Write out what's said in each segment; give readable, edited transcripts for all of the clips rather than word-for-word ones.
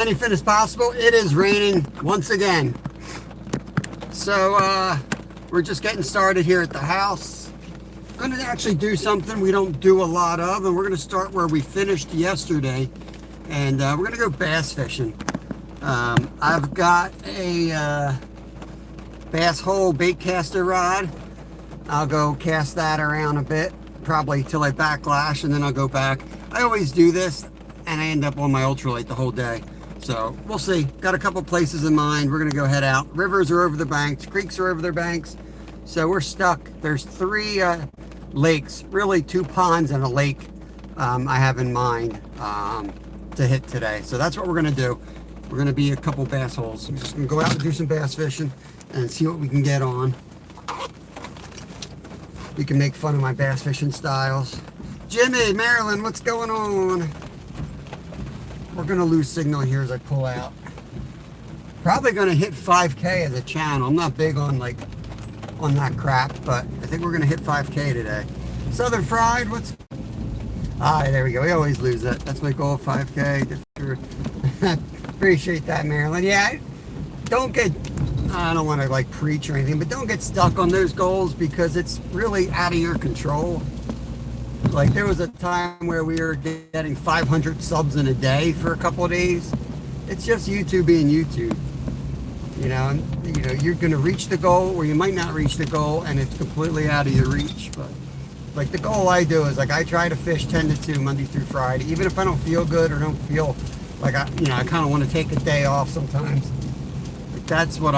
anything is possible. It is raining once again. So we're just getting started here at the house. Going to actually do something we don't do a lot of, and we're going to start where we finished yesterday, and we're going to go bass fishing. I've got a Bass-Holio bait caster rod. I'll go cast that around a bit, probably till I backlash, and then I'll go back. I always do this, and I end up on my ultralight the whole day. So we'll see. Got a couple places in mind. We're going to go head out. Rivers are over the banks. Creeks are over their banks. So we're stuck. There's 3 lakes, really 2 ponds and a lake I have in mind to hit today. So that's what we're going to do. We're going to be a couple bass holes. We're just going to go out and do some bass fishing and see what we can get on. You can make fun of my bass fishing styles. Jimmy, Marilyn, what's going on? We're going to lose signal here as I pull out. Probably going to hit 5K as a channel. I'm not big on on that crap, but I think we're going to hit 5K today. Southern Fried, what's... there we go. We always lose that. That's my goal, 5K. Appreciate that, Marilyn. Yeah, don't get... I don't want to preach or anything, but don't get stuck on those goals because it's really out of your control. There was a time where we were getting 500 subs in a day for a couple of days. It's just YouTube being YouTube. You're going to reach the goal or you might not reach the goal and it's completely out of your reach. But the goal I do is I try to fish 10 to 2 Monday through Friday, even if I don't feel good or don't feel I kind of want to take a day off sometimes. That's what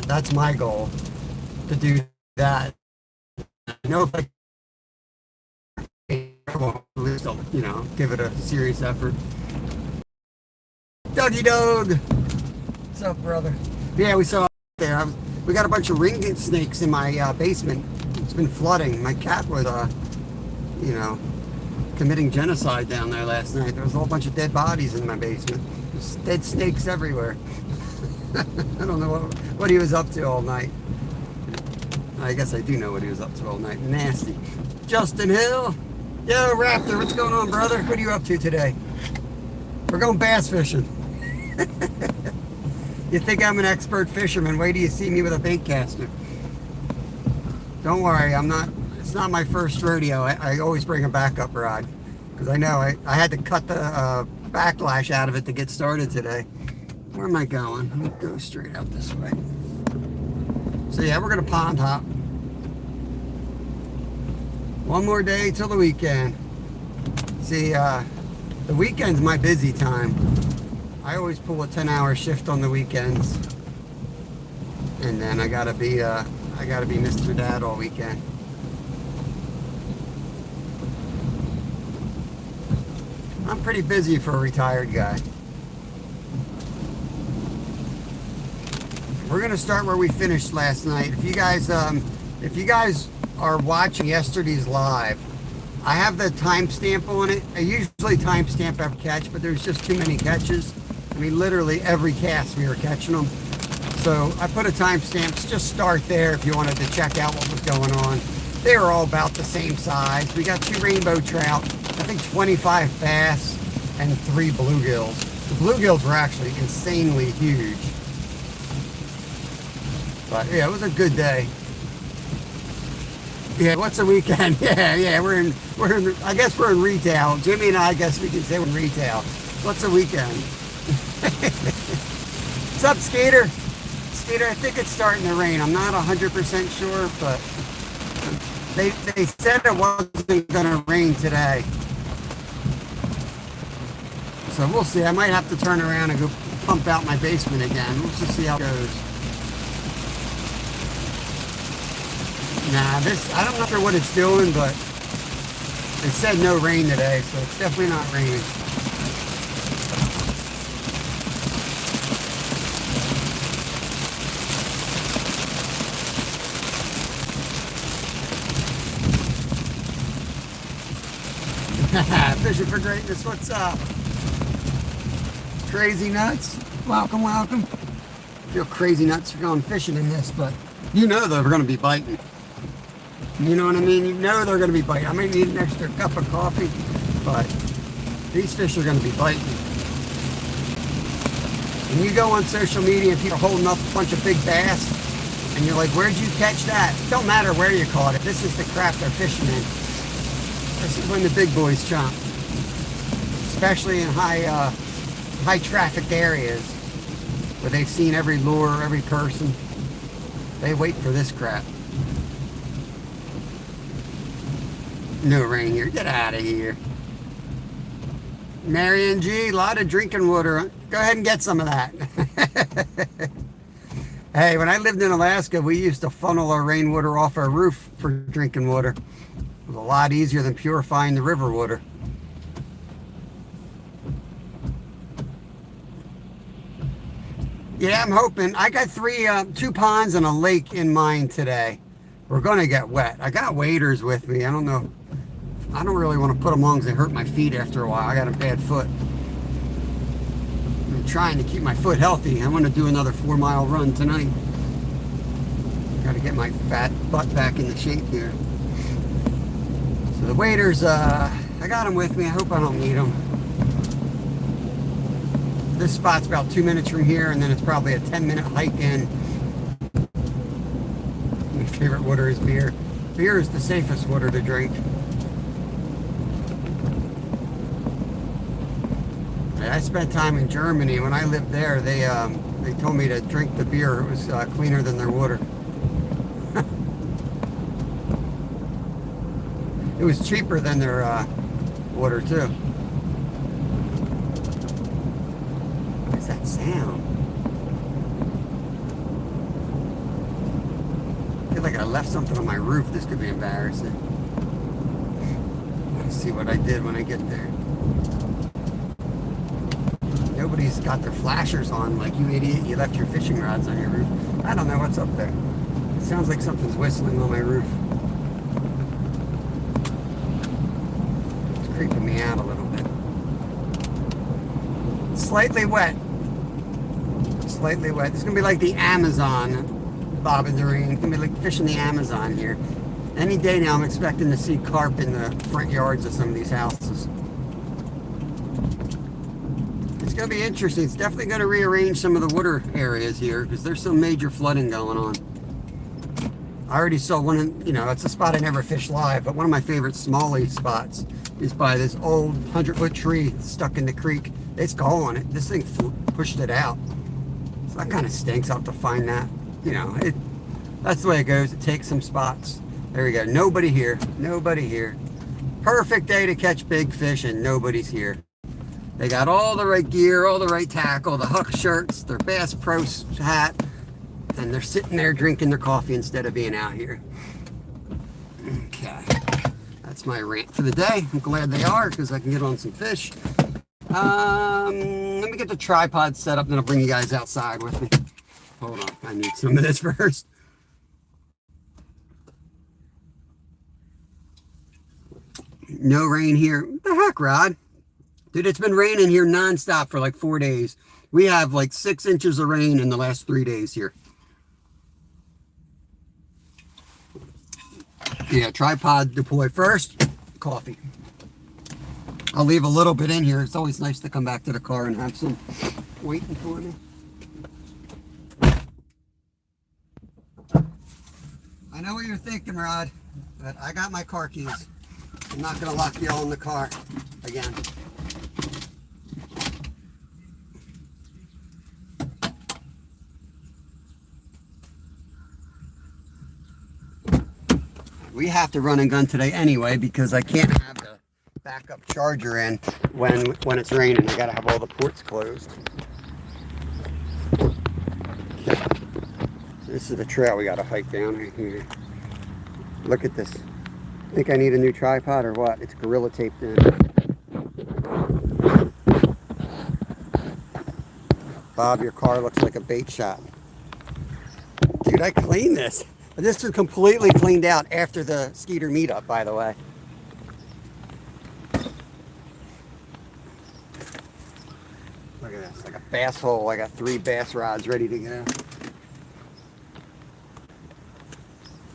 that's my goal, to do that. I know if I won't lose, give it a serious effort. Dougie Dog, what's up, brother? Yeah, we saw there. We got a bunch of ring snakes in my basement. It's been flooding. My cat was, committing genocide down there last night. There was a whole bunch of dead bodies in my basement. There's dead snakes everywhere. I don't know what he was up to all night. I guess I do know what he was up to all night. Nasty. Justin Hill. Yo, Raptor, what's going on, brother? What are you up to today? We're going bass fishing. You think I'm an expert fisherman? Wait till you see me with a bait caster. Don't worry, it's not my first rodeo. I always bring a backup rod because I know I had to cut the backlash out of it to get started today. Where am I going? I'm going to go straight out this way. So yeah, we're going to pond hop. One more day till the weekend. See, the weekend's my busy time. I always pull a 10-hour shift on the weekends. And then I gotta be Mr. Dad all weekend. I'm pretty busy for a retired guy. We're gonna start where we finished last night. If you guys are watching yesterday's live, I have the timestamp on it. I usually timestamp every catch, but there's just too many catches. I mean, literally every cast we were catching them. So I put a timestamp. Just start there if you wanted to check out what was going on. They were all about the same size. We got 2 rainbow trout, I think 25 bass, and 3 bluegills. The bluegills were actually insanely huge. But yeah, it was a good day. Yeah, what's a weekend? Yeah, we're in. I guess we're in retail. Jimmy and I guess we can say we're in retail. What's a weekend? What's up, Skater? Skater, I think it's starting to rain. I'm not 100% sure, but they said it wasn't going to rain today. So we'll see. I might have to turn around and go pump out my basement again. We'll just see how it goes. Nah, I'm not sure what it's doing, but it said no rain today, so it's definitely not raining. Fishing for greatness, what's up? Crazy nuts, welcome, welcome. I feel crazy nuts for going fishing in this, but you know they're going to be biting. You know what I mean? You know they're going to be biting. I might need an extra cup of coffee, but these fish are going to be biting. And you go on social media and people are holding up a bunch of big bass, and you're like, where'd you catch that? It don't matter where you caught it. This is the crap they're fishing in. This is when the big boys chomp. Especially in high trafficked areas where they've seen every lure, every person. They wait for this crap. No rain here. Get out of here. Marion G, a lot of drinking water. Go ahead and get some of that. Hey, when I lived in Alaska, we used to funnel our rainwater off our roof for drinking water. It was a lot easier than purifying the river water. Yeah, I'm hoping. I got two ponds and a lake in mind today. We're going to get wet. I got waders with me. I don't know. I don't really want to put them on because they hurt my feet after a while. I got a bad foot. I'm trying to keep my foot healthy. I want to do another 4-mile run tonight. Got to get my fat butt back into shape here. So the waders, I got them with me. I hope I don't need them. This spot's about 2 minutes from here, and then it's probably a 10-minute hike in. My favorite water is beer. Beer is the safest water to drink. I spent time in Germany. When I lived there, they told me to drink the beer. It was cleaner than their water. It was cheaper than their water too. What's that sound? I feel like I left something on my roof. This could be embarrassing. Let's see what I did when I get there. Nobody's got their flashers on. Like, you idiot, you left your fishing rods on your roof. I don't know what's up there. It sounds like something's whistling on my roof. It's creeping me out a little bit. Slightly wet. Slightly wet. It's going to be like the Amazon, Bob and Doreen. It's going to be like fishing the Amazon here. Any day now I'm expecting to see carp in the front yards of some of these houses. It's going to be interesting. It's definitely going to rearrange some of the water areas here because there's some major flooding going on. I already saw one, it's a spot I never fished live, but one of my favorite smallie spots is by this old 100-foot tree stuck in the creek. It's gone. This thing pushed it out. So that kind of stinks. I'll have to find that. That's the way it goes. It takes some spots. There we go. Nobody here. Nobody here. Perfect day to catch big fish and nobody's here. They got all the right gear, all the right tackle, the Huck shirts, their Bass Pro hat, and they're sitting there drinking their coffee instead of being out here. Okay, that's my rant for the day. I'm glad they are because I can get on some fish. Let me get the tripod set up and then I'll bring you guys outside with me. Hold on, I need some of this first. No rain here. What the heck, Rod? Dude, it's been raining here nonstop for like 4 days. We have like 6 inches of rain in the last 3 days here. Yeah, tripod deploy first. Coffee. I'll leave a little bit in here. It's always nice to come back to the car and have some waiting for me. I know what you're thinking, Rod, but I got my car keys. I'm not going to lock you all in the car again. We have to run and gun today anyway because I can't have the backup charger in when it's raining. I gotta have all the ports closed. Okay. So this is the trail we gotta hike down right here. Look at this. Think I need a new tripod or what? It's Gorilla taped in. Bob, your car looks like a bait shop. Dude, I cleaned this. This is completely cleaned out after the Skeeter meetup, by the way. Look at this, like a bass hole. I got 3 bass rods ready to go.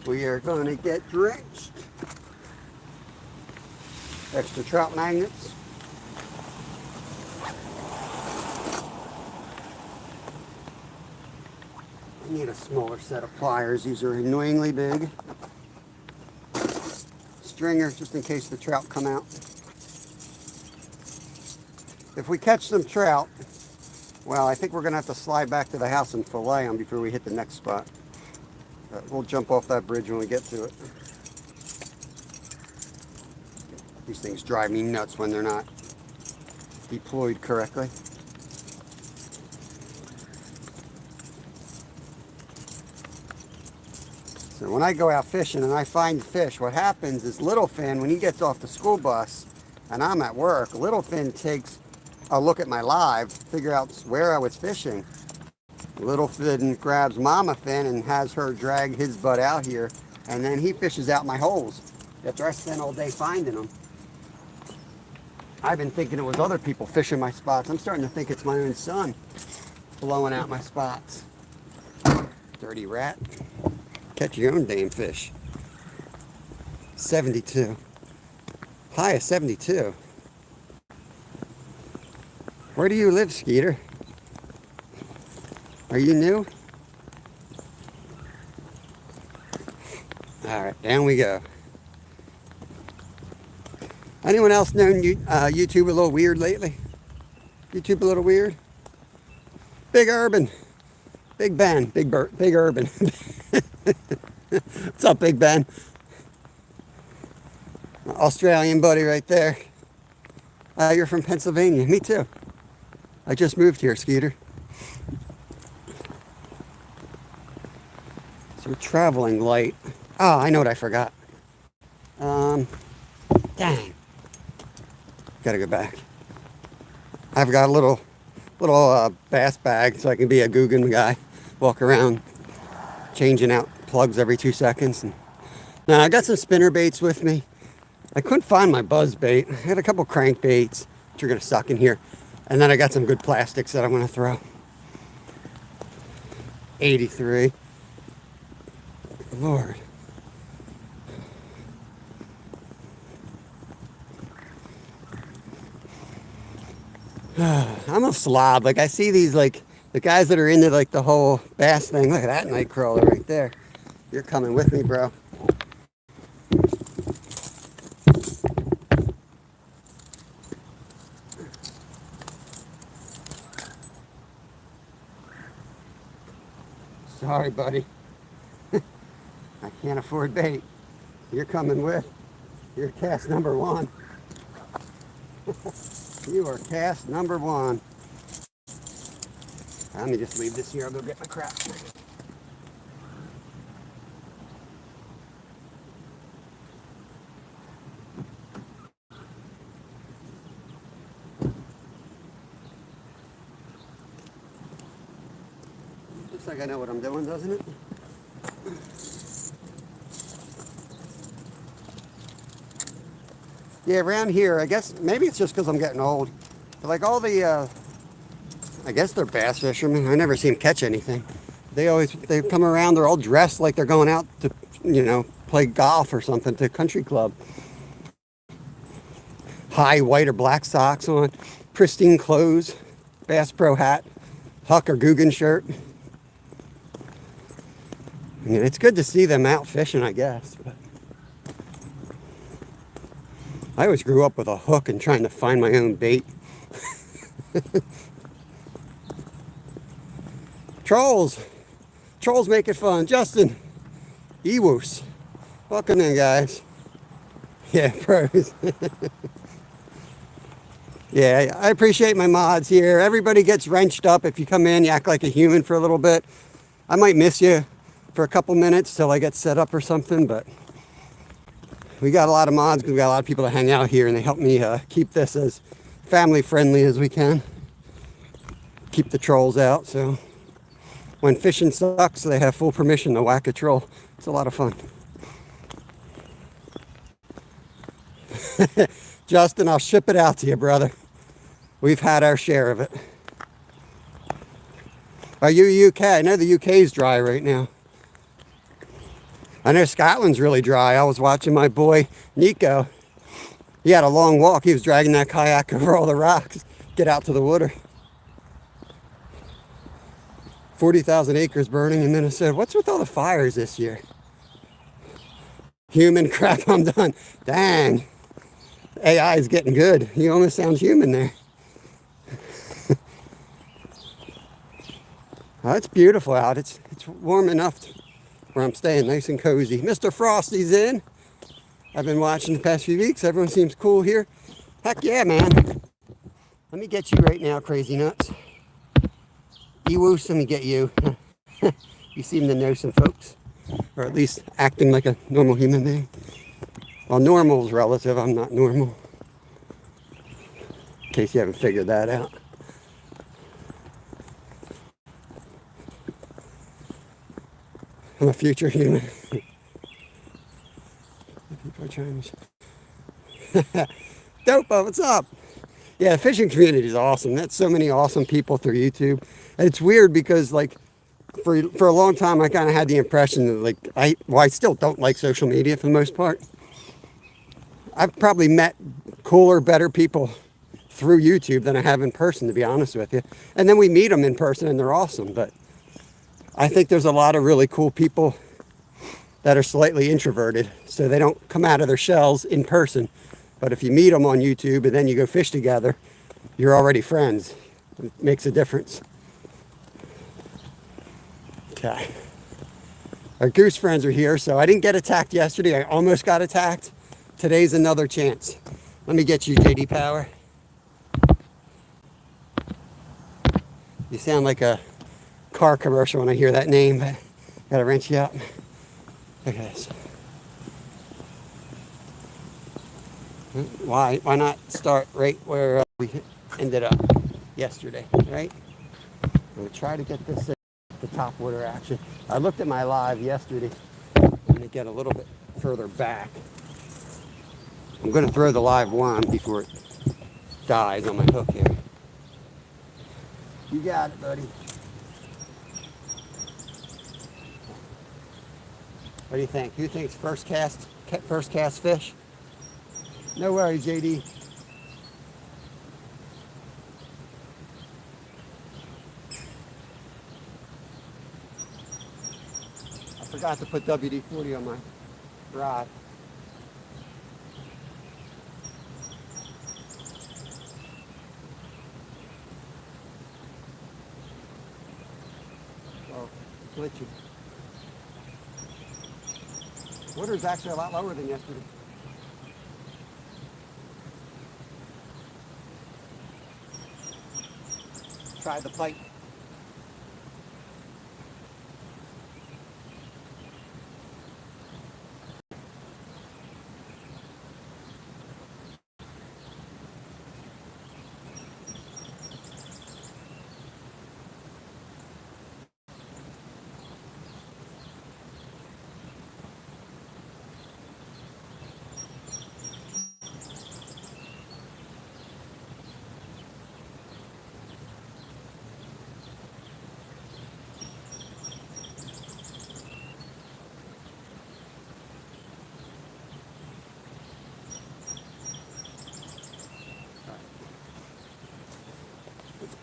We are going to get drenched. Extra trout magnets. I need a smaller set of pliers. These are annoyingly big. Stringer, just in case the trout come out. If we catch some trout, well, I think we're going to have to slide back to the house and fillet them before we hit the next spot. We'll jump off that bridge when we get to it. These things drive me nuts when they're not deployed correctly. So when I go out fishing and I find fish, what happens is Little Fin, when he gets off the school bus and I'm at work, Little Fin takes a look at my live, figure out where I was fishing. Little Fin grabs Mama Fin and has her drag his butt out here, and then he fishes out my holes after I spent all day finding them. I've been thinking it was other people fishing my spots. I'm starting to think it's my own son blowing out my spots. Dirty rat. Catch your own damn fish. 72. High of 72. Where do you live, Skeeter? Are you new? All right, down we go. Anyone else known YouTube a little weird lately? YouTube a little weird? Big Urban. Big Ben. Big Urban. What's up, Big Ben? Australian buddy right there. You're from Pennsylvania. Me too. I just moved here, Skeeter. So we're traveling light. Oh, I know what I forgot. Dang. Gotta go back. I've got a little bass bag so I can be a Guggen guy. Walk around changing out plugs every 2 seconds. And now I got some spinner baits with me. I couldn't find my buzz bait. I had a couple crank baits, which are gonna suck in here. And then I got some good plastics that I'm gonna throw. 83. Lord. I'm a slob. Like, I see these, like, the guys that are into, like, the whole bass thing. Look at that night crawler right there. You're coming with me, bro. Sorry, buddy. I can't afford bait. You're coming with. You're cast number one. You are cast number one. Let me just leave this here. I'll go get my crap. Looks like I know what I'm doing, doesn't it? Yeah, around here, I guess, maybe it's just because I'm getting old. But like all the, I guess they're bass fishermen. I never see them catch anything. They come around, they're all dressed like they're going out to, you know, play golf or something to a country club. High white or black socks on, pristine clothes, Bass Pro hat, Huck or Guggen shirt. I mean, it's good to see them out fishing, I guess. But I always grew up with a hook and trying to find my own bait. Trolls make it fun. Justin, Ewos, welcome in, guys. Yeah, pros. Yeah, I appreciate my mods here. Everybody gets wrenched up if you come in, you act like a human for a little bit. I might miss you for a couple minutes till I get set up or something, but we got a lot of mods because we got a lot of people that hang out here, and they help me keep this as family friendly as we can. Keep the trolls out, so when fishing sucks, they have full permission to whack a troll. It's a lot of fun. Justin, I'll ship it out to you, brother. We've had our share of it. Are you UK? I know the UK's dry right now. I know Scotland's really dry. I was watching my boy Nico. He had a long walk. He was dragging that kayak over all the rocks, get out to the water. 40,000 acres burning in Minnesota. What's with all the fires this year? Human crap, I'm done. Dang. AI is getting good. He almost sounds human there. Oh, it's beautiful out. It's warm enough where I'm staying, nice and cozy. Mr. Frosty's in. I've been watching the past few weeks. Everyone seems cool here. Heck yeah, man. Let me get you right now, crazy nuts. Ewoos, let me get you. You seem to know some folks, or at least acting like a normal human being. Well, normal is relative. I'm not normal. In case you haven't figured that out. I'm a future human. People are trying to... Dopa, what's up? Yeah, the fishing community is awesome. That's so many awesome people through YouTube. And it's weird because, like, for a long time, I kind of had the impression that, like, I still don't like social media for the most part. I've probably met cooler, better people through YouTube than I have in person, to be honest with you. And then we meet them in person and they're awesome. But I think there's a lot of really cool people that are slightly introverted, so they don't come out of their shells in person. But if you meet them on YouTube and then you go fish together, you're already friends. It makes a difference. Okay. Our goose friends are here, so I didn't get attacked yesterday. I almost got attacked. Today's another chance. Let me get you, JD Power. You sound like a car commercial when I hear that name, but gotta wrench you out. Look at this. Why not start right where we ended up yesterday, right? I'm gonna try to get this the top water action. I looked at my live yesterday. I'm gonna get a little bit further back. I'm gonna throw the live worm before it dies on my hook here. You got it, buddy. What do you think? Who thinks first cast fish? No worries, JD. I forgot to put WD-40 on my rod. Oh, glitchy. Water is actually a lot lower than yesterday. Try the pipe.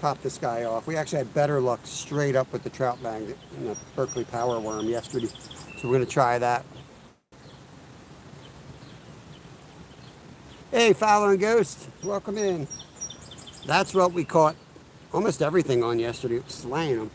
Pop this guy off. We actually had better luck straight up with the trout bag and the Berkeley Power Worm yesterday. So we're going to try that. Hey, Fowler and Ghost, welcome in. That's what we caught almost everything on yesterday. It was slaying them.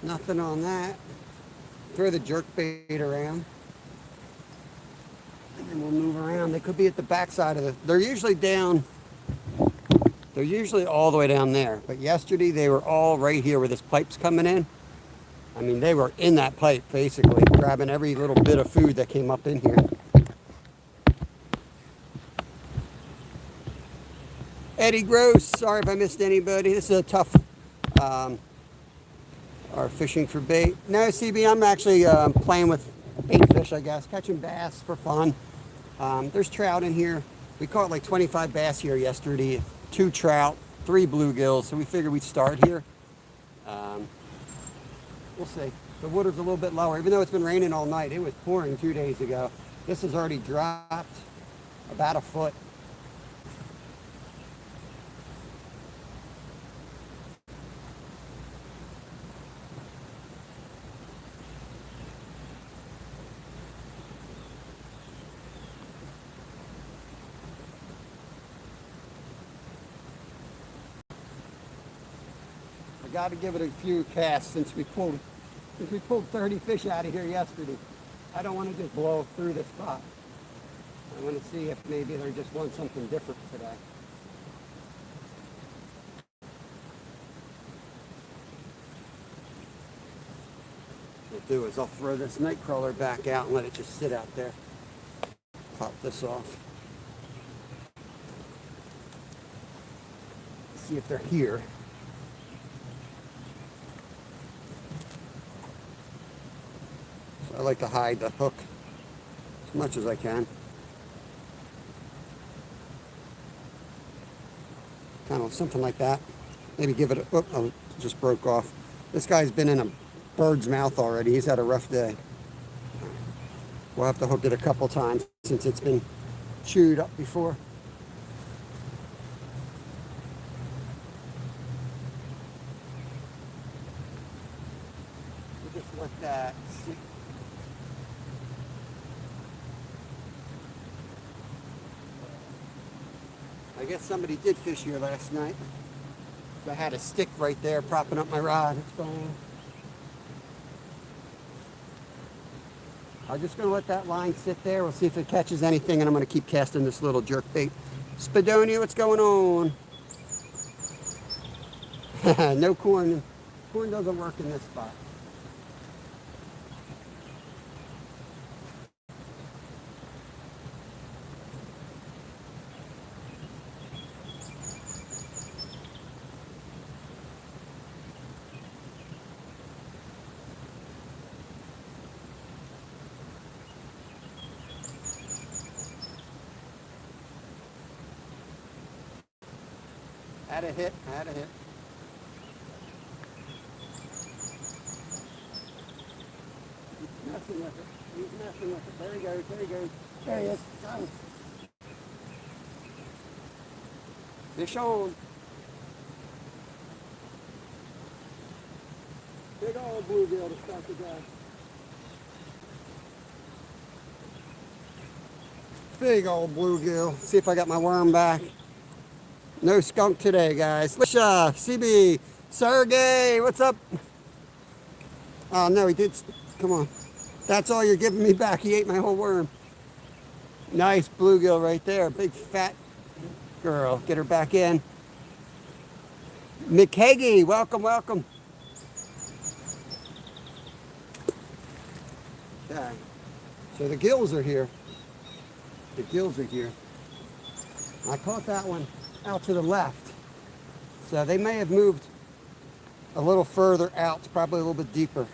Nothing on that. throw the jerk bait around. And then we'll move around. They could be at the back side of the, they're usually down, they're usually all the way down there. But yesterday they were all right here where this pipe's coming in. I mean, they were in that pipe basically, grabbing every little bit of food that came up in here. Eddie Gross, sorry if I missed anybody. This is a tough, or fishing for bait. No, CB, I'm actually playing with bait fish, I guess, catching bass for fun. There's trout in here. We caught like 25 bass here yesterday, 2 trout, 3 bluegills, so we figured we'd start here. We'll see. The water's a little bit lower, even though it's been raining all night. It was pouring 2 days ago. This has already dropped about a foot. I got to give it a few casts since we pulled 30 fish out of here yesterday. I don't want to just blow through the spot. I want to see if maybe they just want something different today. What I'll do is I'll throw this night crawler back out and let it just sit out there. Pop this off. See if they're here. I like to hide the hook as much as I can. Kind of something like that. Maybe give it a, oh, it just broke off. This guy's been in a bird's mouth already. He's had a rough day. We'll have to hook it a couple times since it's been chewed up before. We'll just let that sit. I guess somebody did fish here last night. I had a stick right there propping up my rod. It's gone. I'm just going to let that line sit there. We'll see if it catches anything, and I'm going to keep casting this little jerk bait. Spadonia, what's going on? No corn. Corn doesn't work in this spot. Had a hit, had a hit. He's messing with it. He's messing with it. There he goes, there he goes. There he is. Got him. Fish on. Big old bluegill to start the day. Big old bluegill. See if I got my worm back. No skunk today, guys. Lisha, CB, Sergey, what's up? Oh, no, he did. Come on. That's all you're giving me back. He ate my whole worm. Nice bluegill right there. Big fat girl. Get her back in. McKeggy, welcome, welcome. Okay. So the gills are here. The gills are here. I caught that one out to the left. So they may have moved a little further out, probably a little bit deeper.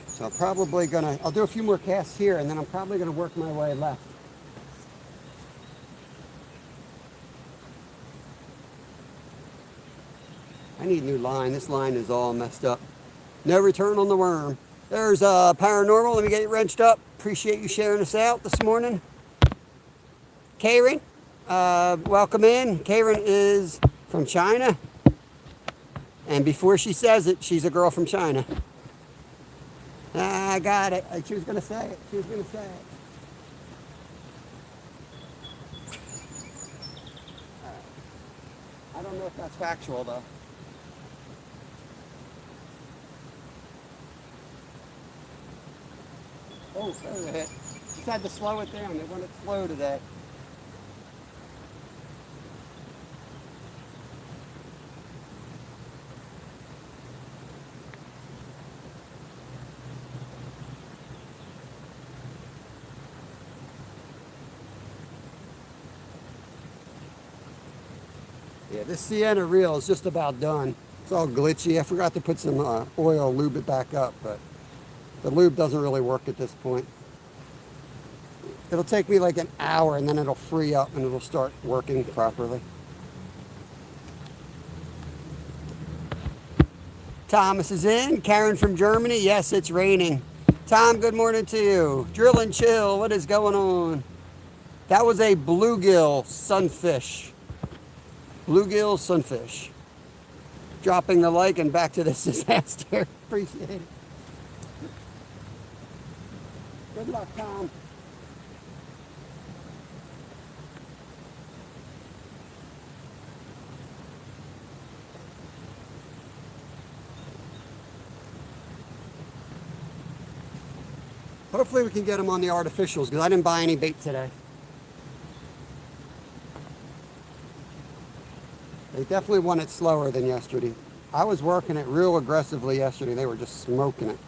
So I'm probably gonna, I'll do a few more casts here and then I'm probably gonna work my way left. I need a new line. This line is all messed up. No return on the worm. There's Paranormal. Let me get it wrenched up. Appreciate you sharing us out this morning. Karen. Welcome in. Karen is from China. And before she says it, she's a girl from China. I got it. She was going to say it. She was going to say it. I don't know if that's factual, though. Oh, that was a hit. Just had to slow it down. They want it slow today. Yeah, this Sienna reel is just about done. It's all glitchy. I forgot to put some oil, lube it back up, but the lube doesn't really work at this point. It'll take me like an hour and then it'll free up and it'll start working properly. Thomas is in. Karen from Germany. Yes, it's raining. Tom, good morning to you. Drill and chill. What is going on? That was a bluegill sunfish. Bluegill sunfish. Dropping the like and back to this disaster. Appreciate it. Good luck, Tom. Hopefully we can get them on the artificials because I didn't buy any bait today. They definitely want it slower than yesterday. I was working it real aggressively yesterday. They were just smoking it.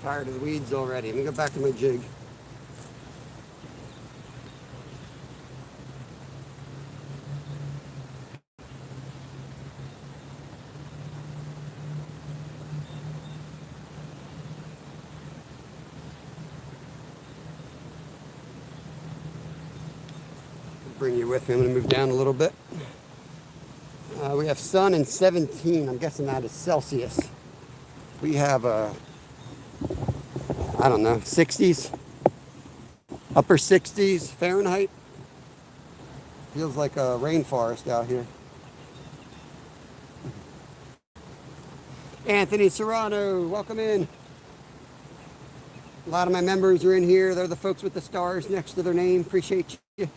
Tired of the weeds already. Let me go back to my jig. Bring you with me. I'm going to move down a little bit. We have sun and 17. I'm guessing that is Celsius. We have I don't know, 60s, upper 60s Fahrenheit. Feels like a rainforest out here. Anthony Serrano, welcome in. A lot of my members are in here. They're the folks with the stars next to their name. Appreciate you.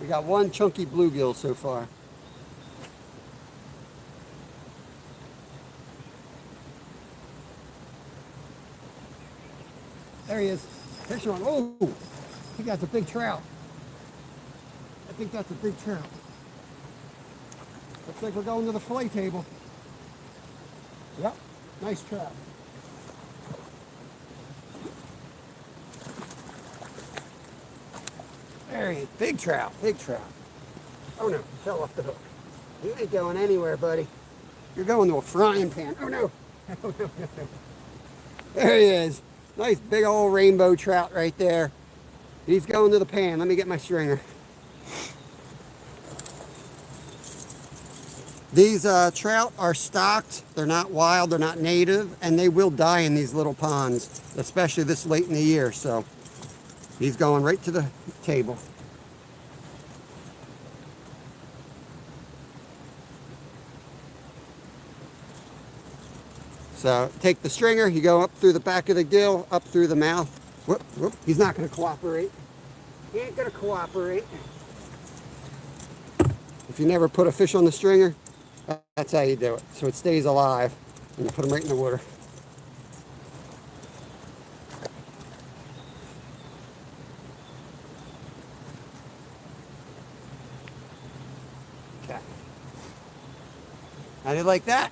We got one chunky bluegill so far. There he is. Fish on. Oh, I think that's a big trout. I think that's a big trout. Looks like we're going to the fillet table. Yep, nice trout. There he is. Big trout, big trout. Oh no, fell off the hook. You ain't going anywhere, buddy. You're going to a frying pan. Oh no. Oh, no. There he is. Nice big old rainbow trout right there. He's going to the pan. Let me get my stringer. These trout are stocked. They're not wild. They're not native. And they will die in these little ponds, especially this late in the year. So he's going right to the table. So take the stringer, you go up through the back of the gill, up through the mouth. Whoop, whoop. He's not going to cooperate. He ain't going to cooperate. If you never put a fish on the stringer, that's how you do it. So it stays alive. And you put him right in the water. Okay. How do you like that?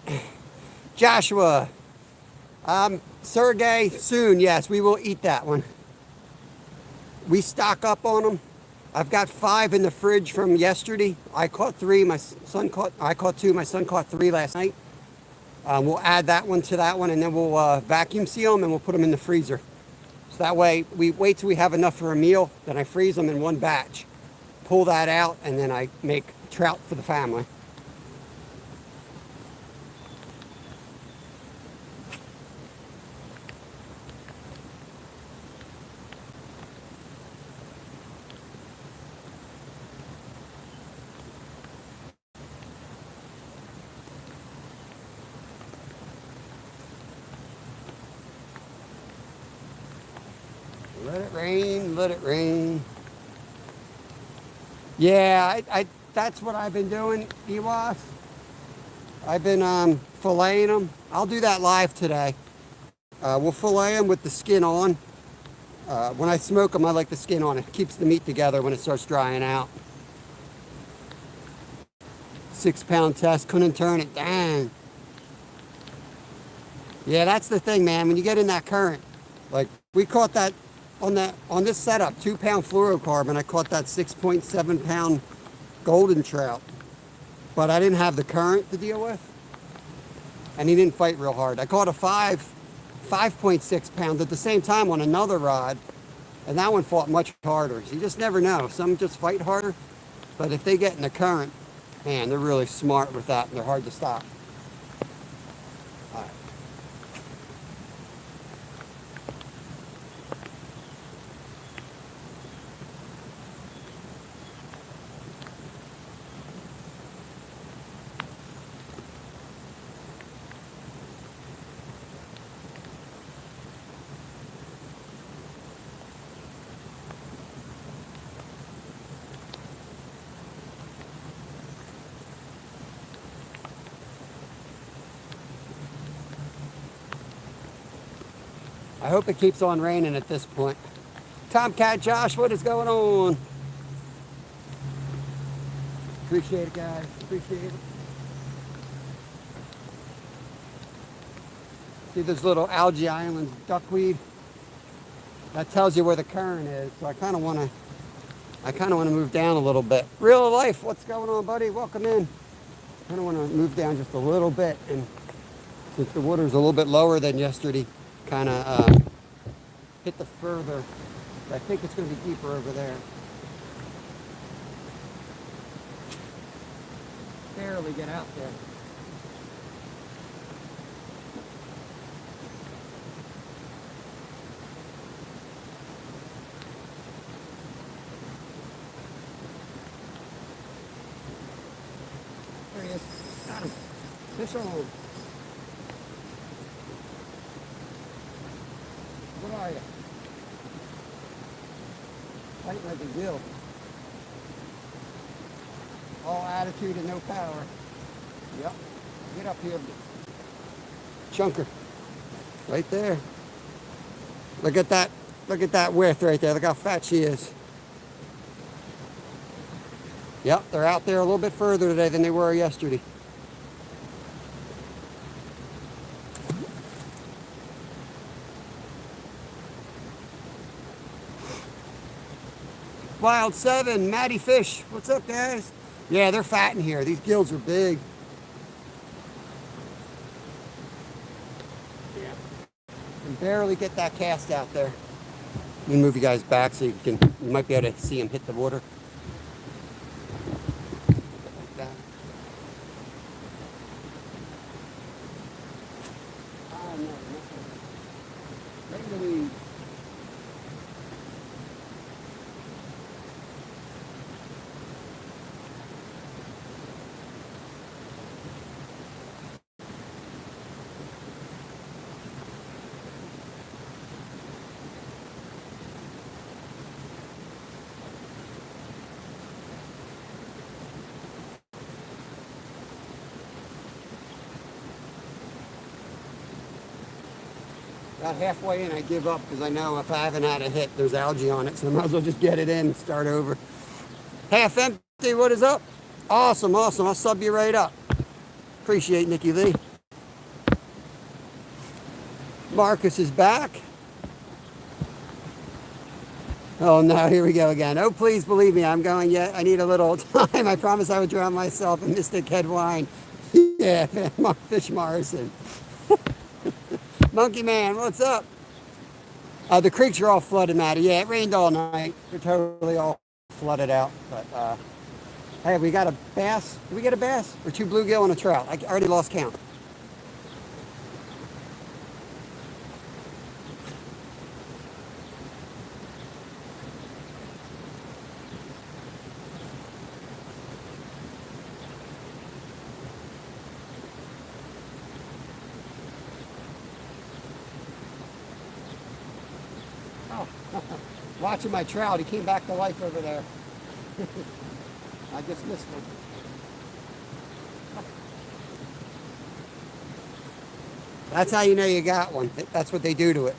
Joshua. Sergey, soon, yes, we will eat that one. We stock up on them. I've got 5 in the fridge from yesterday. I caught 3. I caught 2. My son caught 3 last night. We'll add that one to that one, and then we'll vacuum seal them and we'll put them in the freezer. So that way, we wait till we have enough for a meal. Then I freeze them in one batch, pull that out, and then I make trout for the family. it rain, let it rain. Yeah, that's what I've been doing, Ewas. I've been filleting them. I'll do that live today. We'll fillet them with the skin on. When I smoke them, I like the skin on. It keeps the meat together when it starts drying out. 6-pound test, couldn't turn it. Dang. Yeah, that's the thing, man. When you get in that current, like we caught that on this setup, 2-pound fluorocarbon. I caught that 6.7-pound golden trout, but I didn't have the current to deal with, and he didn't fight real hard. I caught a 5.6 pound at the same time on another rod, and that one fought much harder. So you just never know. Some just fight harder, but if they get in the current, man, they're really smart with that, and they're hard to stop. All right. I hope it keeps on raining at this point. Tomcat Josh, what is going on? Appreciate it, guys. Appreciate it. See those little algae islands, duckweed? That tells you where the current is. So I kind of want to move down a little bit. Real life, what's going on, buddy? Welcome in. I kind of want to move down just a little bit, and since the water's a little bit lower than yesterday, kind of hit the further. I think it's going to be deeper over there. Barely get out there. There he is. Got him. Fish on. What are you? Fighting like a gill. All attitude and no power. Yep. Get up here. Chunker. Right there. Look at that. Look at that width right there. Look how fat she is. Yep, they're out there a little bit further today than they were yesterday. Wild 7, Matty Fish. What's up, guys? Yeah, they're fat in here. These gills are big. Yeah. Can barely get that cast out there. Let me move you guys back so you might be able to see them hit the water. Like that. Oh, no. Right in the weeds. About halfway in, I give up because I know if I haven't had a hit, there's algae on it, so I might as well just get it in and start over. Half empty, what is up? Awesome, awesome. I'll sub you right up. Appreciate Nikki Lee. Marcus is back. Oh no, here we go again. Oh, please believe me, I'm going yet. I need a little time. I promise I would drown myself in Mystic Head wine. Yeah, Fish Morrison. Monkey Man, what's up? The creeks are all flooded, Matty. Yeah, it rained all night. They're totally all flooded out. But hey, we got a bass. Did we get a bass? Or 2 bluegill and a trout? I already lost count. Watching my trout. He came back to life over there. I just missed one. That's how you know you got one. That's what they do to it.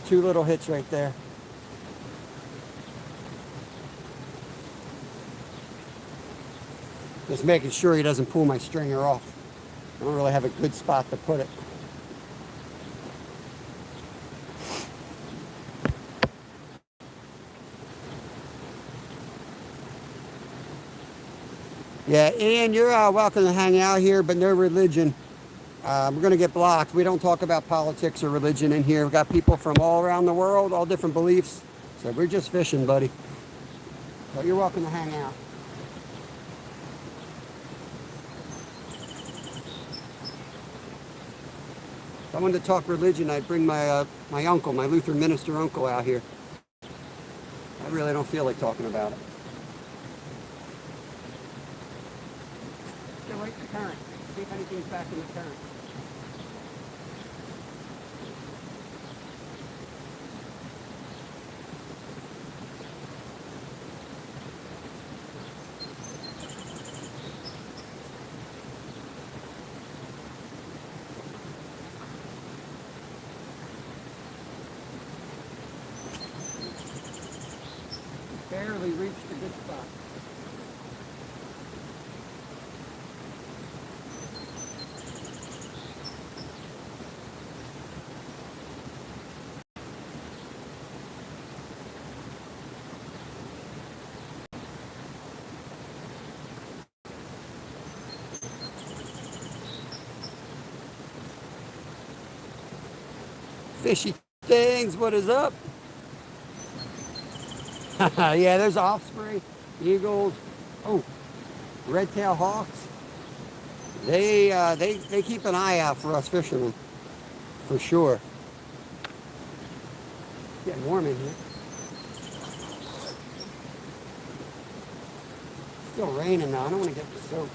2 little hits right there. Just making sure he doesn't pull my stringer off. I don't really have a good spot to put it. Yeah, Ian, you're welcome to hang out here, but no religion. We're going to get blocked. We don't talk about politics or religion in here. We've got people from all around the world, all different beliefs. So we're just fishing, buddy. So you're welcome to hang out. If I wanted to talk religion, I'd bring my uncle, my Lutheran minister uncle out here. I really don't feel like talking about it. Go right to the current. See if anything's back in the current. Barely reached a good spot. Fishy things, what is up? Yeah, there's osprey, eagles, oh, red-tailed hawks. They keep an eye out for us fishermen, for sure. It's getting warm in here. It's still raining now. I don't want to get soaked.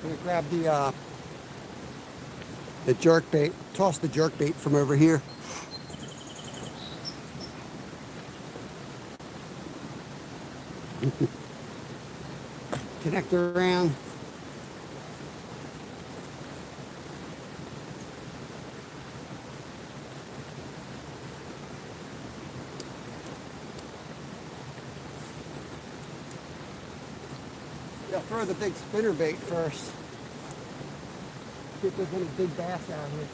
I'm gonna grab the jerk bait, toss the jerk bait from over here. Connect around. Yeah, throw the big spinner bait first. See if there's any big bass out here.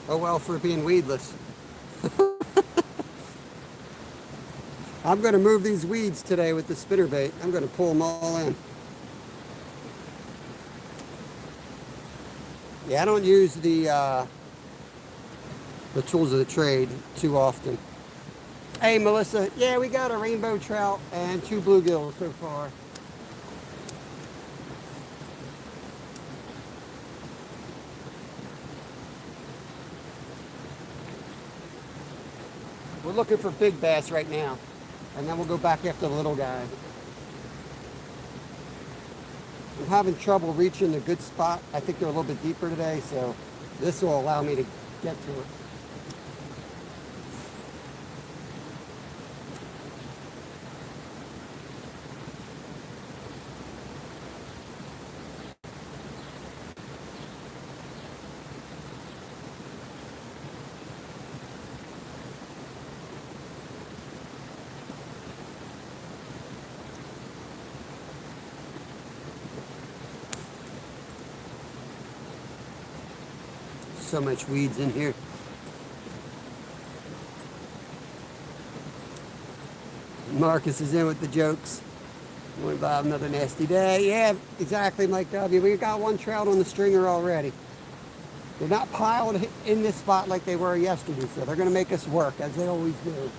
Oh well, for being weedless. I'm going to move these weeds today with the spinnerbait. I'm going to pull them all in. Yeah, I don't use the tools of the trade too often. Hey, Melissa. Yeah, we got a rainbow trout and 2 bluegills so far. We're looking for big bass right now, and then we'll go back after the little guy. I'm having trouble reaching a good spot. I think they're a little bit deeper today, so this will allow me to get to it. So much weeds in here. Marcus is in with the jokes. Morning, Bob. Another nasty day. Yeah, exactly, Mike W. We got one trout on the stringer already. They're not piled in this spot like they were yesterday, so they're going to make us work, as they always do.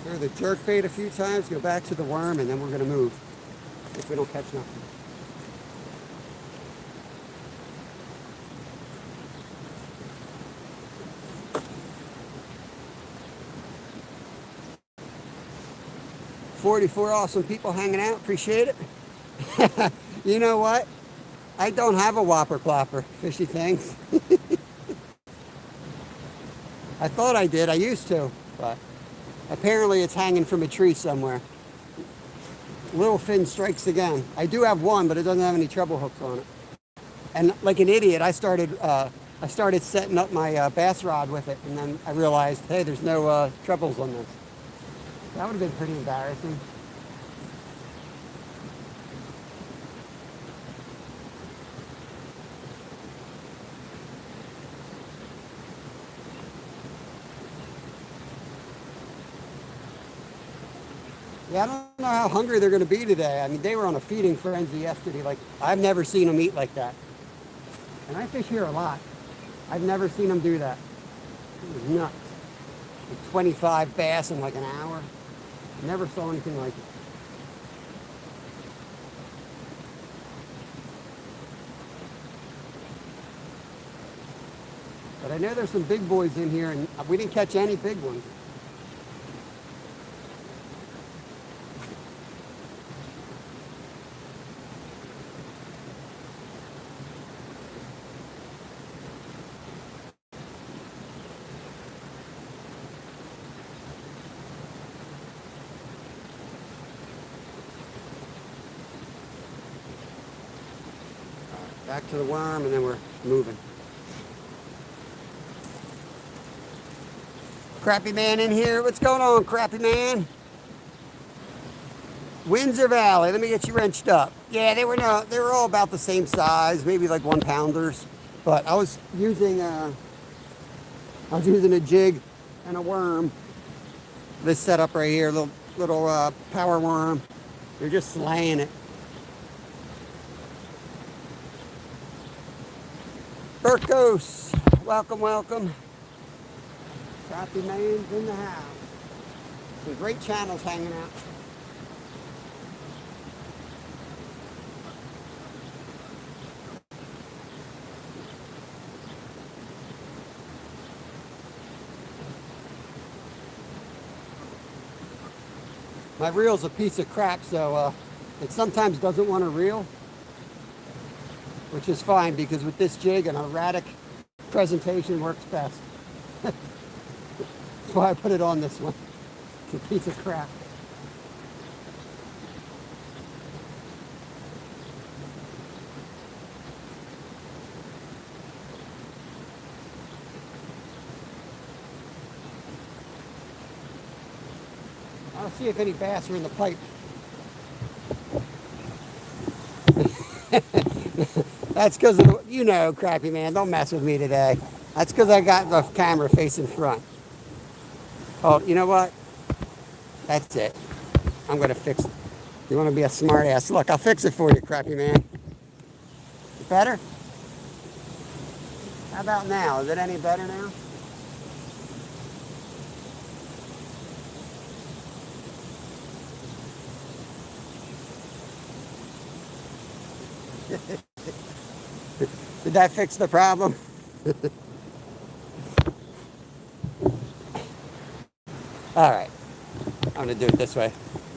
Throw the jerk bait a few times, go back to the worm, and then we're going to move if we don't catch nothing. "44 awesome people hanging out. Appreciate it." You know what? I don't have a whopper plopper, fishy things. I thought I did. I used to, but apparently it's hanging from a tree somewhere. Little fin strikes again. I do have one, but it doesn't have any treble hooks on it. And like an idiot, I started setting up my bass rod with it, and then I realized, hey, there's no trebles on this. That would have been pretty embarrassing. Yeah, I don't know how hungry they're going to be today. I mean, they were on a feeding frenzy yesterday. Like, I've never seen them eat like that. And I fish here a lot. I've never seen them do that. It was nuts. Like 25 bass in like an hour. Never saw anything like it. But I know there's some big boys in here, and we didn't catch any big ones. Back to the worm, and then we're moving. Crappy man in here. What's going on, Crappy man? Windsor Valley. Let me get you wrenched up. Yeah, they were all about the same size, maybe like 1 pounders. But I was using a jig and a worm. This setup right here, little power worm. They're just slaying it. Burkos, welcome, welcome. Crappy man's in the house. Some great channels hanging out. My reel's a piece of crap, so it sometimes doesn't want to reel, which is fine because with this jig, an erratic presentation works best. That's why I put it on this one. It's a piece of crap. I'll see if any bass are in the pipe. That's because of, Crappy man, don't mess with me today. That's because I got the camera facing front. Oh, you know what? That's it. I'm going to fix it. You want to be a smart ass? Look, I'll fix it for you, Crappy man. Better? How about now? Is it any better now? Did that fix the problem? All right, I'm gonna do it this way.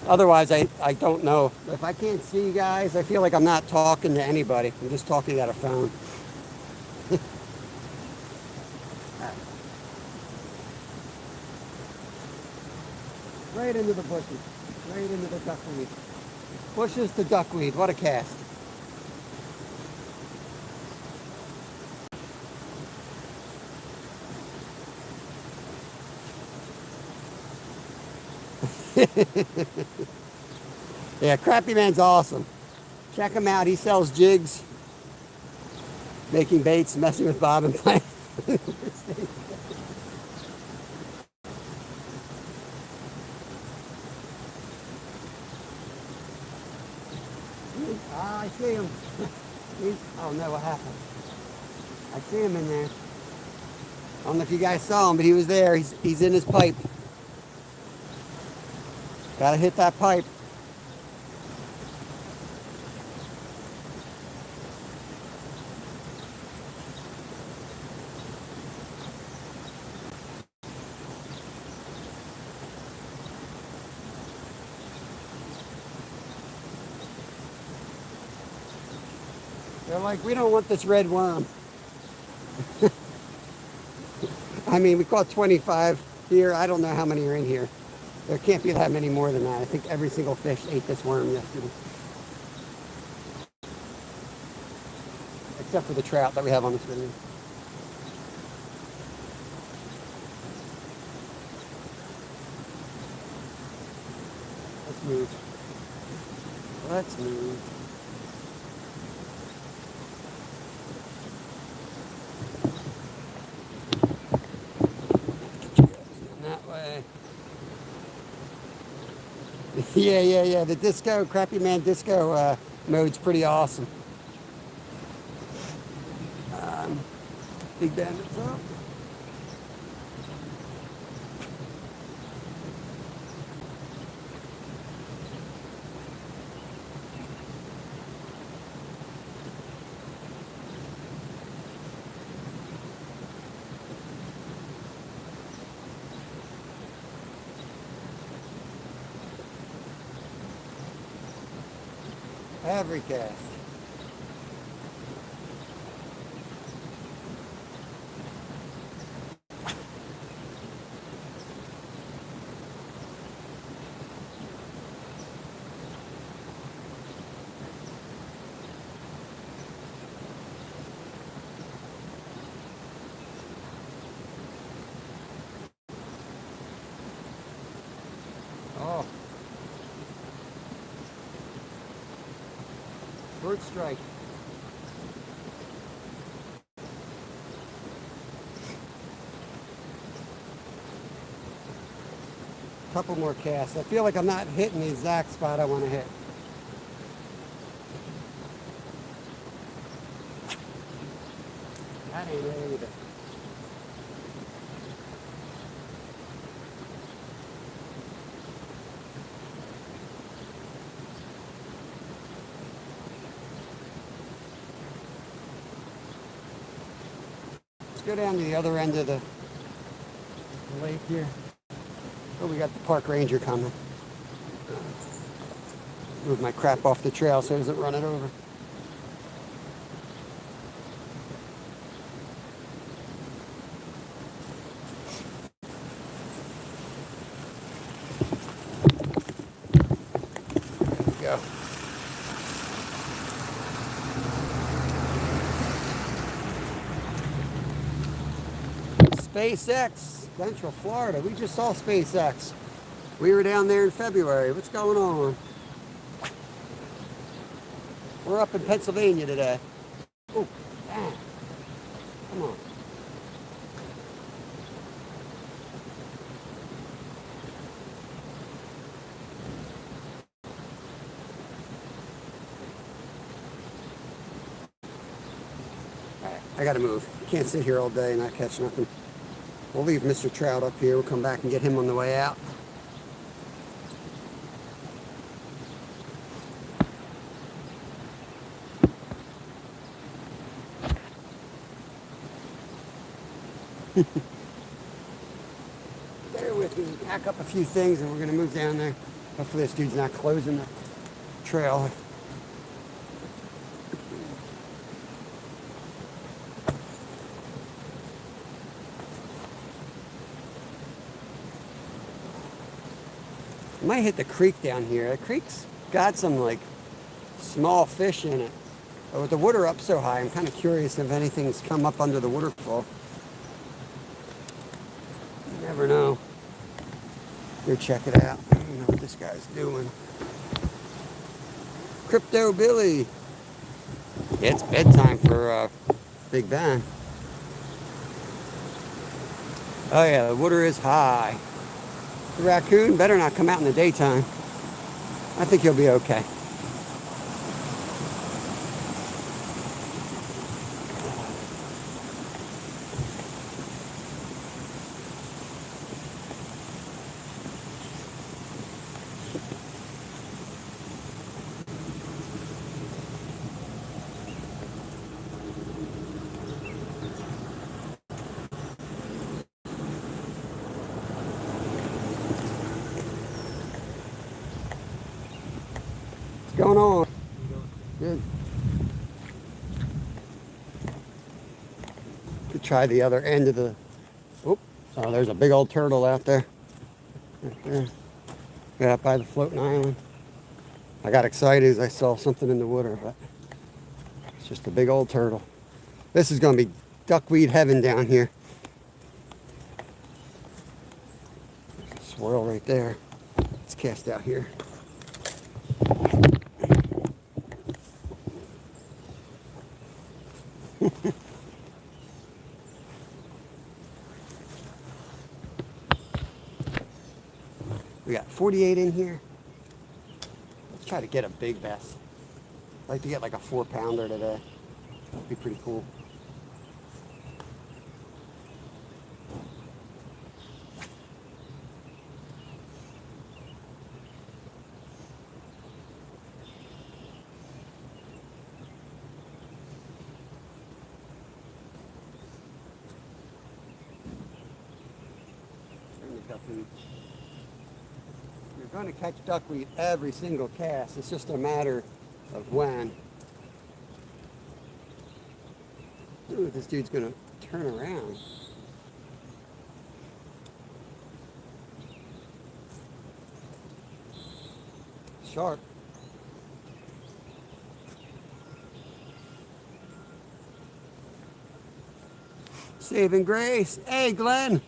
Otherwise, I don't know. If I can't see you guys, I feel like I'm not talking to anybody. I'm just talking at a phone. Right into the bushes. Right into the duckweed. Bushes to duckweed. What a cast. Yeah, Crappy Man's awesome. Check him out. He sells jigs, making baits, messing with bobbin plant. Ah, I see him. Oh no, what happened? I see him in there. I don't know if you guys saw him, but he was there. He's in his pipe. Gotta hit that pipe. They're like, we don't want this red worm. I mean, we caught 25 here. I don't know how many are in here. There can't be that many more than that. I think every single fish ate this worm yesterday. Except for the trout that we have on this video. Let's move. Let's move. Get you guys in that way. Yeah. The disco, Crappy Man disco mode's pretty awesome. Big bandits up. Every cast. Oh. Bird strike. Couple more casts. I feel like I'm not hitting the exact spot I want to hit. That ain't it either. Let's go down to the other end of the lake here. Oh, we got the park ranger coming. Move my crap off the trail so it doesn't run it over. There we go. SpaceX, Central Florida. We just saw SpaceX. We were down there in February. What's going on? We're up in Pennsylvania today. Oh, damn. Come on. All right, I gotta move. Can't sit here all day and not catch nothing. We'll leave Mr. Trout up here. We'll come back and get him on the way out. Bear with me, pack up a few things and we're going to move down there. Hopefully this dude's not closing the trail. I might hit the creek down here. The creek's got some like small fish in it. But with the water up so high, I'm kind of curious if anything's come up under the waterfall. You never know. Go check it out. I don't know what this guy's doing. Crypto Billy. Yeah, it's bedtime for Big Ben. Oh yeah, the water is high. The raccoon better not come out in the daytime. I think he'll be okay. What's going on? Good. Could try the other end of the. Oh, there's a big old turtle out there. Right there. Got up by the floating island. I got excited as I saw something in the water, but it's just a big old turtle. This is going to be duckweed heaven down here. There's a swirl right there. Let's cast out here. We got 48 in here. Let's try to get a big bass. I'd like to get like a 4-pounder today. That'd be pretty cool. You're going to catch duckweed every single cast. It's just a matter of when. Ooh, this dude's going to turn around. Sharp. Saving grace. Hey, Glenn.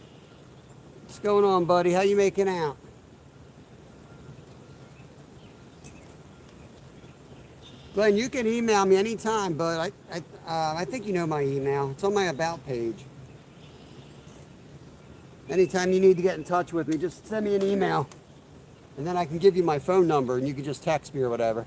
What's going on, buddy? How you making out? Glenn, you can email me anytime, but I think you know my email. It's on my About page. Anytime you need to get in touch with me, just send me an email. And then I can give you my phone number, and you can just text me or whatever.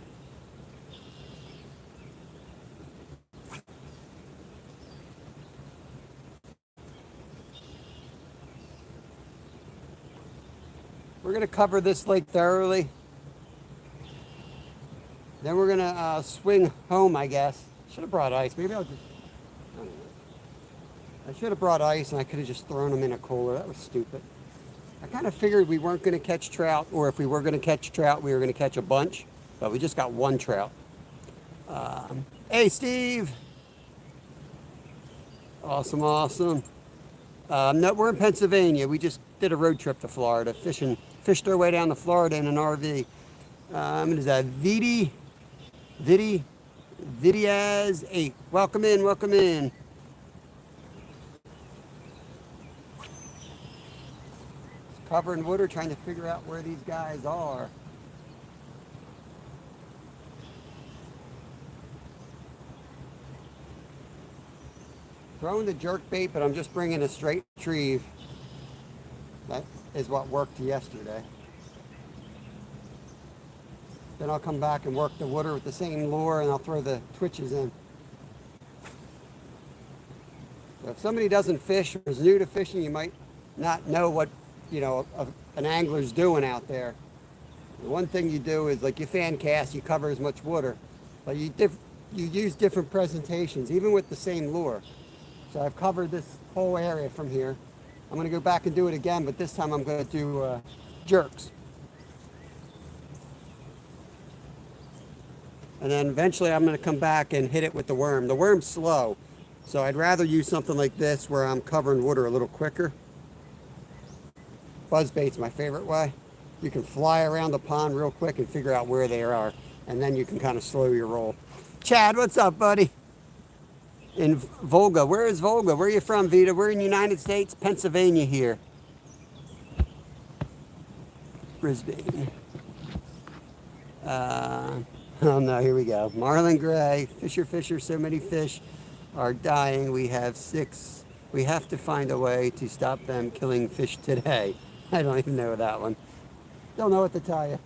We're going to cover this lake thoroughly. Then we're going to swing home, I guess. Should have brought ice. Maybe I'll just... I don't know. I should have brought ice, and I could have just thrown them in a cooler. That was stupid. I kind of figured we weren't going to catch trout, or if we were going to catch trout, we were going to catch a bunch. But we just got one trout. Hey, Steve. Awesome, awesome. No, we're in Pennsylvania. We just did a road trip to Florida, fished our way down to Florida in an RV. What is that? Vidiaz 8. Welcome in, welcome in. It's covering water, trying to figure out where these guys are. Throwing the jerk bait, but I'm just bringing a straight retrieve. That is what worked yesterday. Then I'll come back and work the water with the same lure, and I'll throw the twitches in. So if somebody doesn't fish or is new to fishing, you might not know what, an angler's doing out there. The one thing you do is, like, you fan cast, you cover as much water, but you use different presentations, even with the same lure. So I've covered this whole area from here. I'm going to go back and do it again, but this time I'm going to do jerks. And then eventually I'm going to come back and hit it with the worm. The worm's slow, so I'd rather use something like this where I'm covering water a little quicker. Buzzbait's my favorite way. You can fly around the pond real quick and figure out where they are, and then you can kind of slow your roll. Chad, what's up, buddy? In Volga. Where is Volga? Where are you from, Vita? We're in the United States, Pennsylvania here. Brisbane. Oh no, here we go. Marlin Gray, Fisher, so many fish are dying. We have 6. We have to find a way to stop them killing fish today. I don't even know that one. Don't know what to tell you.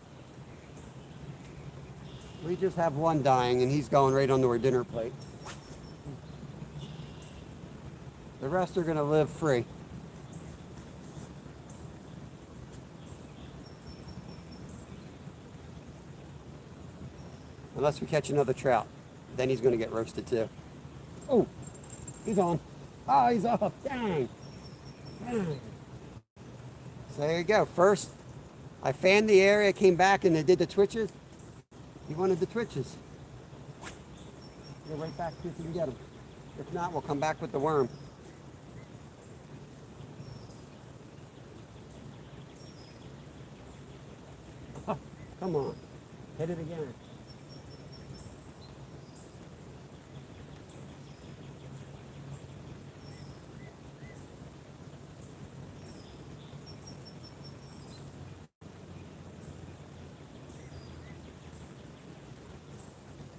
We just have one dying and he's going right onto our dinner plate. The rest are going to live free. Unless we catch another trout. Then he's going to get roasted too. Oh, he's on. Oh, he's off. Dang. Dang. So there you go. First, I fanned the area, came back and they did the twitches. He wanted the twitches. Go right back, see if you can get him. If not, we'll come back with the worm. Come on, hit it again.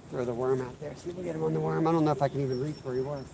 Throw the worm out there. See if we get him on the worm. I don't know if I can even reach where he was.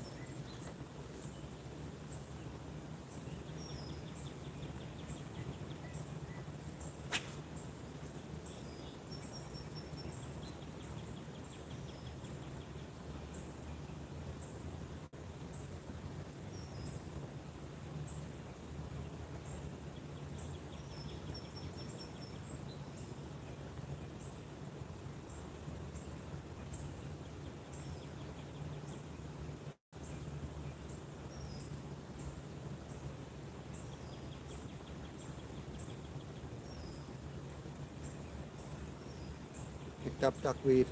Picked up duckweed.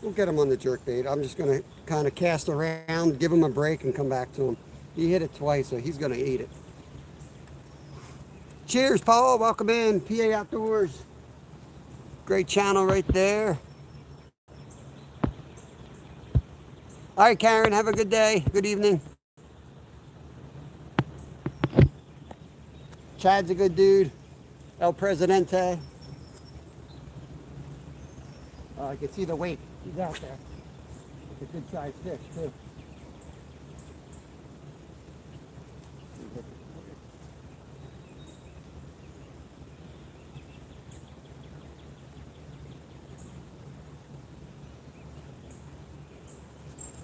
We'll get him on the jerkbait. I'm just going to kind of cast around, give him a break, and come back to him. He hit it twice, so he's going to eat it. Cheers, Paul. Welcome in. PA Outdoors. Great channel right there. All right, Karen. Have a good day. Good evening. Chad's a good dude. El Presidente. I can see the weight. He's out there. It's a good sized fish, too.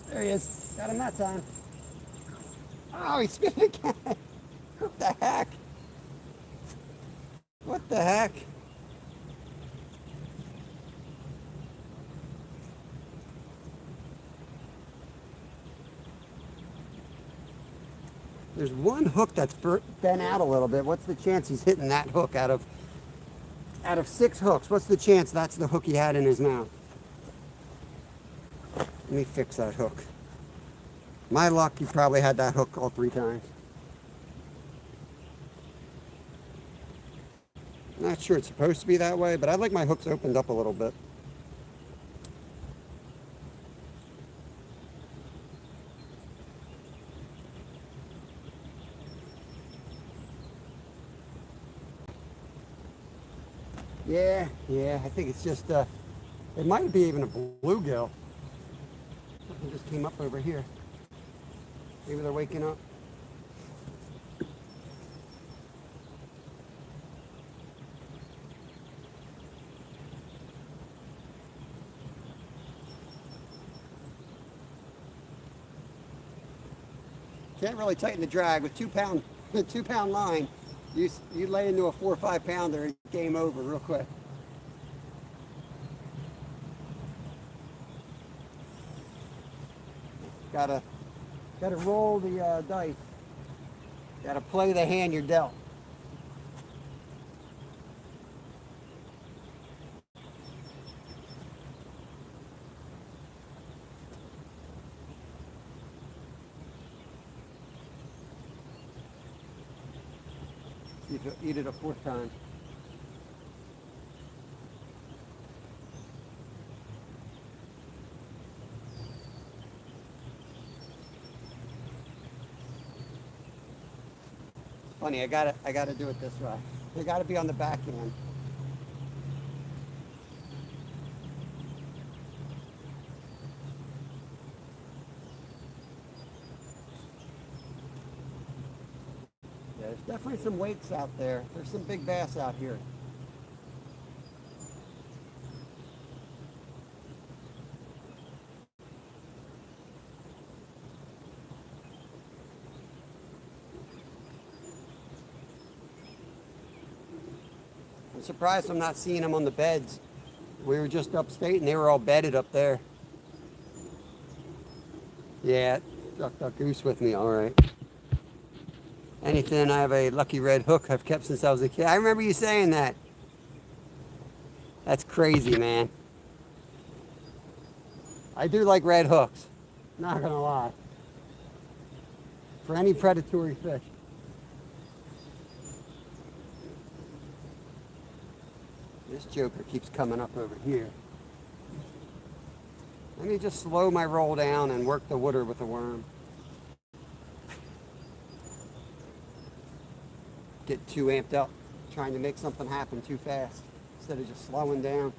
There he is. Got him that time. Oh, he spit again. What the heck? What the heck? There's one hook that's bent out a little bit. What's the chance he's hitting that hook out of 6 hooks? What's the chance that's the hook he had in his mouth? Let me fix that hook. My luck, he probably had that hook all 3 times. Not sure it's supposed to be that way, but I like my hooks opened up a little bit. Yeah, I think it's just, it might be even a bluegill. Something just came up over here. Maybe they're waking up. Can't really tighten the drag with 2-pound, 2-pound line. You lay into a 4 or 5 pounder and game over real quick. Got to roll the dice. Got to play the hand you're dealt. See if you'll eat it a fourth time. Funny, I gotta do it this way. They gotta be on the backhand. Yeah, there's definitely some wakes out there. There's some big bass out here. I'm surprised I'm not seeing them on the beds. We were just upstate and they were all bedded up there. Yeah, duck goose with me, all right. Anything, I have a lucky red hook I've kept since I was a kid. I remember you saying that. That's crazy, man. I do like red hooks, not gonna lie. For any predatory fish. This joker keeps coming up over here. Let me just slow my roll down and work the water with the worm. Get too amped up, trying to make something happen too fast instead of just slowing down.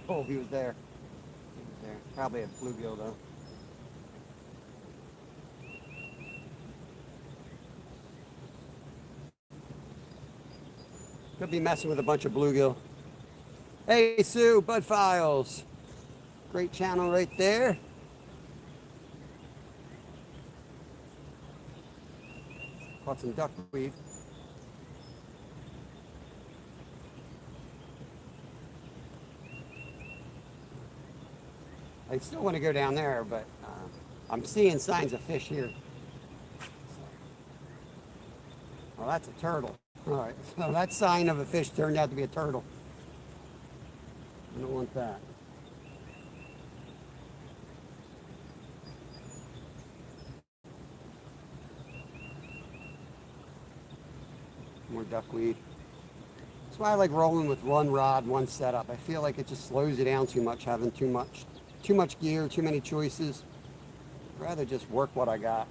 Oh, he was there. He was there. Probably a bluegill though. Could be messing with a bunch of bluegill. Hey Sue, Bud Files. Great channel right there. Caught some duckweed. I still want to go down there, but I'm seeing signs of fish here. Well, that's a turtle. All right, so that sign of a fish turned out to be a turtle. I don't want that. More duckweed. That's why I like rolling with one rod, one setup. I feel like it just slows you down too much, having too much gear, too many choices. I'd rather just work what I got.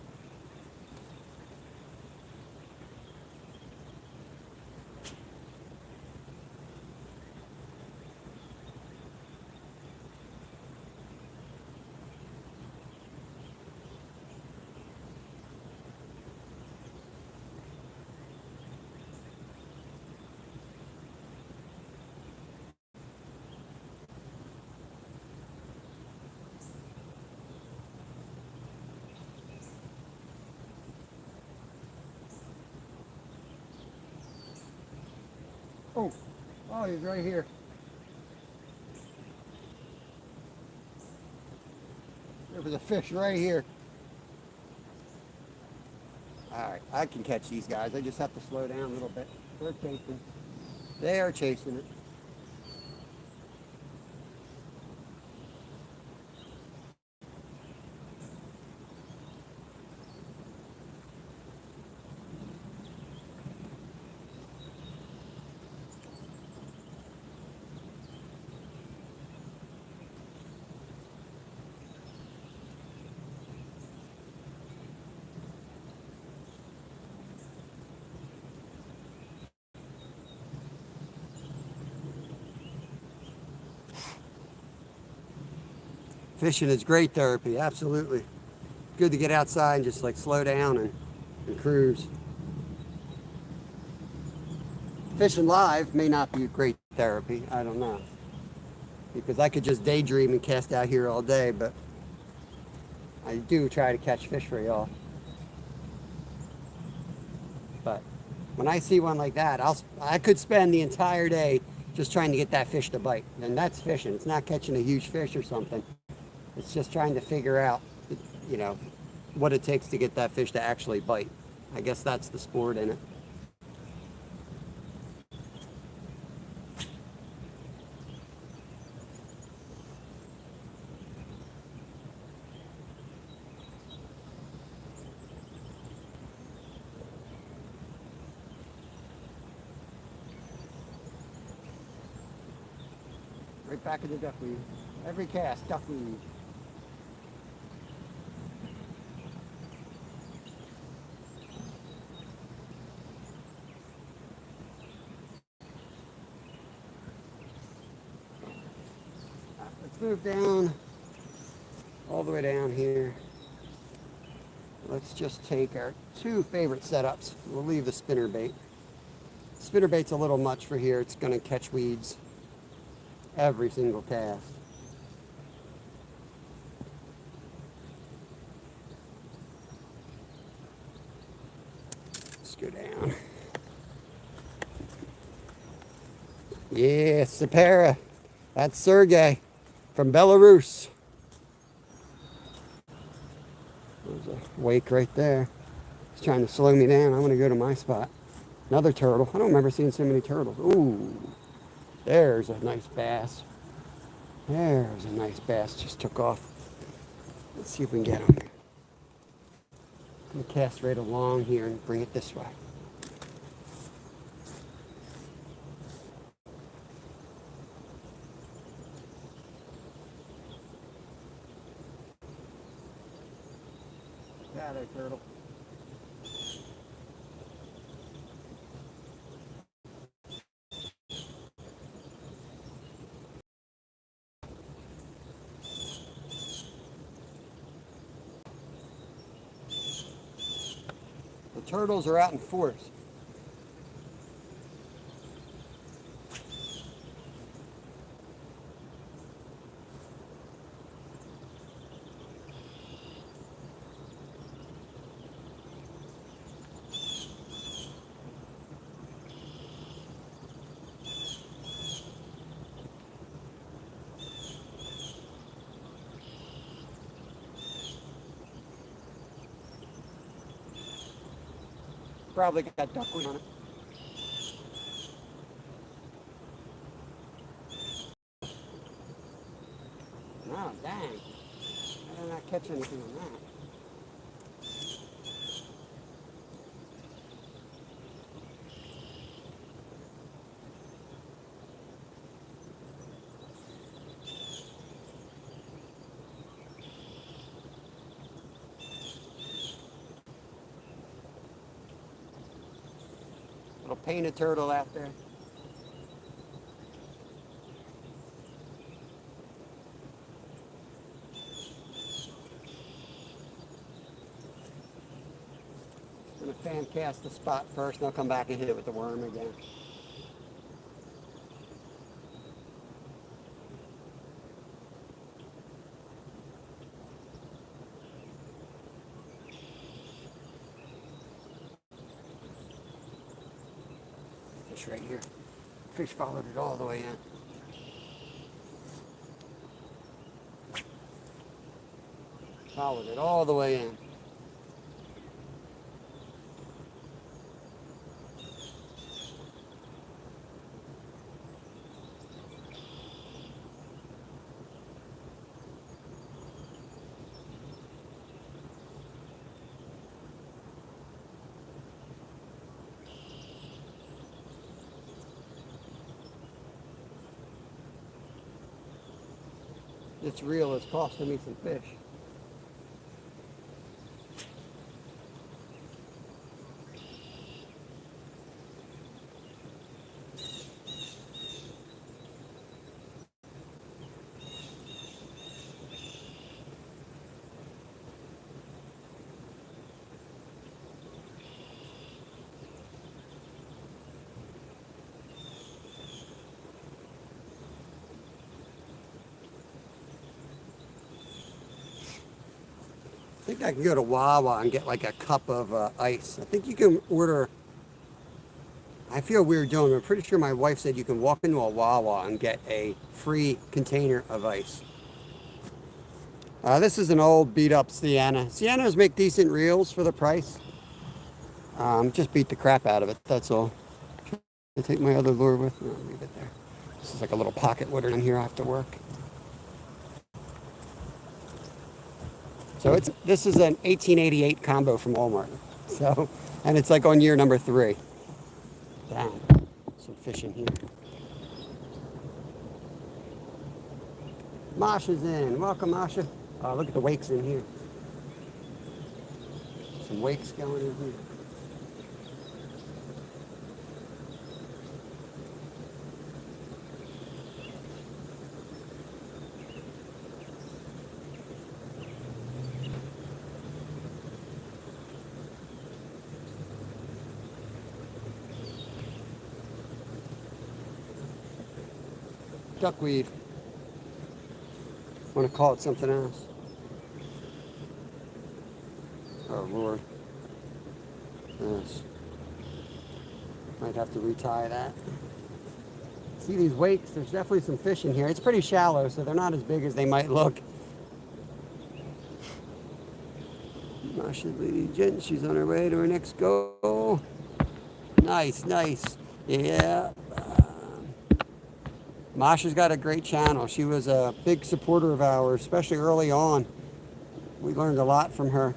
Oh, he's right here. There was a fish right here. All right, I can catch these guys. I just have to slow down a little bit. They're chasing. They are chasing it. Fishing is great therapy, absolutely. Good to get outside and just like slow down and cruise. Fishing live may not be great therapy, I don't know. Because I could just daydream and cast out here all day, but I do try to catch fish for y'all. But when I see one like that, I could spend the entire day just trying to get that fish to bite. And that's fishing. It's not catching a huge fish or something. It's just trying to figure out, you know, what it takes to get that fish to actually bite. I guess that's the sport in it. Right back in the duckweed. Every cast, duckweed. Let's move down, all the way down here. Let's just take our two favorite setups. We'll leave the spinner bait. Spinner bait's a little much for here. It's gonna catch weeds every single cast. Let's go down. Yeah, Sapara. That's Sergey from Belarus. There's a wake right there. He's trying to slow me down. I'm going to go to my spot. Another turtle. I don't remember seeing so many turtles. Ooh, there's a nice bass. There's a nice bass. Just took off. Let's see if we can get him. I'm going to cast right along here and bring it this way. Yeah, there, turtle. The turtles are out in force. Probably got duckweed on it. Oh, dang. I did not catch anything on that. Little painted turtle out there. I'm going to fan cast the spot first, and I'll come back and hit it with the worm again. Fish right here. Fish followed it all the way in. Followed it all the way in. This reel is costing me some fish. I think I can go to Wawa and get like a cup of ice. I think you can order. I feel weird doing it. I'm pretty sure my wife said you can walk into a Wawa and get a free container of ice. This is an old beat up Sienna. Siennas make decent reels for the price. Just beat the crap out of it, that's all. I take my other lure with me. I'll leave it there. This is like a little pocket water in here after work. So this is an 1888 combo from Walmart. So, and it's like on year number 3. Damn, some fish in here. Masha's in. Welcome, Masha. Look at the wakes in here. Some wakes going in here. Duckweed. Want to call it something else? Oh, Lord. Yes. Might have to retie that. See these wakes? There's definitely some fish in here. It's pretty shallow, so they're not as big as they might look. Masha, lady gent, she's on her way to her next goal. Nice, nice. Yeah. Masha's got a great channel. She was a big supporter of ours, especially early on. We learned a lot from her.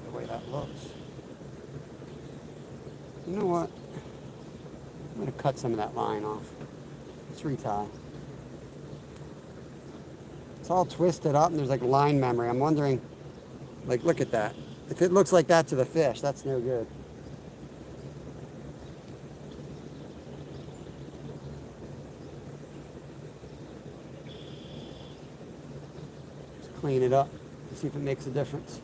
The way that looks. You know what? I'm going to cut some of that line off. Let's retie. It's all twisted up and there's like line memory. I'm wondering, like, look at that. If it looks like that to the fish, that's no good. Just clean it up and see if it makes a difference.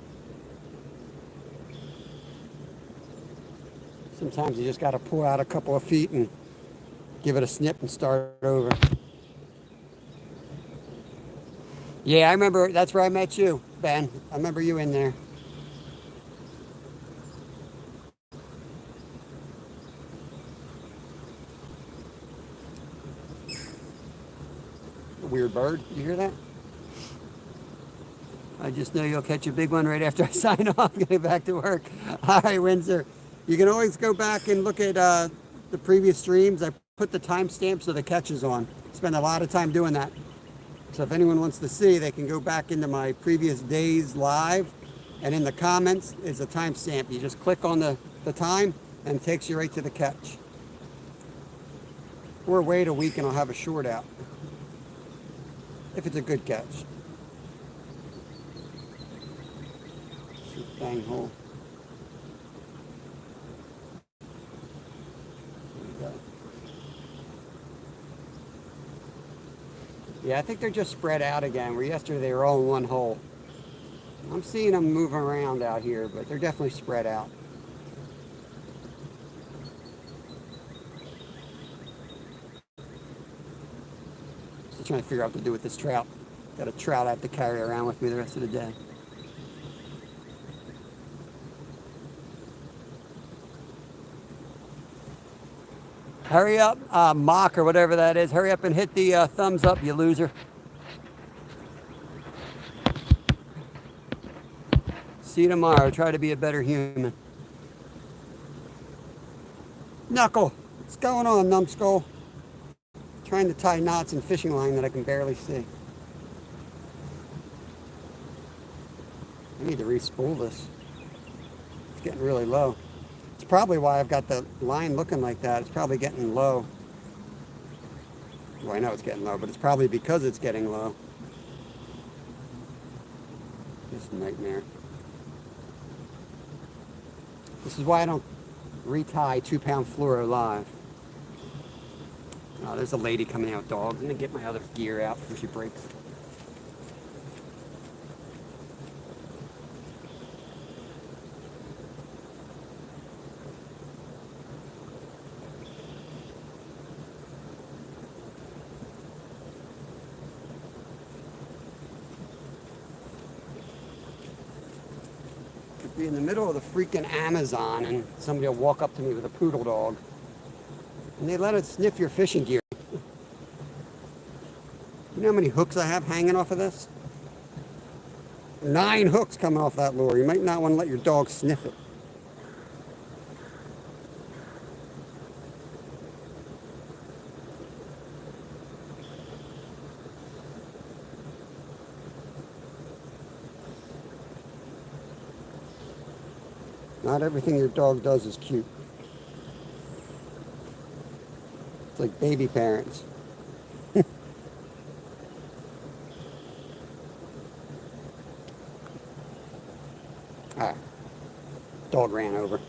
Sometimes you just got to pull out a couple of feet and give it a snip and start over. Yeah, I remember, that's where I met you, Ben. I remember you in there. A weird bird, you hear that? I just know you'll catch a big one right after I sign off, getting back to work. All right, Windsor. You can always go back and look at the previous streams. I put the timestamps of the catches on. Spend a lot of time doing that. So if anyone wants to see, they can go back into my previous days live, and in the comments is a timestamp. You just click on the time and it takes you right to the catch. Or wait a week and I'll have a short out. If it's a good catch. Bang hole. Yeah, I think they're just spread out again, where yesterday they were all in one hole. I'm seeing them moving around out here, but they're definitely spread out. Still trying to figure out what to do with this trout. Got a trout I have to carry around with me the rest of the day. Hurry up, mock or whatever that is. Hurry up and hit the thumbs up, you loser. See you tomorrow. Try to be a better human. Knuckle, what's going on, numbskull? Trying to tie knots in fishing line that I can barely see. I need to re-spool this. It's getting really low. It's probably why I've got the line looking like that. It's probably getting low. Well, I know it's getting low, but it's probably because it's getting low. This nightmare. This is why I don't retie 2-pound fluoro live. Oh, there's a lady coming out with dogs. I'm going to get my other gear out before she breaks. Be in the middle of the freaking Amazon and somebody will walk up to me with a poodle dog. And they let it sniff your fishing gear. You know how many hooks I have hanging off of this? 9 hooks coming off that lure. You might not want to let your dog sniff it. Not everything your dog does is cute. It's like baby parents. Alright. Dog ran over.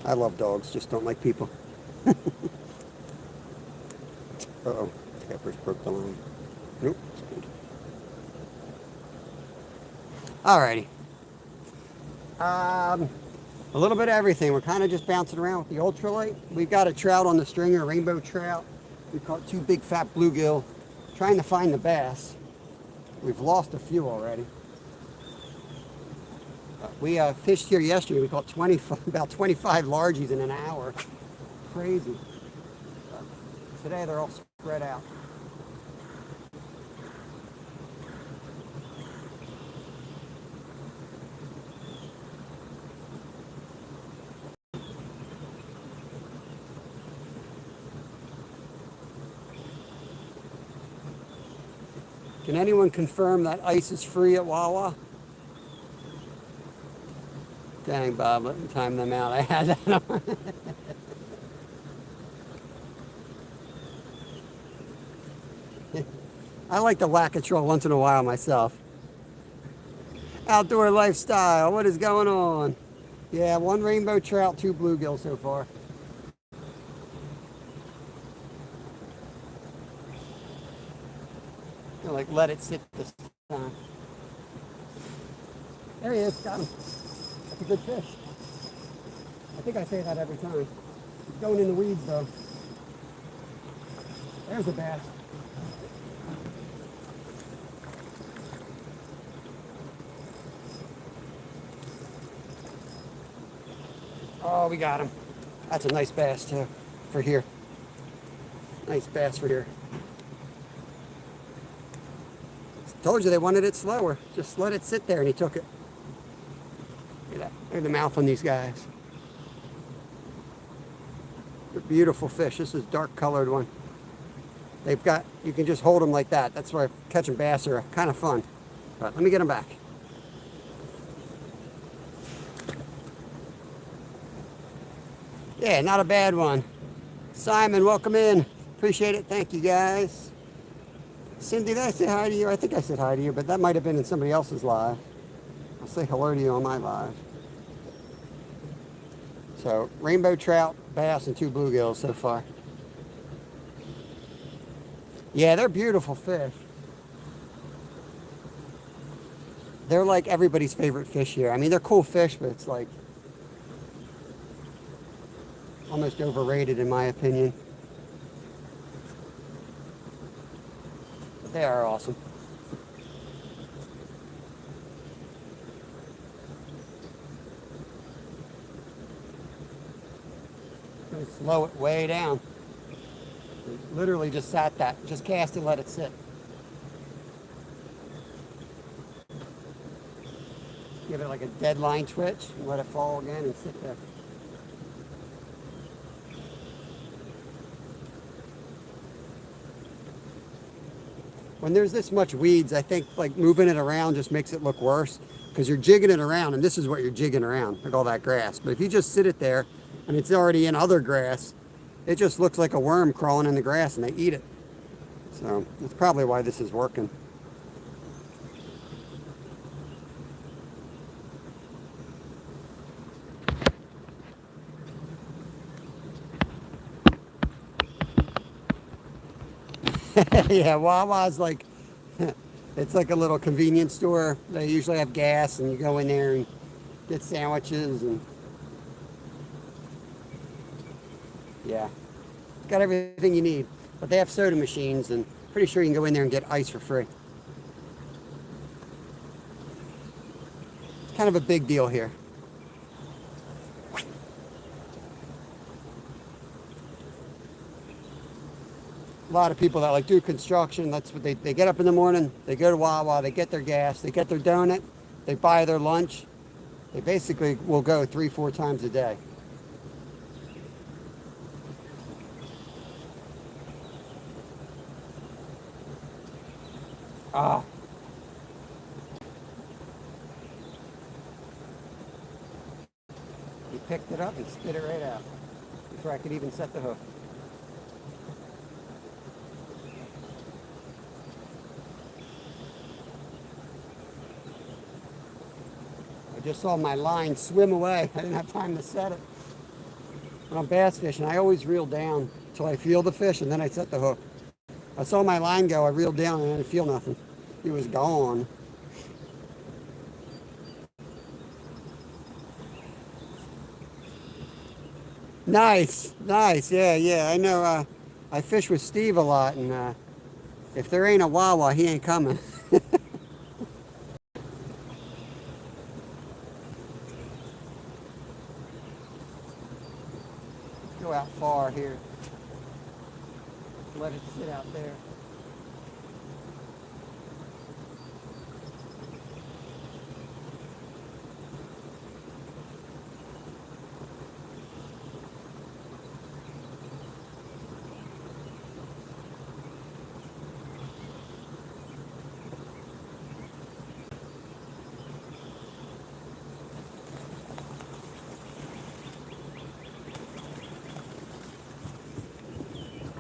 I love dogs, just don't like people. Uh-oh. Peppers broke the line. Nope. It's good. Alrighty. A little bit of everything. We're kind of just bouncing around with the ultralight. We've got a trout on the stringer, rainbow trout. We caught 2 big fat bluegill. Trying to find the bass. We've lost a few already. We fished here yesterday. We caught about 25 largies in an hour. Crazy. Today they're all spread out. Can anyone confirm that ice is free at Wawa? Dang, Bob, let me time them out. I had that on. I like to whack a troll once in a while myself. Outdoor lifestyle, what is going on? Yeah, 1 rainbow trout, 2 bluegill so far. Like let it sit this time. There he is, got him. That's a good fish. I think I say that every time. He's going in the weeds though. There's a bass. Oh, we got him. That's a nice bass too, for here. Nice bass for here. Told you they wanted it slower. Just let it sit there, and he took it. Look at that. Look at the mouth on these guys. They're beautiful fish. This is a dark colored one. They've got, you can just hold them like that. That's why catching bass are kind of fun. But let me get them back. Yeah, not a bad one. Simon, welcome in. Appreciate it. Thank you, guys. Cindy, did I say hi to you? I think I said hi to you, but that might have been in somebody else's live. I'll say hello to you on my live. So, rainbow trout, bass, and 2 bluegills so far. Yeah, they're beautiful fish. They're like everybody's favorite fish here. I mean, they're cool fish, but it's like almost overrated in my opinion. They are awesome. Gonna slow it way down. Literally just sat that. Just cast and let it sit. Give it like a dead line twitch and let it fall again and sit there. When there's this much weeds, I think like moving it around just makes it look worse because you're jigging it around, and this is what you're jigging around, like all that grass. But if you just sit it there and it's already in other grass, it just looks like a worm crawling in the grass and they eat it. So that's probably why this is working. Yeah, Wawa's like, it's like a little convenience store. They usually have gas and you go in there and get sandwiches and yeah, got everything you need. But they have soda machines and pretty sure you can go in there and get ice for free. It's kind of a big deal here. lot of people that like do construction, that's what they get up in the morning, they go to Wawa, they get their gas, they get their donut, they buy their lunch. They basically will go 3-4 times a day. Ah, he picked it up and spit it right out before I could even set the hook. I just saw my line swim away. I didn't have time to set it. When I'm bass fishing, I always reel down until I feel the fish and then I set the hook. I saw my line go, I reeled down and I didn't feel nothing. He was gone. Nice, nice, yeah. I know. I fish with Steve a lot, and if there ain't a Wawa, he ain't coming. Go out far here. Let it sit out there.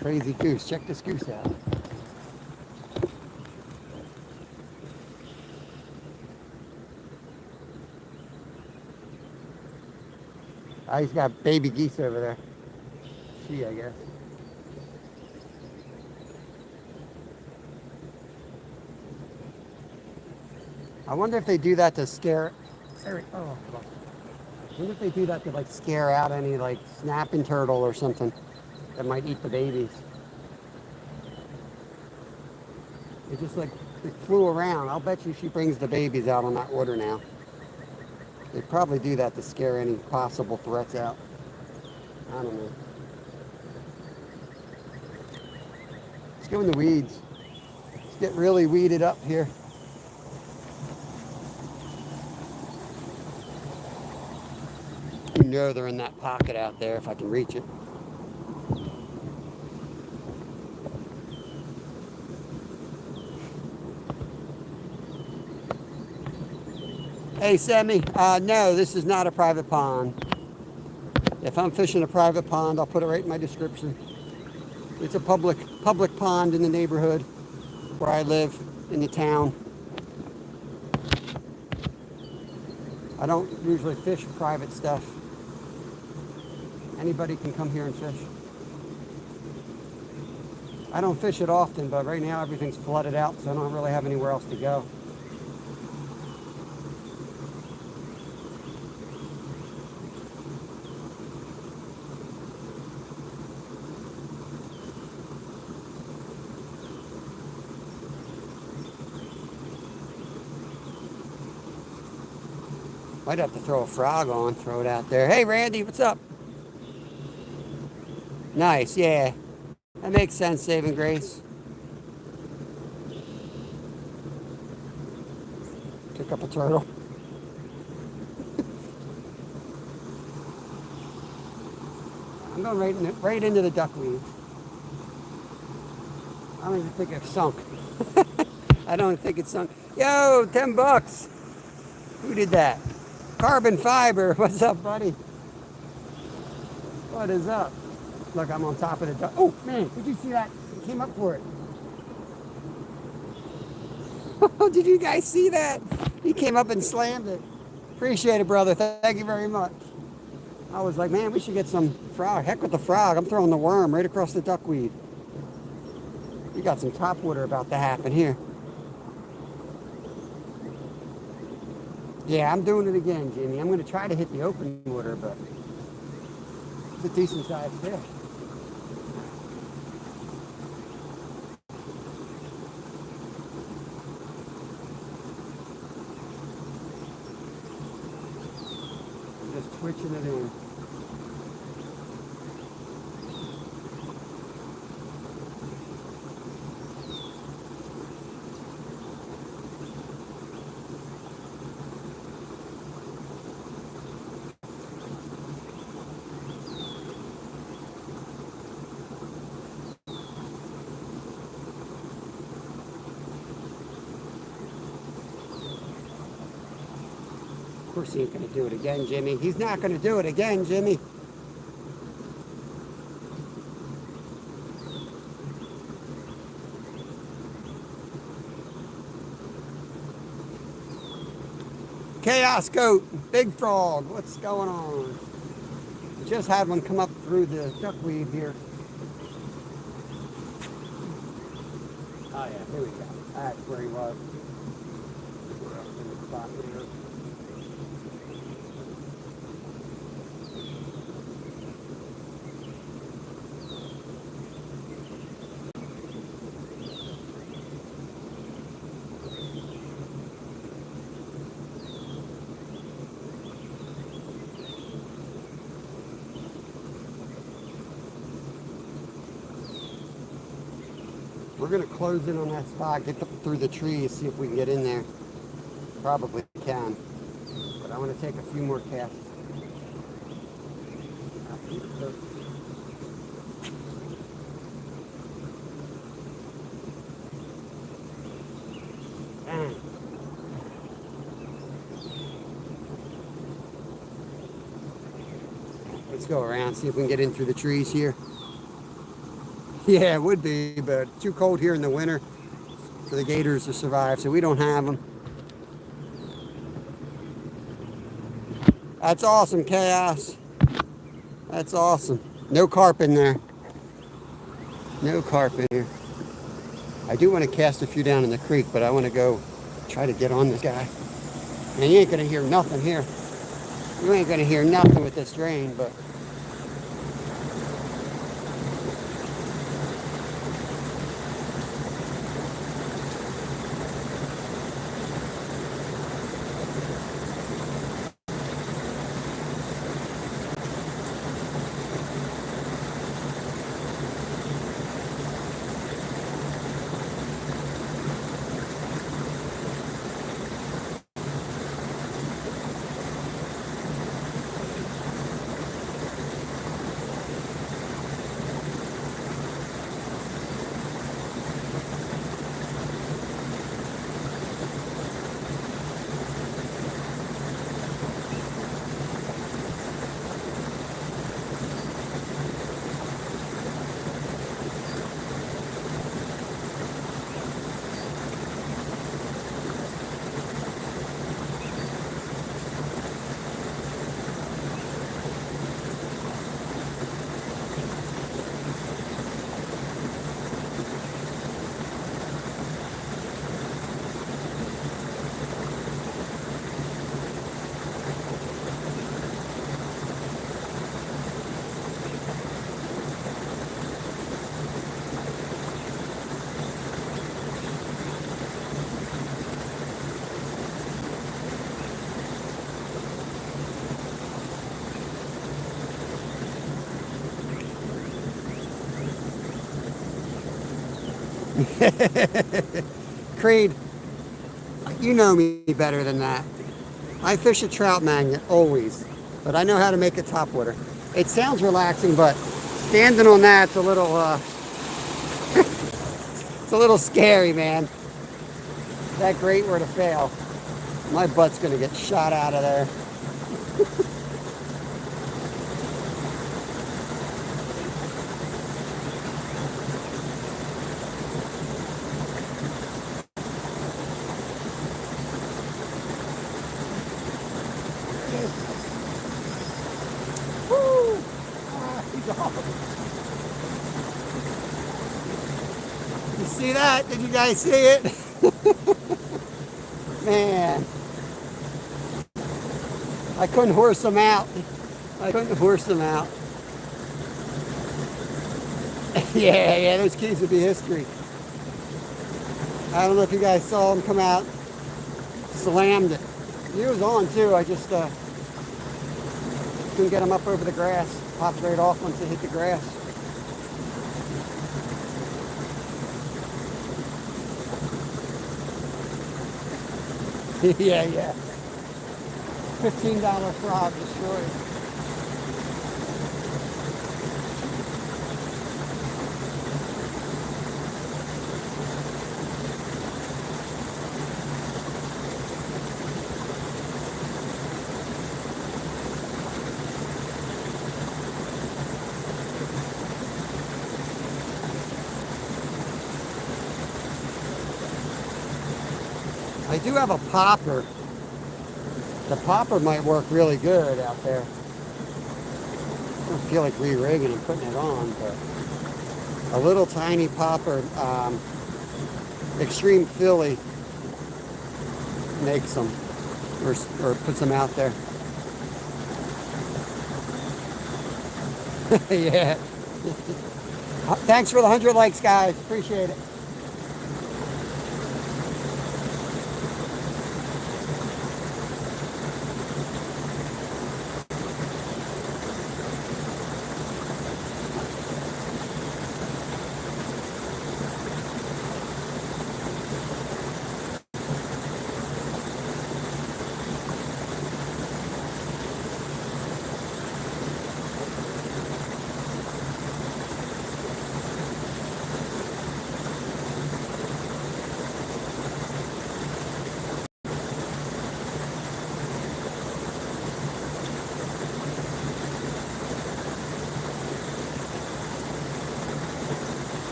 Crazy goose. Check this goose out. He's got baby geese over there. She, I guess. I wonder if they do that to scare. Oh, I wonder if they do that to like scare out any like snapping turtle or something that might eat the babies. It just like it flew around. I'll bet you she brings the babies out on that water now. They probably do that to scare any possible threats out. I don't know. Let's go in the weeds. Let's get really weeded up here. You know they're in that pocket out there if I can reach it. Hey, Sammy, no, this is not a private pond. If I'm fishing a private pond, I'll put it right in my description. It's a public pond in the neighborhood where I live in the town. I don't usually fish private stuff. Anybody can come here and fish. I don't fish it often, but right now everything's flooded out, so I don't really have anywhere else to go. Might have to throw a frog on, throw it out there. Hey, Randy, what's up? Nice, yeah. That makes sense, saving grace. Pick up a turtle. I'm going right into the duckweed. I don't even think it's sunk. I don't think it's sunk. Yo, $10. Who did that? Carbon Fiber. What's up, buddy? What is up? Look, I'm on top of the duck. Oh, man, did you see that? It came up for it. Did you guys see that? He came up and slammed it. Appreciate it, brother. Thank you very much. I was like, man, we should get some frog. Heck with the frog. I'm throwing the worm right across the duckweed. We got some topwater about to happen here. Yeah, I'm doing it again, Jimmy. I'm going to try to hit the open water, but it's a decent sized fish. I'm just twitching it in. Of course he ain't going to do it again, Jimmy. He's not going to do it again, Jimmy. Chaos goat, big frog, what's going on? Just had one come up through the duckweed here. Oh yeah, here we go. That's where he was. We're up in the spot here. We're going to close in on that spot, get through the trees, see if we can get in there. Probably can. But I want to take a few more casts. Dang. Let's go around, see if we can get in through the trees here. Yeah, it would be, but it's too cold here in the winter for the gators to survive, so we don't have them. That's awesome, Chaos. That's awesome. No carp in there. No carp in here. I do want to cast a few down in the creek, but I want to go try to get on this guy. And you ain't going to hear nothing here. You ain't going to hear nothing with this drain, but... Creed, you know me better than that. I fish a trout magnet always, but I know how to make a topwater. It sounds relaxing, but standing on that's a little, it's a little scary, man. If that grate were to fail, my butt's gonna get shot out of there. You see that? Did you guys see it? Man, I couldn't horse them out. I couldn't horse them out. Yeah, those keys would be history. I don't know if you guys saw him come out, slammed it. He was on too. I just couldn't get him up over the grass. Popped right off once it hit the grass. Yeah. $15 frog destroyed. I do have a popper. The popper might work really good out there. I don't feel like re-rigging and putting it on, but a little tiny popper, Extreme Philly makes them or puts them out there. Yeah. Thanks for the 100 likes, guys. Appreciate it.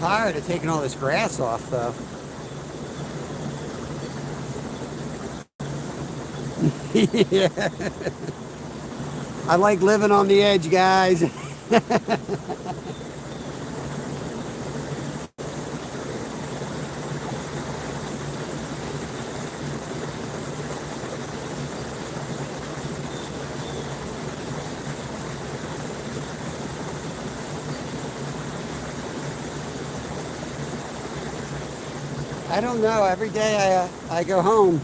Tired of taking all this grass off, though. Yeah. I like living on the edge, guys. I don't know. Every day I go home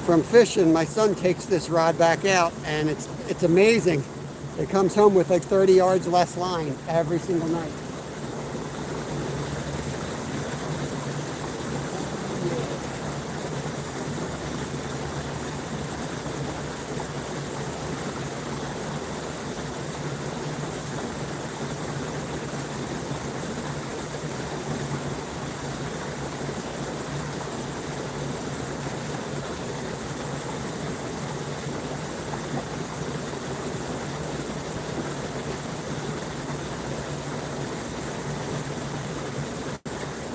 from fishing, my son takes this rod back out, and it's amazing. It comes home with like 30 yards less line every single night.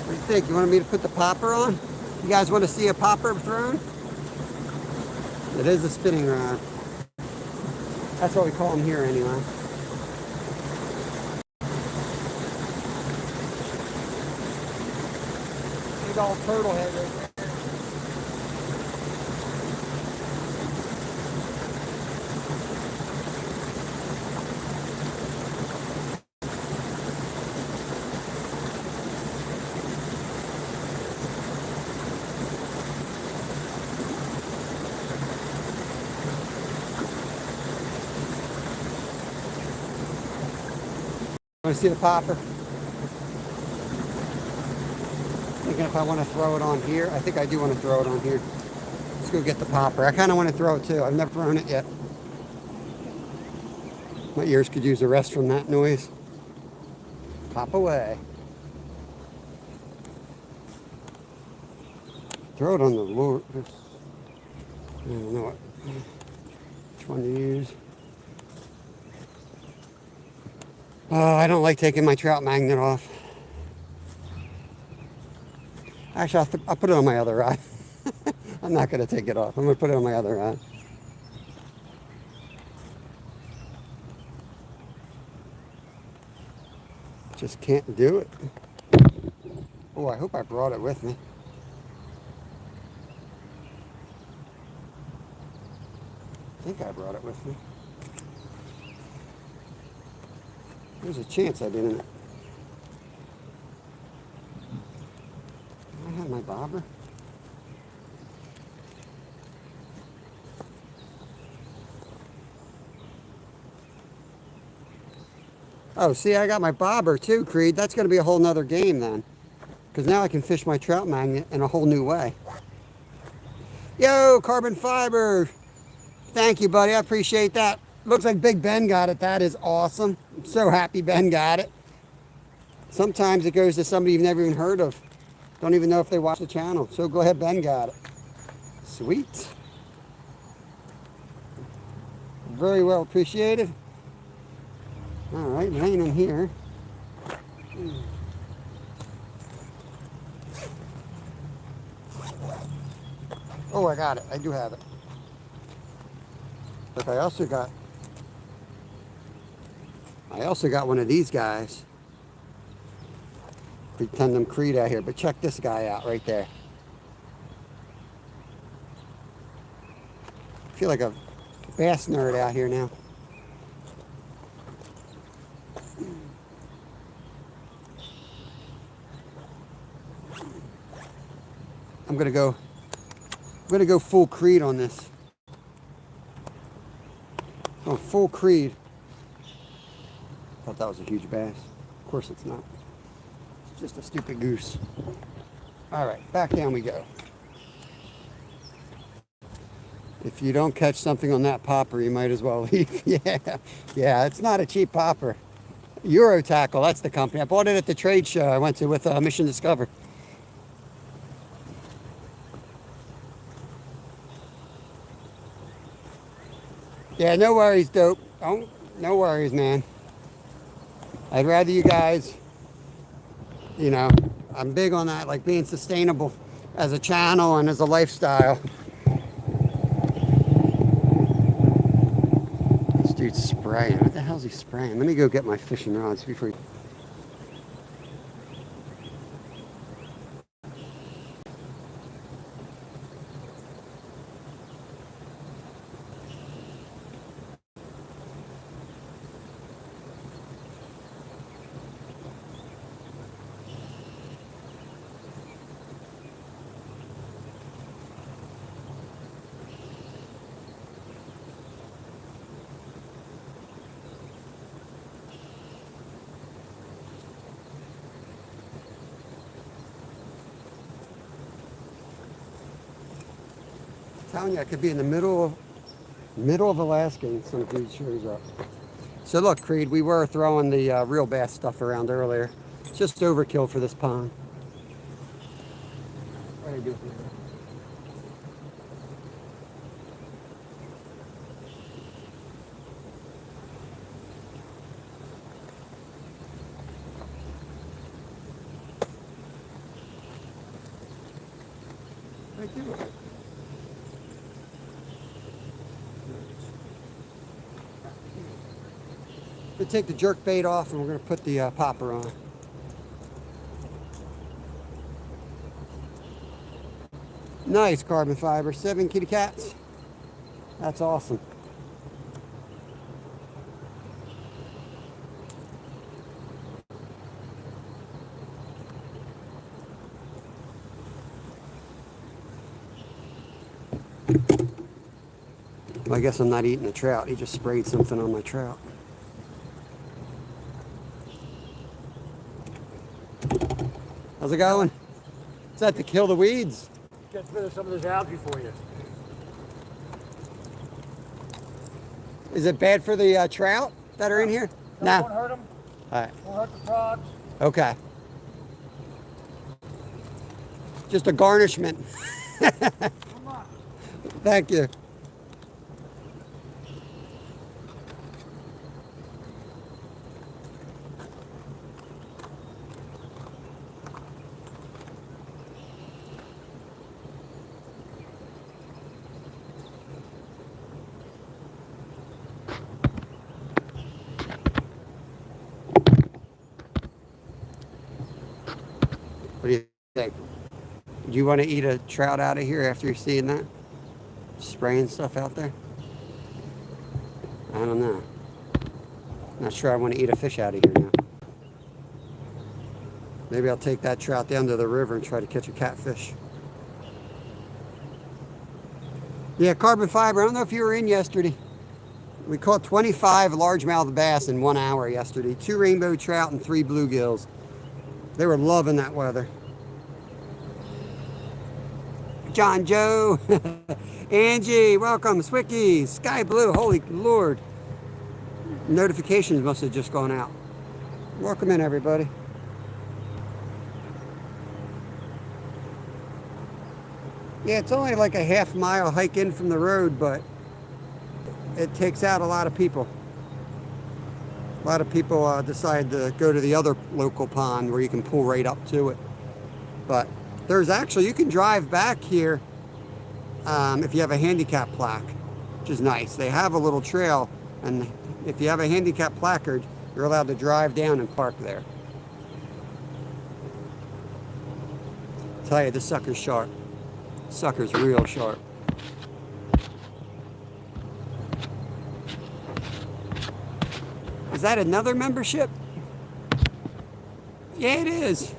What do you think? You want me to put the popper on? You guys want to see a popper thrown? It is a spinning rod. That's what we call them here anyway. Big old turtle head right there. Want to see the popper? Thinking if I want to throw it on here. I think I do want to throw it on here. Let's go get the popper. I kind of want to throw it too. I've never thrown it yet. My ears could use a rest from that noise. Pop away. Throw it on the lure. I don't know which one to use. Oh, I don't like taking my trout magnet off. Actually, I'll put it on my other rod. I'm not going to take it off. I'm going to put it on my other rod. Just can't do it. Oh, I hope I brought it with me. I think I brought it with me. There's a chance I didn't. I have my bobber. Oh, see, I got my bobber too, Creed. That's going to be a whole nother game then. Because now I can fish my trout magnet in a whole new way. Yo, carbon fiber. Thank you, buddy. I appreciate that. Looks like Big Ben got it. That is awesome. I'm so happy Ben got it. Sometimes it goes to somebody you've never even heard of. Don't even know if they watch the channel. So go ahead, Ben got it. Sweet. Very well appreciated. All right, raining here. Oh, I got it. I do have it. But I also got one of these guys. Pretend I'm Creed out here, but check this guy out right there. I feel like a bass nerd out here now. I'm gonna go full Creed on this. Oh, full Creed. Thought that was a huge bass. Of course it's not. It's just a stupid goose. All right, back down we go. If you don't catch something on that popper, you might as well leave. Yeah, it's not a cheap popper. Euro Tackle, that's the company. I bought it at the trade show I went to with Mission Discover. Yeah, no worries, dope. Oh, no worries, man. I'd rather you guys, I'm big on that, like being sustainable as a channel and as a lifestyle. This dude's spraying. What the hell's he spraying? Let me go get my fishing rods before he... telling you, I could be in the middle of Alaska and some dude shows up. So look, Creed, we were throwing the real bass stuff around earlier. It's just overkill for this pond. What are you doing? What are you doing? We'll take the jerk bait off and we're going to put the popper on. Nice carbon fiber. 7 kitty cats. That's awesome. Well, I guess I'm not eating a trout. He just sprayed something on my trout. How's it going? Is that to kill the weeds? Get rid of some of this algae for you. Is it bad for the trout that are in here? No. Won't hurt them. All right. Won't hurt the frogs. Okay. Just a garnishment. Come on. Thank you. What do you think? Do you want to eat a trout out of here after you're seeing that? Spraying stuff out there? I don't know. Not sure I want to eat a fish out of here now. Maybe I'll take that trout down to the river and try to catch a catfish. Yeah, carbon fiber. I don't know if you were in yesterday. We caught 25 largemouth bass in 1 hour yesterday. 2 rainbow trout and 3 bluegills. They were loving that weather. John Joe, Angie, welcome, Swicky, Sky Blue, holy Lord. Notifications must have just gone out. Welcome in, everybody. Yeah, it's only like a half-mile hike in from the road, but it takes out a lot of people. A lot of people decide to go to the other local pond where you can pull right up to it. But there's actually, you can drive back here if you have a handicap plaque, which is nice. They have a little trail, and if you have a handicap placard, you're allowed to drive down and park there. Tell you, this sucker's sharp. Sucker's real sharp. Is that another membership? Yeah, it is.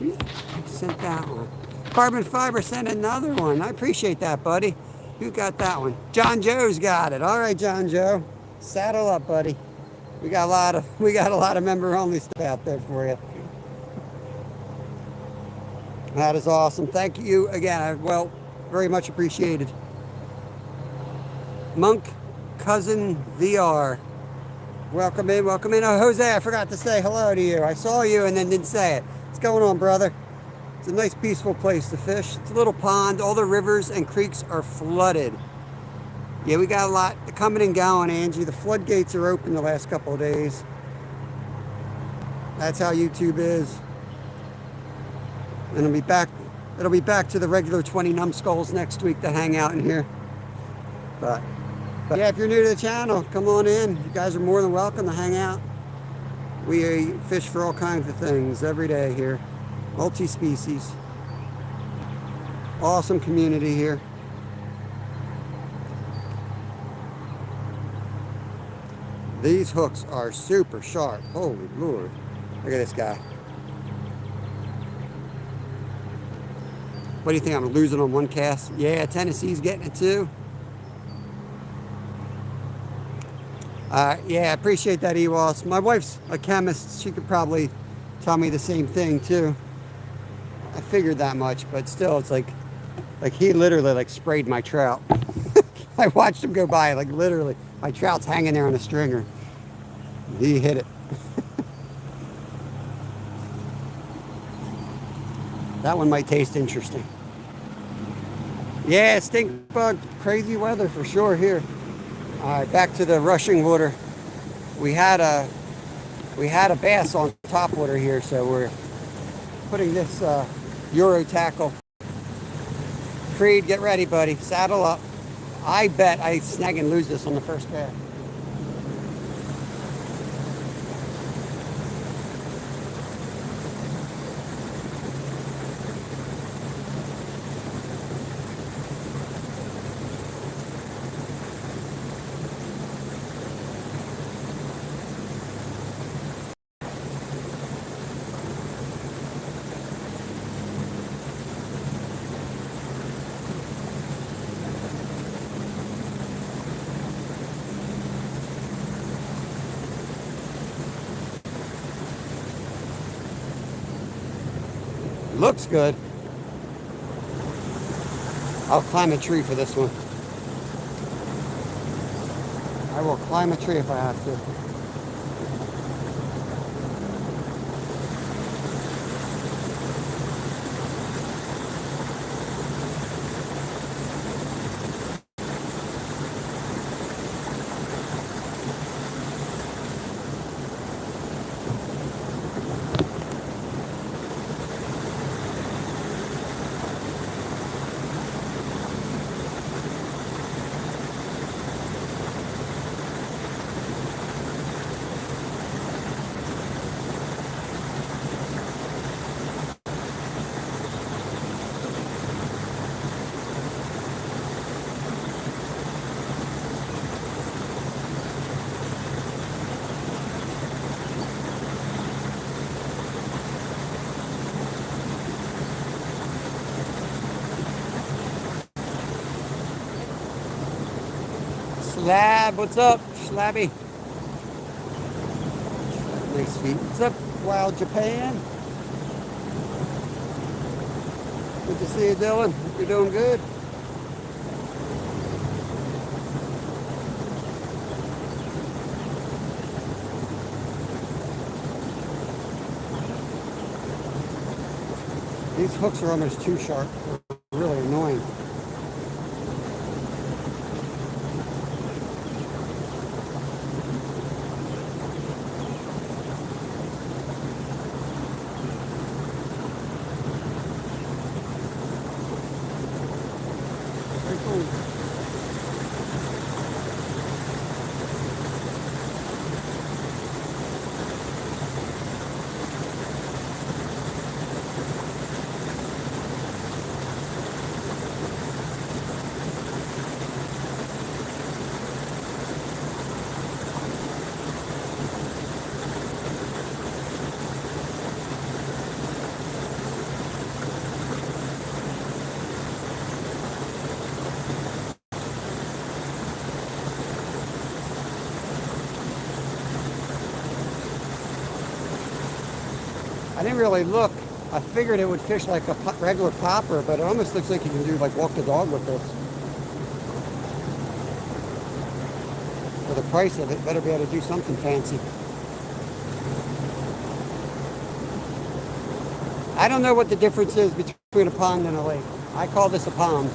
I sent that one. Carbon Fiber sent another one. I appreciate that, buddy. Who got that one? John Joe's got it. All right, John Joe. Saddle up, buddy. We got a lot of member-only stuff out there for you. That is awesome. Thank you again. Well, very much appreciated. Monk Cousin VR. Welcome in, welcome in. Oh, Jose, I forgot to say hello to you. I saw you and then didn't say it. What's going on, brother? It's a nice, peaceful place to fish. It's a little pond. All the rivers and creeks are flooded. Yeah, we got a lot coming and going, Angie. The floodgates are open the last couple of days. That's how YouTube is. And it'll be back to the regular 20 numbskulls next week to hang out in here. But yeah, if you're new to the channel, come on in. You guys are more than welcome to hang out. We fish for all kinds of things every day here. Multi-species. Awesome community here. These hooks are super sharp. Holy Lord. Look at this guy. What do you think? I'm losing on one cast? Yeah, Tennessee's getting it too. Yeah, I appreciate that, Ewas. My wife's a chemist. She could probably tell me the same thing too. I figured that much, but still, it's like he literally like sprayed my trout. I watched him go by, like literally. My trout's hanging there on a stringer. He hit it. That one might taste interesting. Yeah, stink bug, crazy weather for sure here. All right, back to the rushing water. We had a bass on top water here, so we're putting this Euro tackle. Creed, get ready, buddy. Saddle up. I bet I snag and lose this on the first cast. Looks good. I'll climb a tree for this one. I will climb a tree if I have to. Slab, what's up, Slabby? Nice feet. What's up, Wild Japan? Good to see you, Dylan. Hope you're doing good. These hooks are almost too sharp. They're really annoying. I didn't really look. I figured it would fish like a regular popper, but it almost looks like you can do like walk the dog with this. For the price of it, better be able to do something fancy. I don't know what the difference is between a pond and a lake. I call this a pond.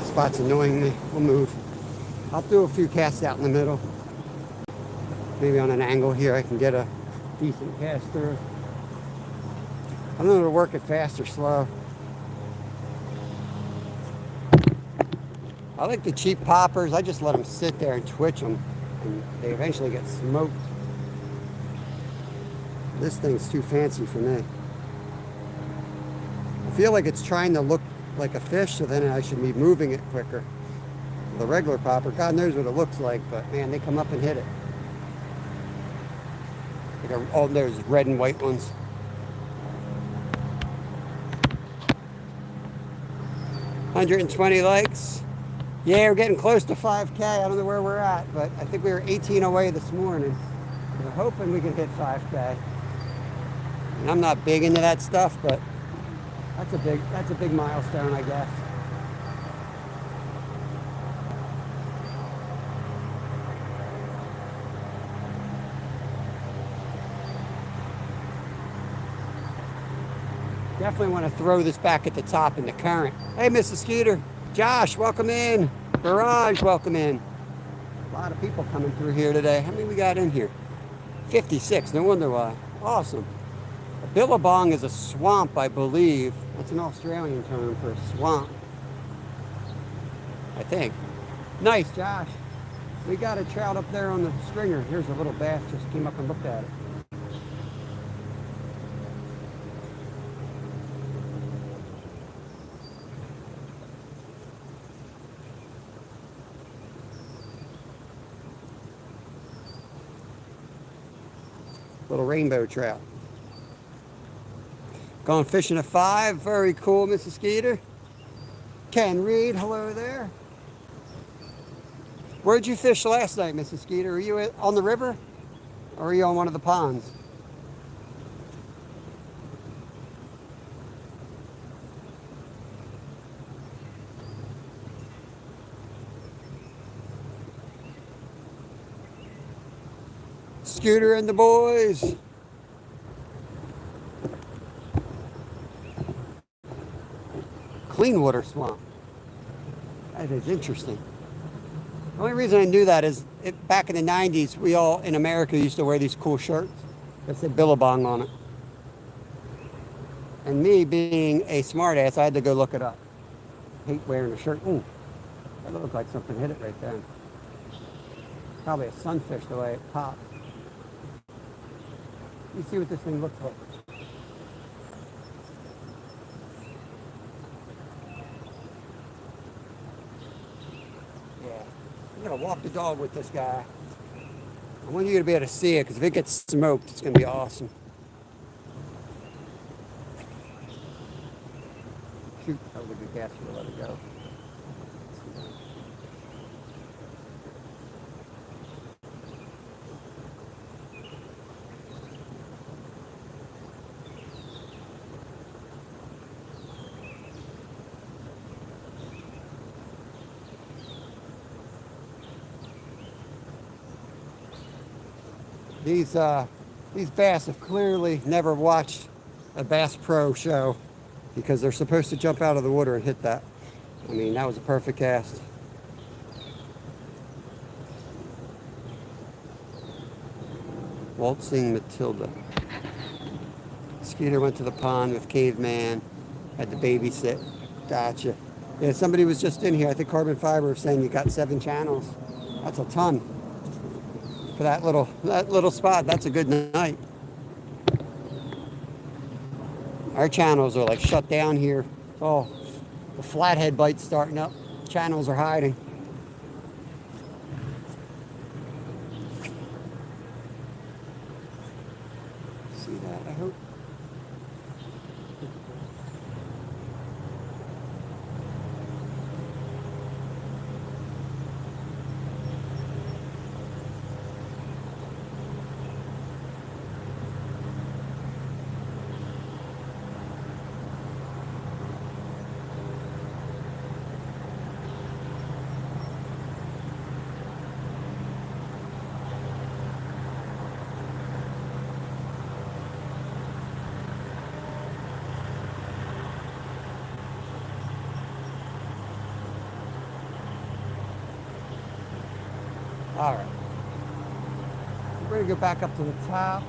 Spot's annoying me. We'll move. I'll do a few casts out in the middle. Maybe on an angle here I can get a decent cast through. I don't know to work it fast or slow. I like the cheap poppers. I just let them sit there and twitch them, and they eventually get smoked. This thing's too fancy for me. I feel like it's trying to look like a fish, so then I should be moving it quicker. The regular popper, God knows what it looks like, but man, they come up and hit it. Like oh, there's red and white ones. $120 likes. Yeah, we're getting close to 5K. I don't know where we're at, but I think we were 18 away this morning. We're hoping we can hit 5K. And I'm not big into that stuff, but that's a big milestone, I guess. Definitely want to throw this back at the top in the current. Hey, Mrs. Skeeter. Josh, welcome in. Garage, welcome in. A lot of people coming through here today. How many we got in here? 56. No wonder why. Awesome. A billabong is a swamp, I believe. That's an Australian term for a swamp, I think. Nice, Josh. We got a trout up there on the stringer. Here's a little bass just came up and looked at it. Little rainbow trout. Going fishing at 5. Very cool, Mrs. Skeeter. Ken Reed, hello there. Where'd you fish last night, Mrs. Skeeter? Are you on the river? Or are you on one of the ponds? Scooter and the boys. Clean water swamp. That is interesting. The only reason I knew that is back in the 90s, we all in America used to wear these cool shirts that said Billabong on it. And me being a smartass, I had to go look it up. Hate wearing a shirt. Ooh, that looked like something hit it right then. Probably a sunfish the way it popped. You see what this thing looks like. Yeah, I'm gonna walk the dog with this guy. I want you to be able to see it, because if it gets smoked, it's gonna be awesome. Shoot, that was a good cast. We'll let it go. These bass have clearly never watched a Bass Pro show because they're supposed to jump out of the water and hit that. I mean, that was a perfect cast. Waltzing Matilda. Skeeter went to the pond with Caveman, had to babysit. Gotcha. Yeah, somebody was just in here. I think Carbon Fiber was saying you got 7 channels. That's a ton for that little spot. That's a good night. Our channels are like shut down here. Oh, the flathead bite's starting up. Channels are hiding. See that, I hope. All right. We're going to go back up to the top.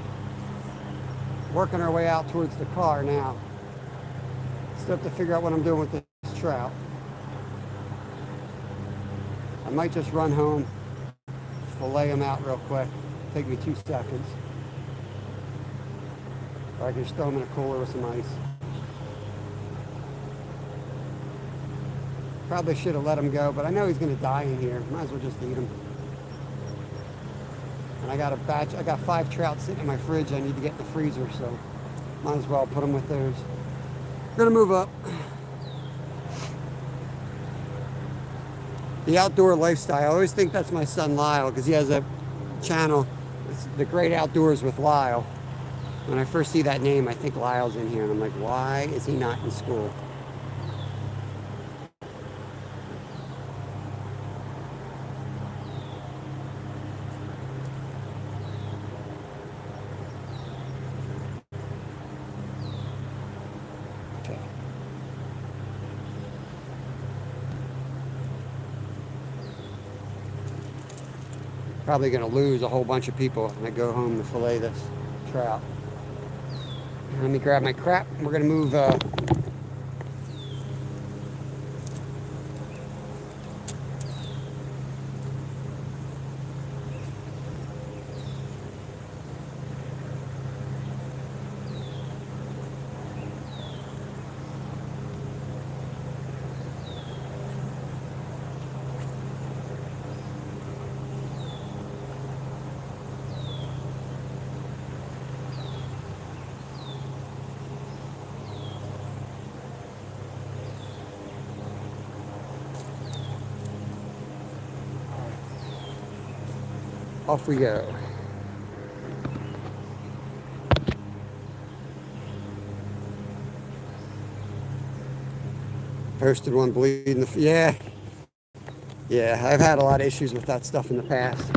Working our way out towards the car now. Still have to figure out what I'm doing with this trout. I might just run home, fillet them out real quick. Take me 2 seconds. Or I can just throw them in a cooler with some ice. Probably should have let him go, but I know he's going to die in here. Might as well just eat him. And I got 5 trout sitting in my fridge I need to get in the freezer, so might as well put them with those. Gonna move up. The Outdoor Lifestyle. I always think that's my son Lyle, because he has a channel, it's The Great Outdoors with Lyle. When I first see that name, I think Lyle's in here, and I'm like, why is he not in school? Probably going to lose a whole bunch of people when I go home to fillet this trout. Let me grab my crap. We're going to move off we go. Posted one bleeding yeah, I've had a lot of issues with that stuff in the past,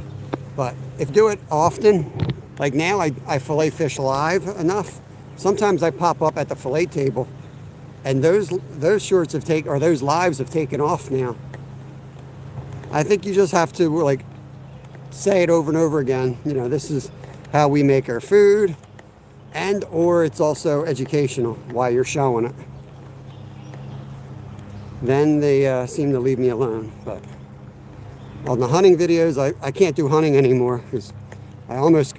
but if do it often, like now I fillet fish live enough, sometimes I pop up at the fillet table and those shorts have taken, or those lives have taken off now. I think you just have to like say it over and over again. You know, this is how we make our food, and or it's also educational while you're showing it. Then they seem to leave me alone. But on the hunting videos, I can't do hunting anymore because I almost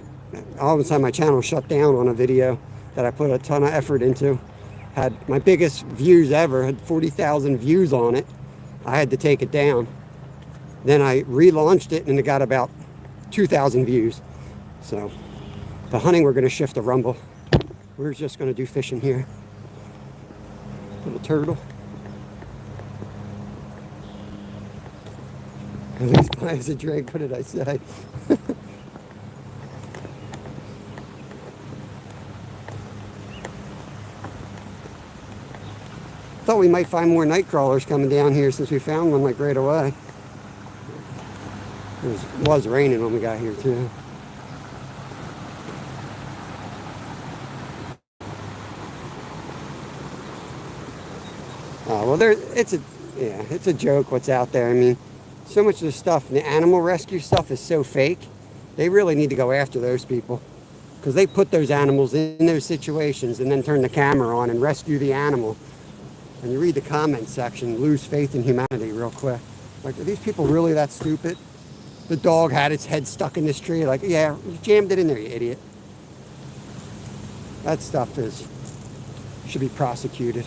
had my channel shut down on a video that I put a ton of effort into. Had my biggest views ever, had 40,000 views on it. I had to take it down. Then I relaunched it and it got about 2,000 views. So the hunting, we're going to shift to Rumble. We're just going to do fishing here. Little turtle. At least buy us a drink. What did I say? Thought we might find more night crawlers coming down here since we found one like right away. It was raining when we got here too. Well, it's a joke what's out there. I mean, so much of the stuff, the animal rescue stuff is so fake. They really need to go after those people because they put those animals in those situations and then turn the camera on and rescue the animal. And you read the comment section, lose faith in humanity real quick. Like, are these people really that stupid? The dog had its head stuck in this tree. Like, yeah, you jammed it in there, you idiot. That stuff should be prosecuted.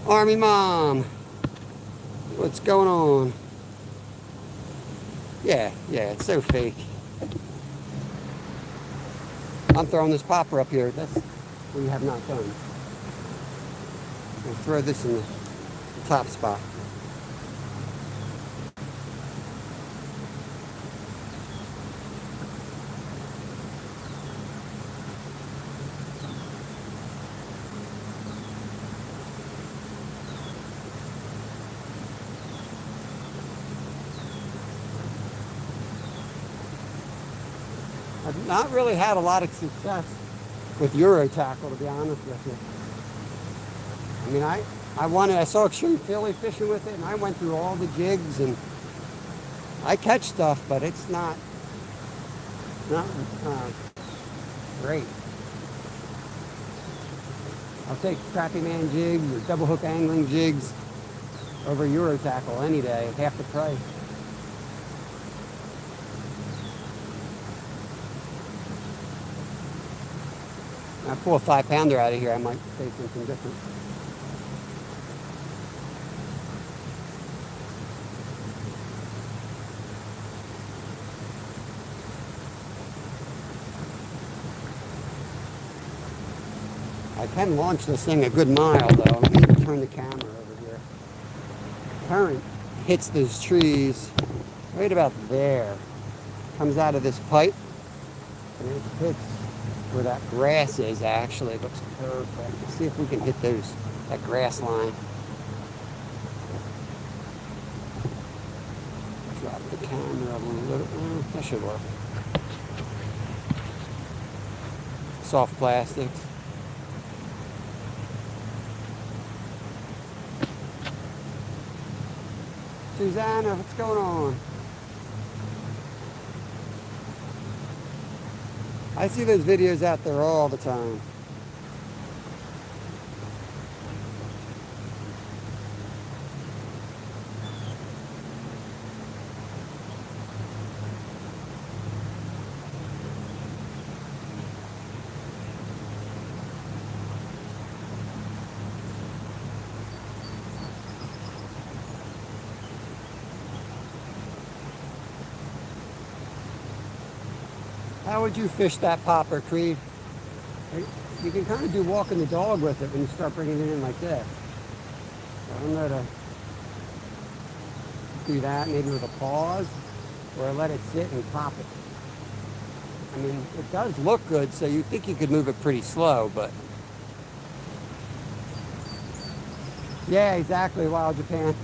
Army Mom, what's going on? Yeah, it's so fake. I'm throwing this popper up here. That's what we have not done. We'll throw this in the top spot. I've not really had a lot of success with Euro tackle, to be honest with you. I mean, I saw Extreme Philly fishing with it, and I went through all the jigs, and I catch stuff, but it's not great. I'll take Crappy Man jigs or double hook angling jigs over Euro tackle any day, at half the price. When I pull a 5-pounder out of here, I might say something different. I can launch this thing a good mile, though. I need to turn the camera over here. Current hits those trees right about there. Comes out of this pipe, and it hits where that grass is. Actually, it looks perfect. Let's see if we can hit that grass line. Drop the camera a little. That should work. Soft plastics. Susanna, what's going on? I see those videos out there all the time. How would you fish that popper, Creed? You can kind of do walking the dog with it when you start bringing it in like this. So I'm going to do that maybe with a pause, or let it sit and pop it. I mean, it does look good, so you think you could move it pretty slow, but... Yeah, exactly, Wild Japan.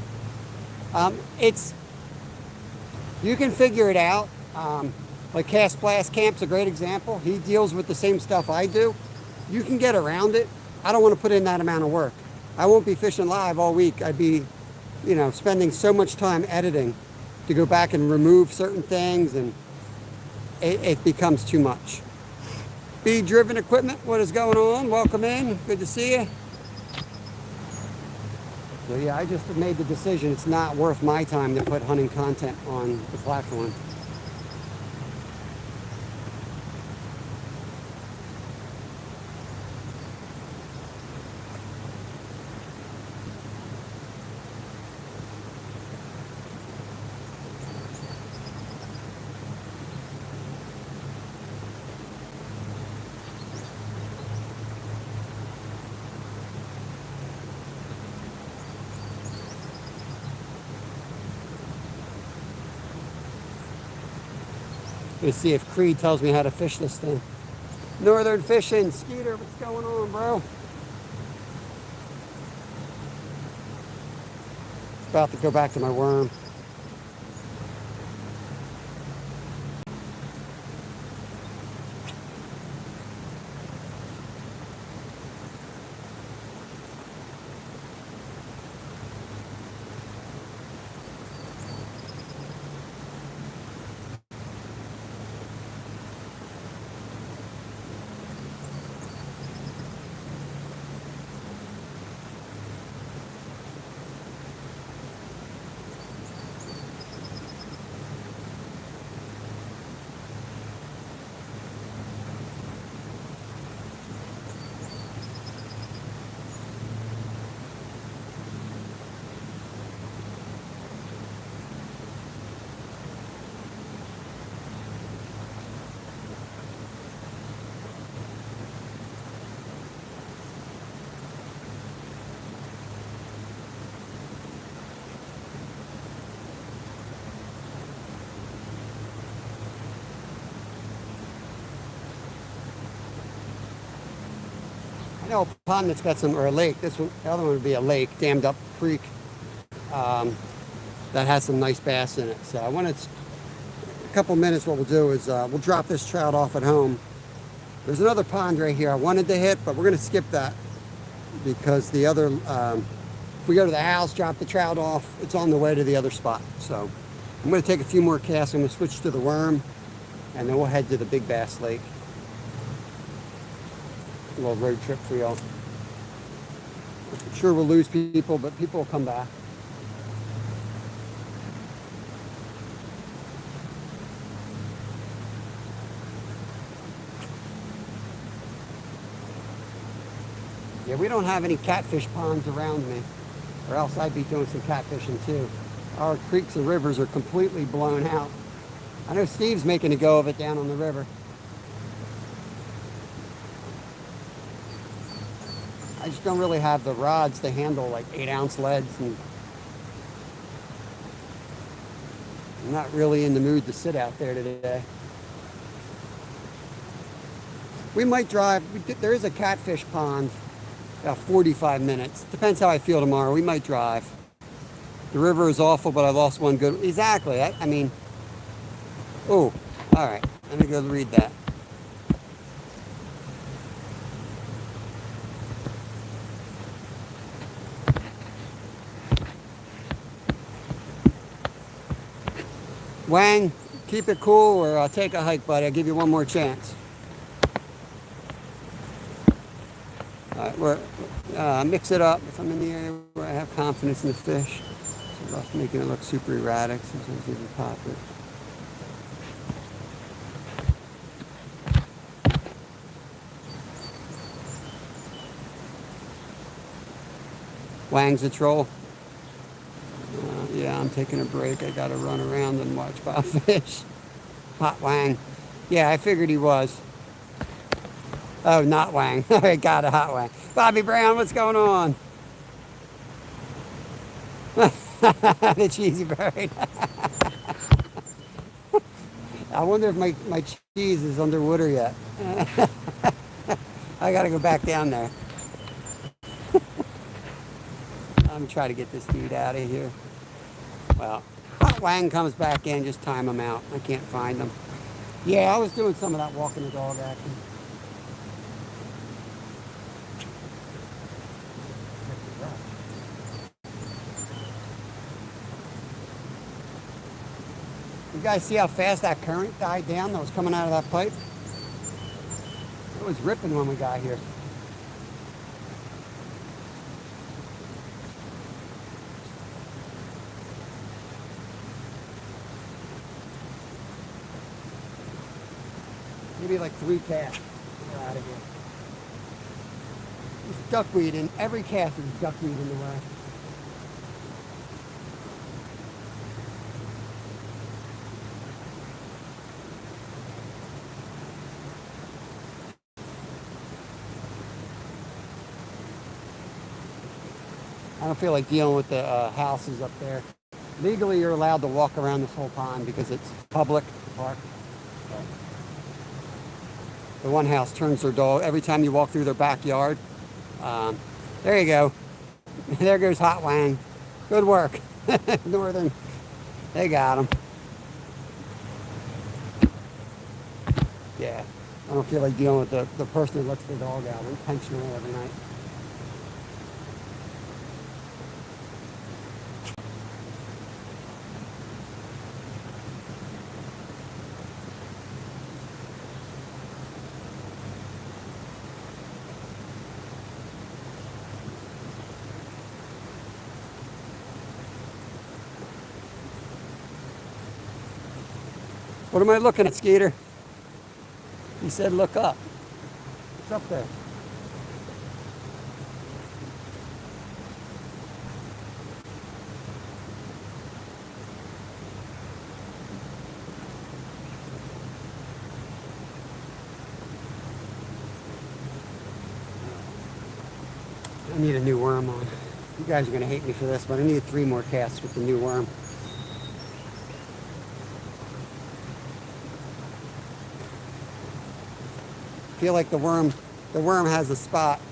You can figure it out. Like Cast Blast Camp's a great example. He deals with the same stuff I do. You can get around it. I don't want to put in that amount of work. I won't be fishing live all week. I'd be, spending so much time editing to go back and remove certain things, and it becomes too much. Bee-driven equipment, what is going on? Welcome in. Good to see you. So yeah, I just made the decision it's not worth my time to put hunting content on the platform. Let's see if Creed tells me how to fish this thing. Northern Fishing, Skeeter, what's going on, bro? About to go back to my worm. know, a pond that's got some, or a lake. This one, the other one would be a lake, dammed up creek, that has some nice bass in it. So I wanted a couple minutes. What we'll do is we'll drop this trout off at home. There's another pond right here I wanted to hit, but we're going to skip that because the other, if we go to the house, drop the trout off, it's on the way to the other spot. So I'm going to take a few more casts. I'm going to switch to the worm, and then we'll head to the Big Bass Lake. A little road trip for y'all. I'm sure we'll lose people, but people will come back. Yeah, we don't have any catfish ponds around me, or else I'd be doing some catfishing too. Our creeks and rivers are completely blown out. I know Steve's making a go of it down on the river. I just don't really have the rods to handle like 8-ounce leads, and I'm not really in the mood to sit out there today. We might drive. There is a catfish pond about 45 minutes. Depends how I feel tomorrow. We might drive. The river is awful, but I lost one good. Exactly. I mean, oh, all right. Let me go read that. Wang, keep it cool or I'll take a hike, buddy. I'll give you one more chance. All right, mix it up if I'm in the area where I have confidence in the fish. So rough, making it look super erratic. Sometimes even pop it. Wang's a troll. Yeah, I'm taking a break. I gotta run around and watch Bob fish. Hot Wang. Yeah, I figured he was. Oh, not Wang. I got a hot Wang. Bobby Brown, what's going on? The cheesy bird. I wonder if my cheese is underwater yet. I gotta go back down there. I'm trying to get this dude out of here. Well, Hot Wang comes back in, just time him out. I can't find him. Yeah, I was doing some of that walking the dog action. You guys see how fast that current died down that was coming out of that pipe? It was ripping when we got here. Maybe like 3 casts. We're out of here. There's duckweed in every cast. There's duckweed in the way. I don't feel like dealing with the houses up there. Legally, you're allowed to walk around this whole pond because it's public park. The one house turns their dog every time you walk through their backyard. There you go. There goes Hot Wang. Good work. Northern. They got him. Yeah. I don't feel like dealing with the person who lets their dog out intentionally every night. What am I looking at, Skeeter? He said look up. What's up there? I need a new worm on. You guys are going to hate me for this, but I need 3 more casts with the new worm. I feel like the worm has a spot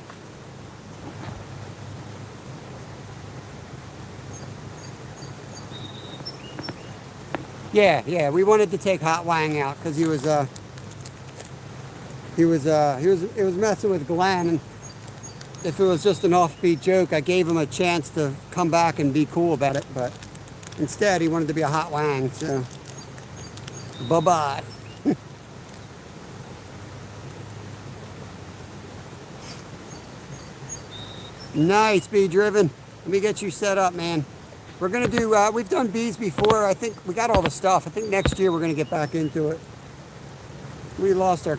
Yeah. We wanted to take Hot Wang out because it was messing with Glenn, and if it was just an offbeat joke, I gave him a chance to come back and be cool about it, but instead he wanted to be a Hot Wang, so bye-bye. Nice, Bee Driven. Let me get you set up, man. We're gonna do, we've done bees before. I think we got all the stuff. I think next year we're gonna get back into it. We lost our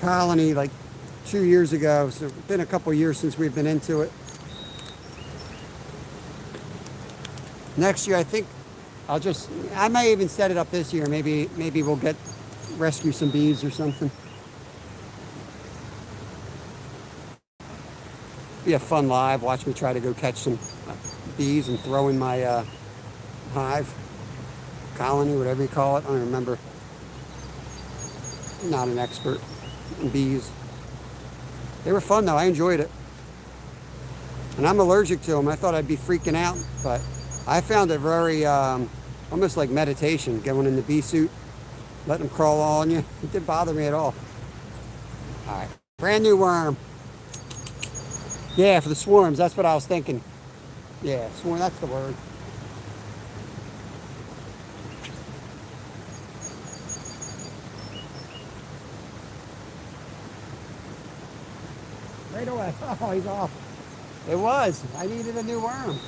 colony like 2 years ago, so it's been a couple years since we've been into it. Next year, I think I may even set it up this year. Maybe we'll rescue some bees or something. Be a fun live. Watch me try to go catch some bees and throw in my hive, colony, whatever you call it. I don't remember. I'm not an expert in bees. They were fun though. I enjoyed it. And I'm allergic to them. I thought I'd be freaking out, but I found it very almost like meditation. Going in the bee suit, letting them crawl all on you. It didn't bother me at all. All right, brand new worm. Yeah, for the swarms. That's what I was thinking. Yeah, swarm. That's the word. Right away. Oh, he's off. It was. I needed a new worm.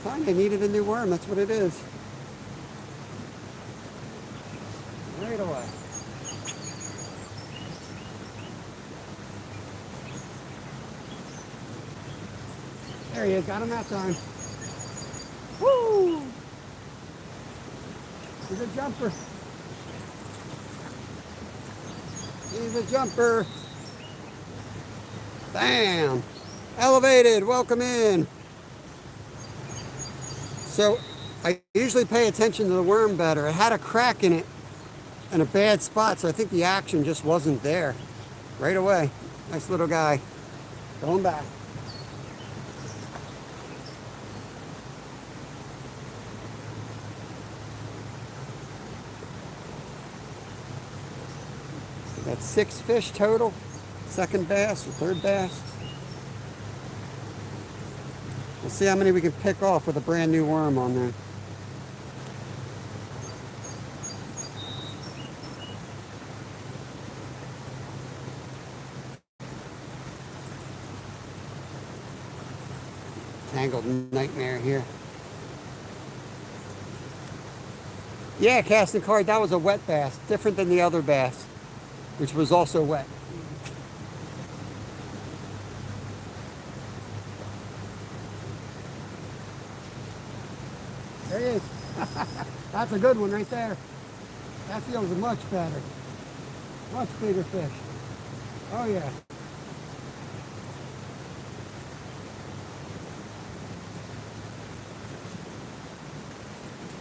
I needed a new worm. That's what it is. Right away. There he is. Got him that time. Woo! He's a jumper. He's a jumper. Bam! Elevated. Welcome in. So I usually pay attention to the worm better. It had a crack in it in a bad spot, so I think the action just wasn't there. Right away. Nice little guy. Going back. That's 6 fish total. Second bass or third bass. We'll see how many we can pick off with a brand new worm on there. Tangled nightmare here. Yeah, casting card, that was a wet bass. Different than the other bass, which was also wet. There he is. That's a good one right there. That feels much better. Much bigger fish. Oh yeah.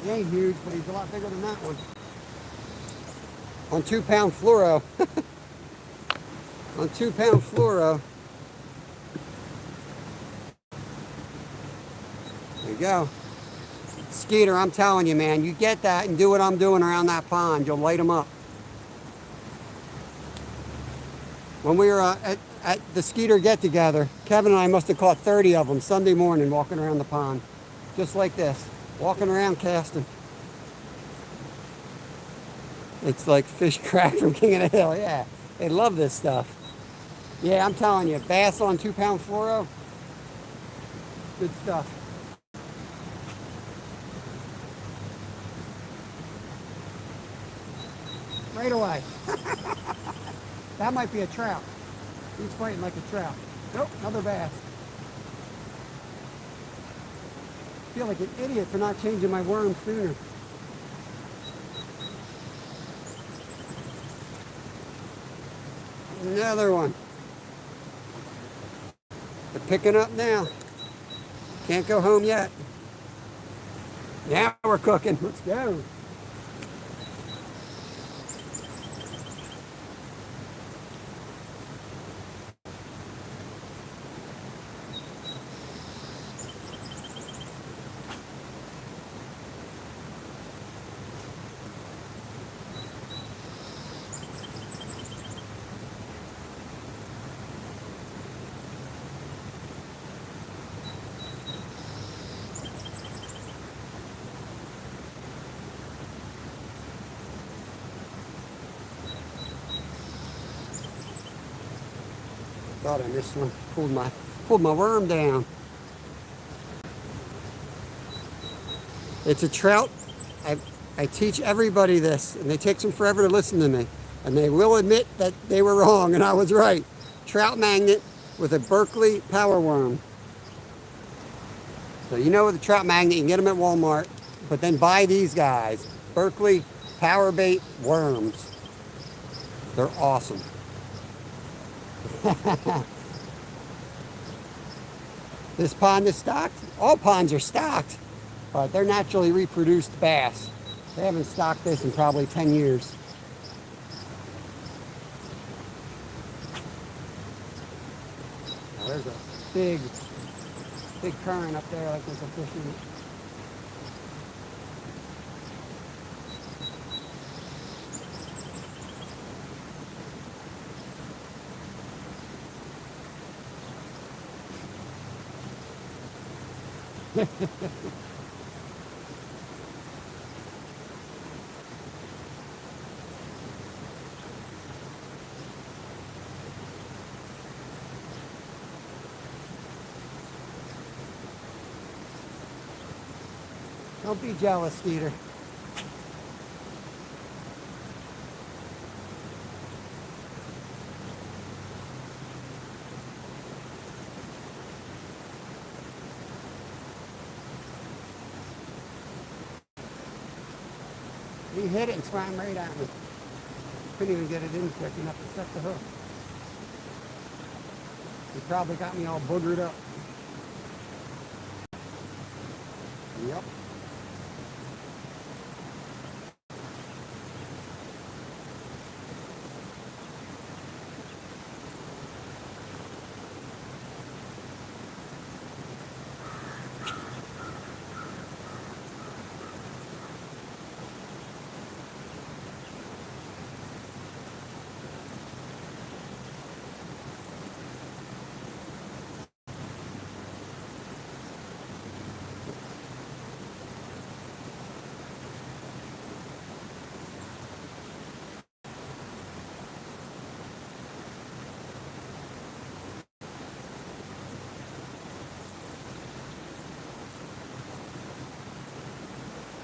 He ain't huge, but he's a lot bigger than that one. On 2-pound fluoro. On 2-pound fluoro. There you go. Skeeter, I'm telling you, man, you get that and do what I'm doing around that pond, you'll light them up. When we were at the Skeeter get-together, Kevin and I must have caught 30 of them Sunday morning walking around the pond. Just like this. Walking around casting. It's like fish crack from King of the Hill. Yeah, they love this stuff. Yeah, I'm telling you, bass on 2-pound fluoro. Good stuff. Right away. That might be a trout. He's fighting like a trout. Nope, another bass. I feel like an idiot for not changing my worm sooner. Another one. They're picking up now. Can't go home yet. Now we're cooking. Let's go. Thought I missed one. Pulled my worm down. It's a trout. I teach everybody this, and it takes them forever to listen to me. And they will admit that they were wrong, and I was right. Trout magnet with a Berkeley power worm. So you know with the trout magnet, you can get them at Walmart, but then buy these guys. Berkeley power bait worms. They're awesome. This pond is stocked. All ponds are stocked, but they're naturally reproduced bass. They haven't stocked this in probably 10 years. Now there's a big current up there like there's a fish in it. Don't be jealous, Skeeter. He hit it and swam right at me. Couldn't even get it in quick enough to set the hook. He probably got me all boogered up. Yep.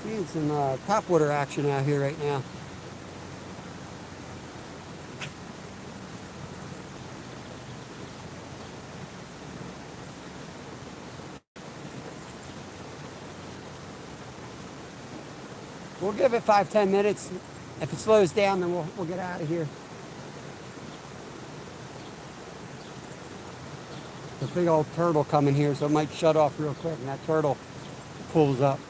Seeing some topwater action out here right now. We'll give it 5-10 minutes. If it slows down, then we'll get out of here. There's a big old turtle coming here, so it might shut off real quick, and that turtle pulls up.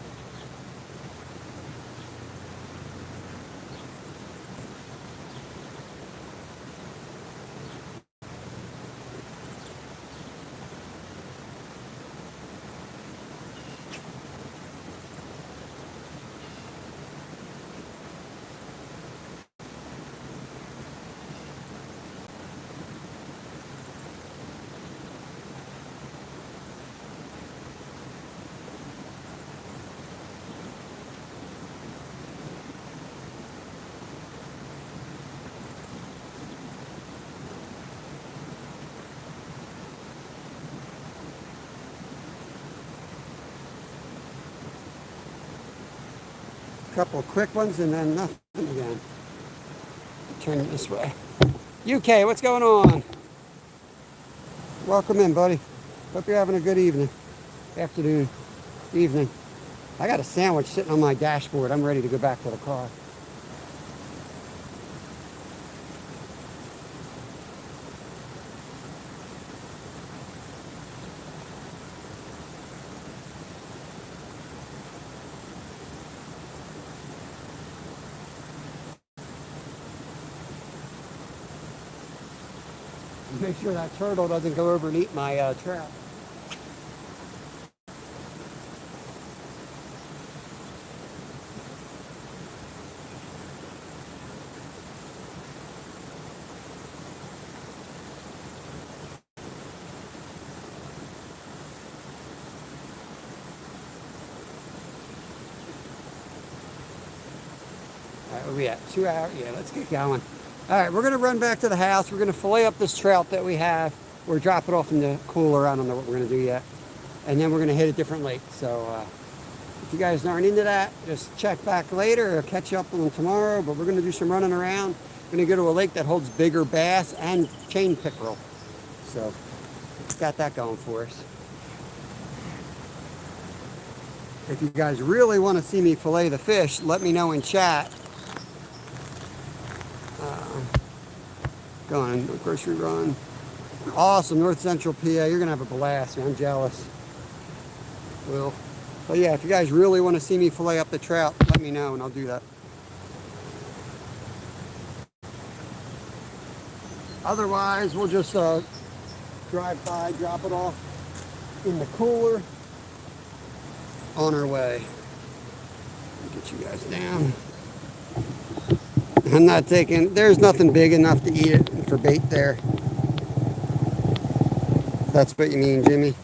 Couple of quick ones and then nothing again. Turn it this way. UK, what's going on? Welcome in, buddy. Hope you're having a good evening. Afternoon. Evening. I got a sandwich sitting on my dashboard. I'm ready to go back to the car. Make sure that turtle doesn't go over and eat my trout. All right, where we at? 2 hours? Yeah, let's get going. All right, we're going to run back to the house. We're going to fillet up this trout that we have. or drop it off in the cooler. I don't know what we're going to do yet. And then we're going to hit a different lake. So if you guys aren't into that, just check back later or catch up on tomorrow. But we're going to do some running around. We're going to go to a lake that holds bigger bass and chain pickerel. So it's got that going for us. If you guys really want to see me fillet the fish, let me know in chat. Going on grocery run. Awesome, North Central PA. You're going to have a blast. I'm jealous. Well, but yeah, if you guys really want to see me fillet up the trout, let me know and I'll do that. Otherwise, we'll just drive by, drop it off in the cooler, on our way. Get you guys down. I'm not taking, there's nothing big enough to eat it for bait there. That's what you mean, Jimmy.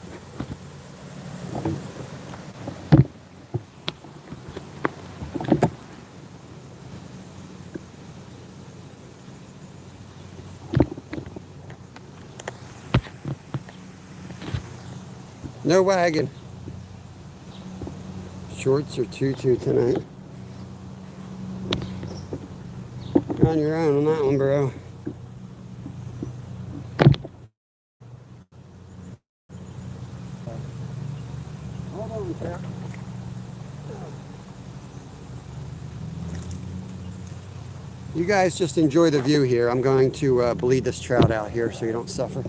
No wagon. Shorts or tutu tonight. You're on your own on that one, bro. Hold on, Pat. You guys just enjoy the view here. I'm going to bleed this trout out here so you don't suffer.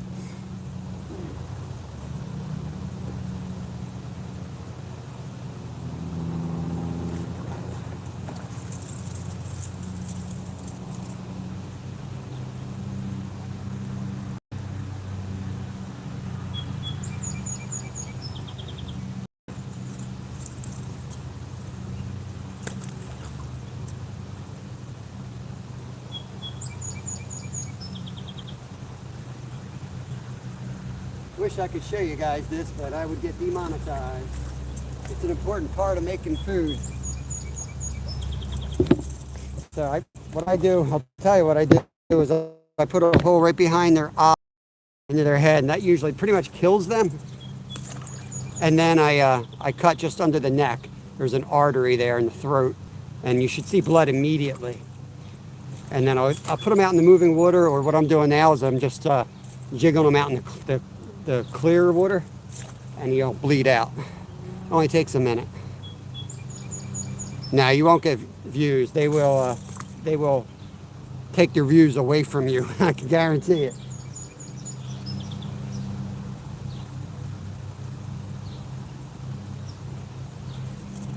Wish I could show you guys this, but I would get demonetized. It's an important part of making food. So what I do, I'll tell you what I do is I put a hole right behind their eye into their head, and that usually pretty much kills them. And then I cut just under the neck. There's an artery there in the throat, and you should see blood immediately. And then I'll put them out in the moving water, or what I'm doing now is I'm just jiggling them out in the clear water, and you'll bleed out. Only takes a minute. Now you won't get views. They will take your views away from you. I can guarantee it.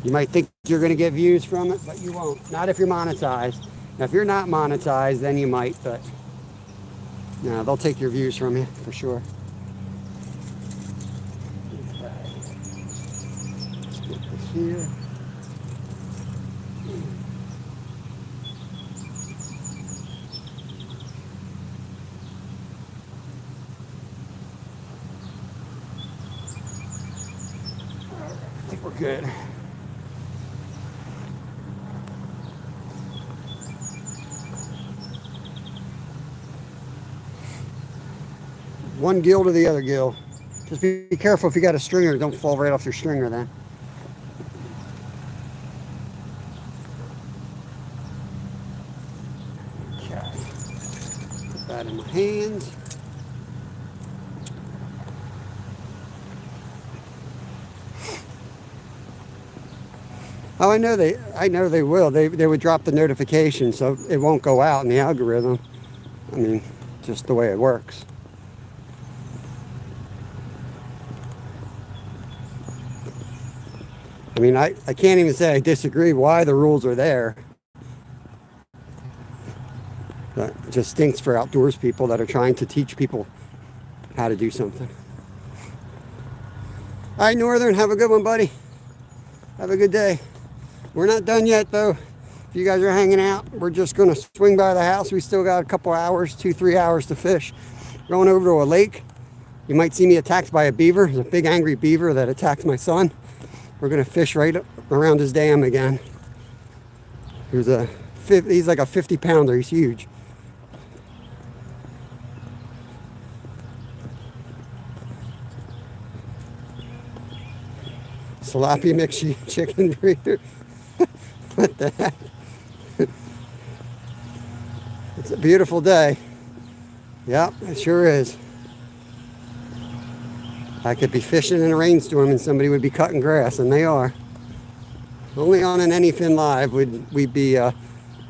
You might think you're going to get views from it, but you won't. Not if you're monetized. Now, if you're not monetized, then you might, but no, they'll take your views from you for sure. Here. I think we're good. One gill to the other gill. Just be careful if you got a stringer, don't fall right off your stringer then. That in my hands. Oh, I know they will. They would drop the notification so it won't go out in the algorithm. I mean, just the way it works. I mean, I can't even say I disagree why the rules are there. But it just stinks for outdoors people that are trying to teach people how to do something. All right, Northern, have a good one, buddy. Have a good day. We're not done yet, though. If you guys are hanging out, we're just going to swing by the house. We still got a couple hours, 2-3 hours to fish. Going over to a lake. You might see me attacked by a beaver. There's a big angry beaver that attacked my son. We're going to fish right around his dam again. He's like a 50-pounder. He's huge. Sloppy mix chicken breeder. What the heck? It's a beautiful day. Yep, it sure is. I could be fishing in a rainstorm and somebody would be cutting grass, and they are. Only on an Anyfin Live would we be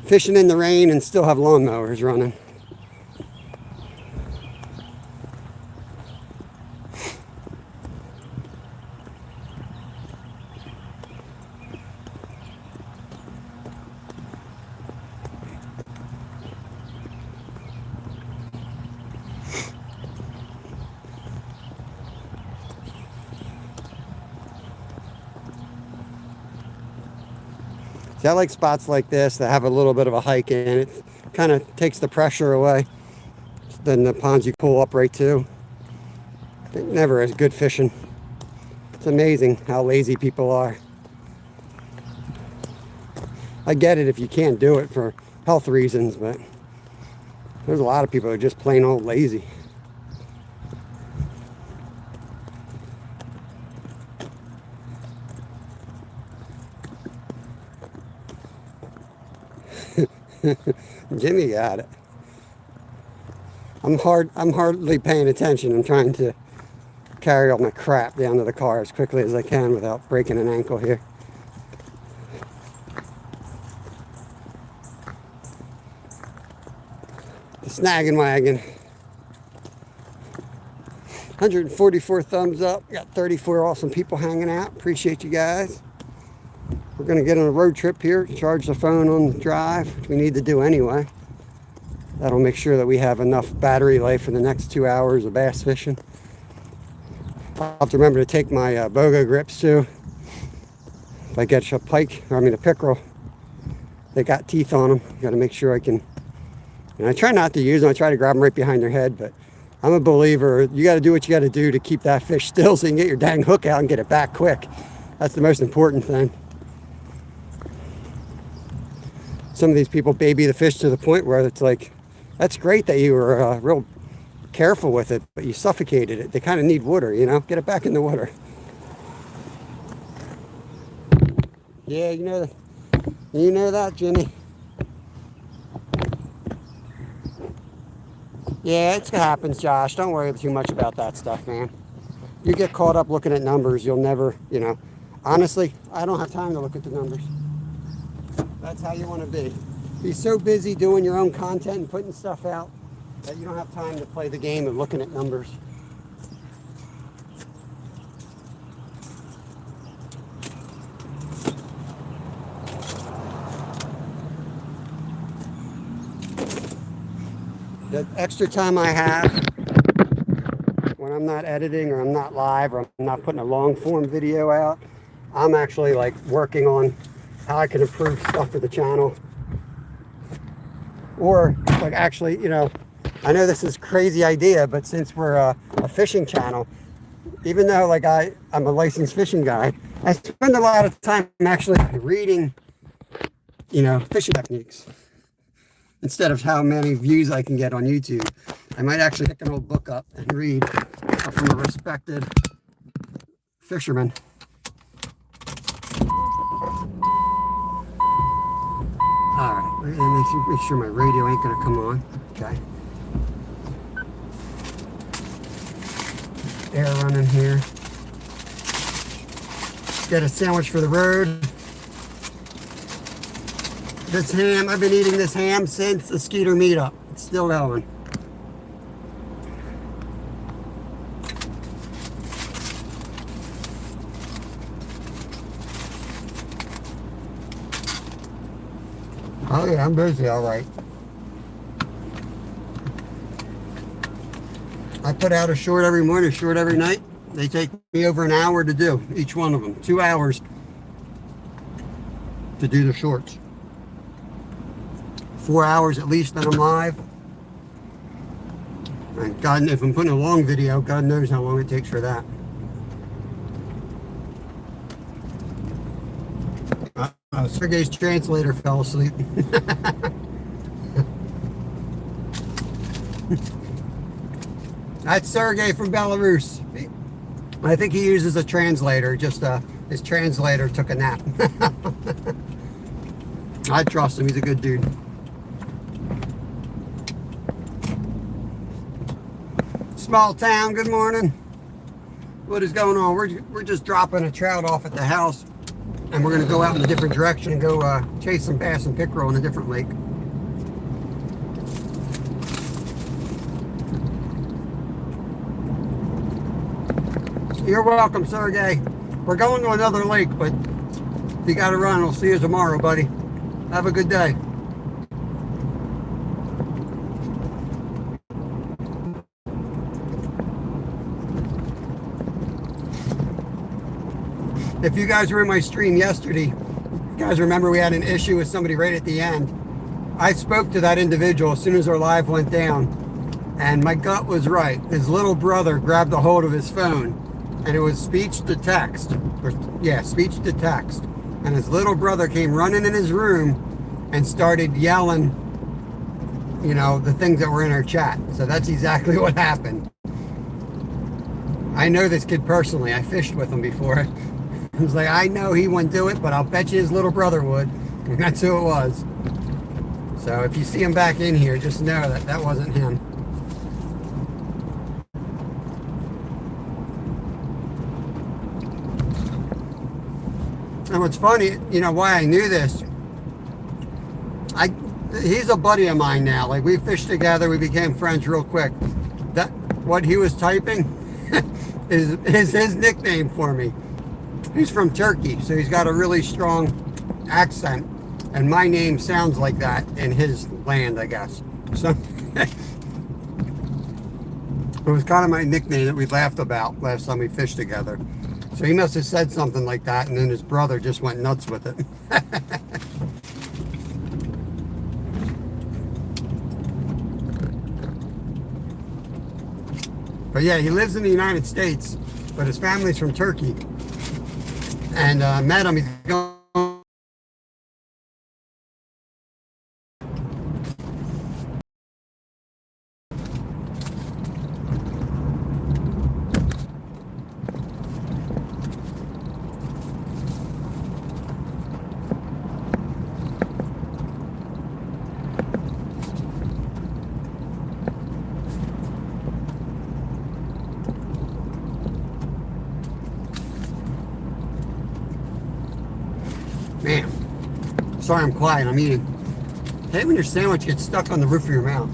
fishing in the rain and still have lawnmowers running. See, I like spots like this that have a little bit of a hike in it. Kind of takes the pressure away. Then the ponds you pull up right to. They're never as good fishing. It's amazing how lazy people are. I get it if you can't do it for health reasons, but there's a lot of people who are just plain old lazy. Jimmy got it. I'm hardly paying attention. I'm trying to carry all my crap down to the car as quickly as I can without breaking an ankle here. The snagging wagon. 144 thumbs up. Got 34 awesome people hanging out. Appreciate you guys. We're going to get on a road trip here, charge the phone on the drive, which we need to do anyway. That'll make sure that we have enough battery life for the next 2 hours of bass fishing. I'll have to remember to take my BOGO grips too. If I catch a pike, or a pickerel, they got teeth on them. Got to make sure I can. And I try not to use them. I try to grab them right behind their head, but I'm a believer. You got to do what you got to do to keep that fish still so you can get your dang hook out and get it back quick. That's the most important thing. Some of these people baby the fish to the point where it's like, that's great that you were real careful with it, but you suffocated it. They kind of need water, you know? Get it back in the water. Yeah, you know that, Jimmy. Yeah, it happens, Josh. Don't worry too much about that stuff, man. You get caught up looking at numbers, you'll never, honestly, I don't have time to look at the numbers. That's how you want to be. Be so busy doing your own content and putting stuff out that you don't have time to play the game of looking at numbers. The extra time I have when I'm not editing or I'm not live or I'm not putting a long form video out, I'm actually like working on how I can improve stuff for the channel. Or like actually, I know this is a crazy idea, but since we're a fishing channel, even though like I'm a licensed fishing guy, I spend a lot of time actually reading, fishing techniques instead of how many views I can get on YouTube. I might actually pick an old book up and read from a respected fisherman. All right, we're gonna make sure my radio ain't gonna come on. Okay. Air running here. Get a sandwich for the road. This ham, I've been eating this ham since the Skeeter meetup. It's still going. Oh yeah, I'm busy, all right. I put out a short every morning, a short every night. They take me over an hour to do, each one of them. 2 hours to do the shorts. 4 hours at least that I'm live. And God, if I'm putting a long video, God knows how long it takes for that. Sergey's translator fell asleep. That's Sergey from Belarus. I think he uses a translator just to his translator took a nap. I trust him. He's a good dude. Small town. Good morning. What is going on? We're just dropping a trout off at the house, and we're going to go out in a different direction and go chase some bass and pickerel in a different lake. You're welcome, Sergey. We're going to another lake, but if you got to run, we'll see you tomorrow, buddy. Have a good day. If you guys were in my stream yesterday, you guys remember we had an issue with somebody right at the end. I spoke to that individual as soon as our live went down, and my gut was right. His little brother grabbed a hold of his phone, and it was speech to text. Speech to text. And his little brother came running in his room and started yelling, you know, the things that were in our chat. So that's exactly what happened. I know this kid personally. I fished with him before. I was like, I know he wouldn't do it, but I'll bet you his little brother would. And that's who it was. So if you see him back in here, just know that that wasn't him. And what's funny, you know, why I knew this, he's a buddy of mine now. Like, we fished together, we became friends real quick. That what he was typing is his nickname for me. He's from Turkey, so he's got a really strong accent, and my name sounds like that in his land, I guess. So it was kind of my nickname that we laughed about last time we fished together. So he must have said something like that, and then his brother just went nuts with it. But yeah, he lives in the United States, but his family's from Turkey. And met him. He's going. Man, sorry I'm quiet, I'm eating. I hate when your sandwich gets stuck on the roof of your mouth.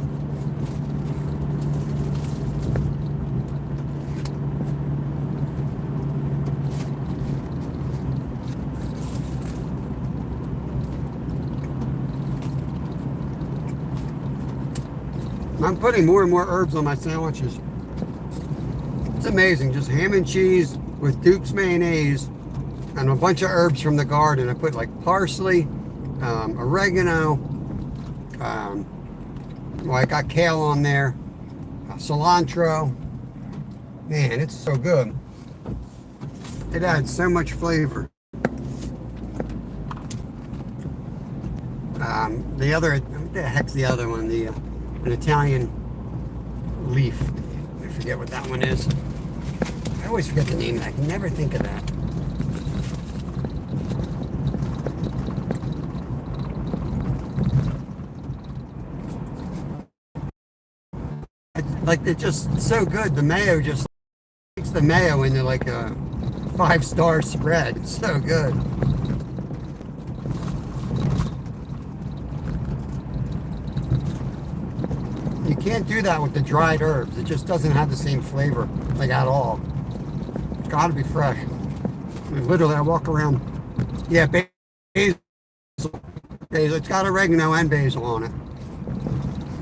I'm putting more and more herbs on my sandwiches. It's amazing, just ham and cheese with Duke's mayonnaise and a bunch of herbs from the garden. I put like parsley, oregano, well, I got kale on there, cilantro. Man, it's so good. It adds so much flavor. The other, what the heck's the other one? An Italian leaf. I forget what that one is. I always forget the name of that. I can never think of that. Like, they're just so good. The mayo just makes the mayo into like a 5-star spread. It's so good. You can't do that with the dried herbs. It just doesn't have the same flavor, like, at all. It's got to be fresh. I mean, literally, I walk around. Yeah, basil. It's got oregano and basil on it.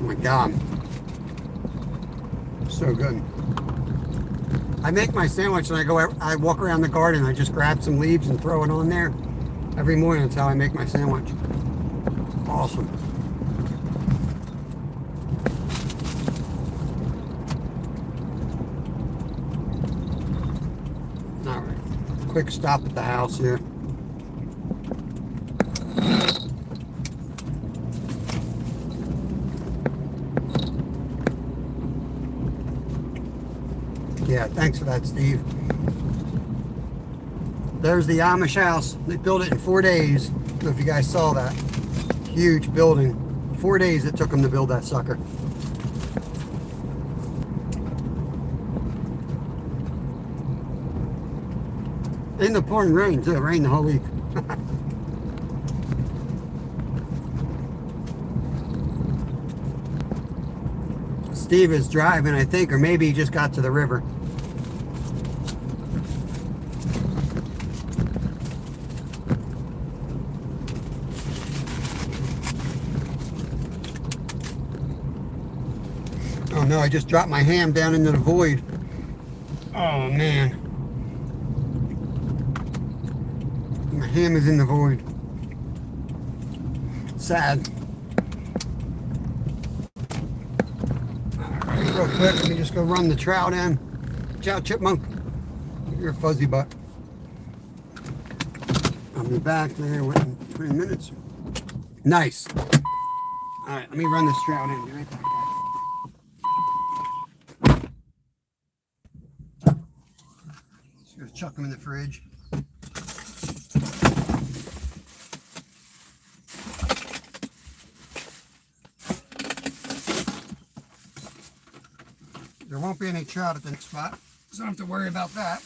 Oh my God. So good. I make my sandwich and I walk around the garden. I just grab some leaves and throw it on there. Every morning, that's how I make my sandwich. Awesome. All right. Quick stop at the house here. Yeah, thanks for that, Steve. There's the Amish house. They built it in 4 days. I don't know if you guys saw that. Huge building. 4 days it took them to build that sucker. In the pouring rain too. It rained the whole week. Steve is driving, I think, or maybe he just got to the river. Oh no, I just dropped my ham down into the void. Oh man. My ham is in the void. Sad. Alright, real quick, let me just go run the trout in. Ciao, chipmunk. You're a fuzzy butt. I'll be back there within 20 minutes. Nice. Alright, let me run this trout in. Be right back, guys. Just gonna chuck them in the fridge. There won't be any trout at that spot, so I don't have to worry about that.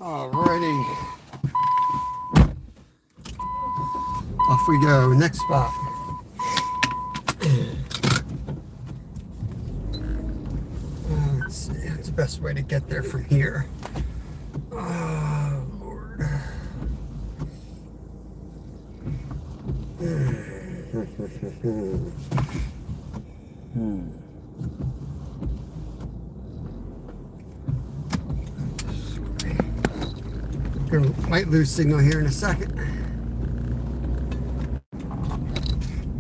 Alrighty. Off we go. Next spot. Let's see. That's the best way to get there from here. Oh, Lord. Might lose signal here in a second.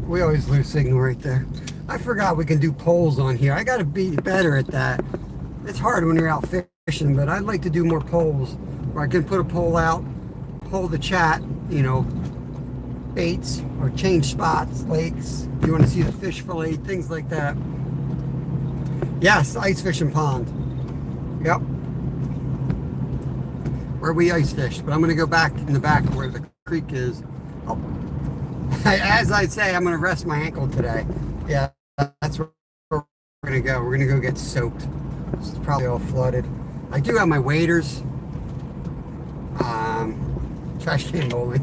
We always lose signal right there. I forgot we can do polls on here. I gotta be better at that. It's hard when you're out fishing, but I'd like to do more polls where I can put a poll out, poll the chat, you know, baits or change spots, lakes. If you want to see the fish fillet, things like that. Yes, ice fishing pond. Yep. Where we ice fish, but I'm going to go back in the back where the creek is. Oh. As I say, I'm going to rest my ankle today. Yeah, that's where we're going to go. We're going to go get soaked. It's probably all flooded. I do have my waders. Trash can bowling.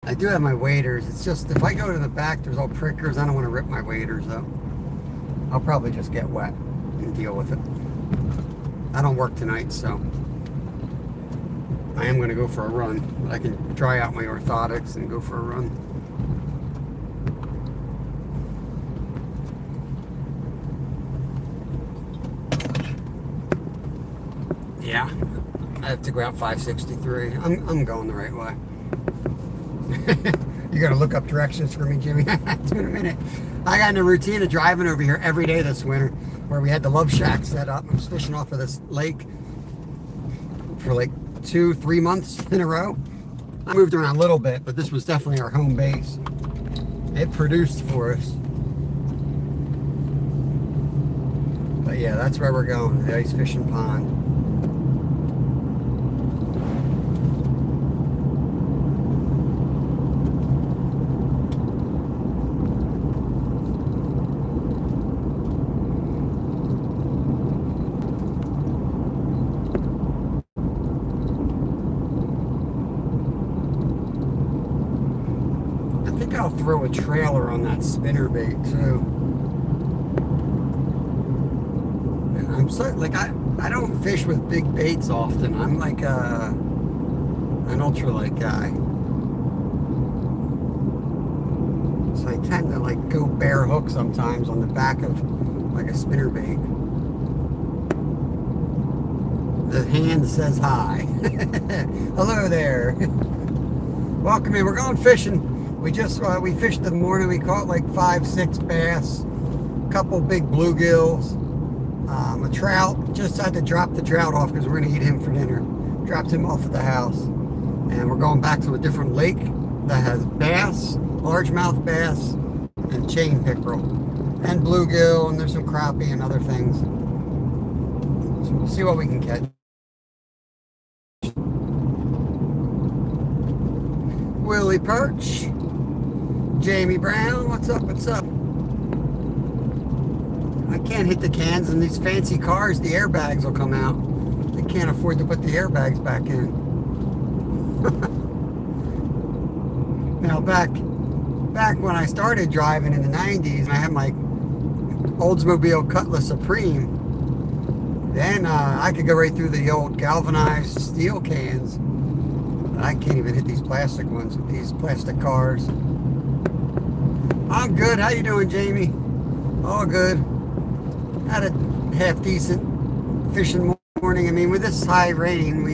I do have my waders. It's just if I go to the back, there's all prickers. I don't want to rip my waders though. I'll probably just get wet and deal with it. I don't work tonight, so I am going to go for a run. I can dry out my orthotics and go for a run. Yeah, I have to go out 563. I'm going the right way. You got to look up directions for me, Jimmy. It's been a minute. I got in a routine of driving over here every day this winter, where we had the Love Shack set up. I was fishing off of this lake for like 2-3 months in a row. I moved around a little bit, but this was definitely our home base. It produced for us. But yeah, that's where we're going, the ice fishing pond. I'll throw a trailer on that spinner bait too. like I don't fish with big baits often. I'm like an ultralight guy. So I tend to like go bare hook sometimes on the back of like a spinnerbait. The hand says hi. Hello there. Welcome in. We're going fishing. We just we fished in the morning. We caught like 5-6 bass, a couple big bluegills, a trout. Just had to drop the trout off because we're gonna eat him for dinner. Dropped him off at the house, and we're going back to a different lake that has bass, largemouth bass, and chain pickerel, and bluegill, and there's some crappie and other things. So we'll see what we can catch. Willie Perch, Jamie Brown, what's up, what's up? I can't hit the cans in these fancy cars, the airbags will come out. They can't afford to put the airbags back in. Now back when I started driving in the 90s and I had my Oldsmobile Cutlass Supreme, then I could go right through the old galvanized steel cans. I can't even hit these plastic ones with these plastic cars. I'm good. How you doing, Jamie? All good. Had a half decent fishing morning. I mean, with this high rain,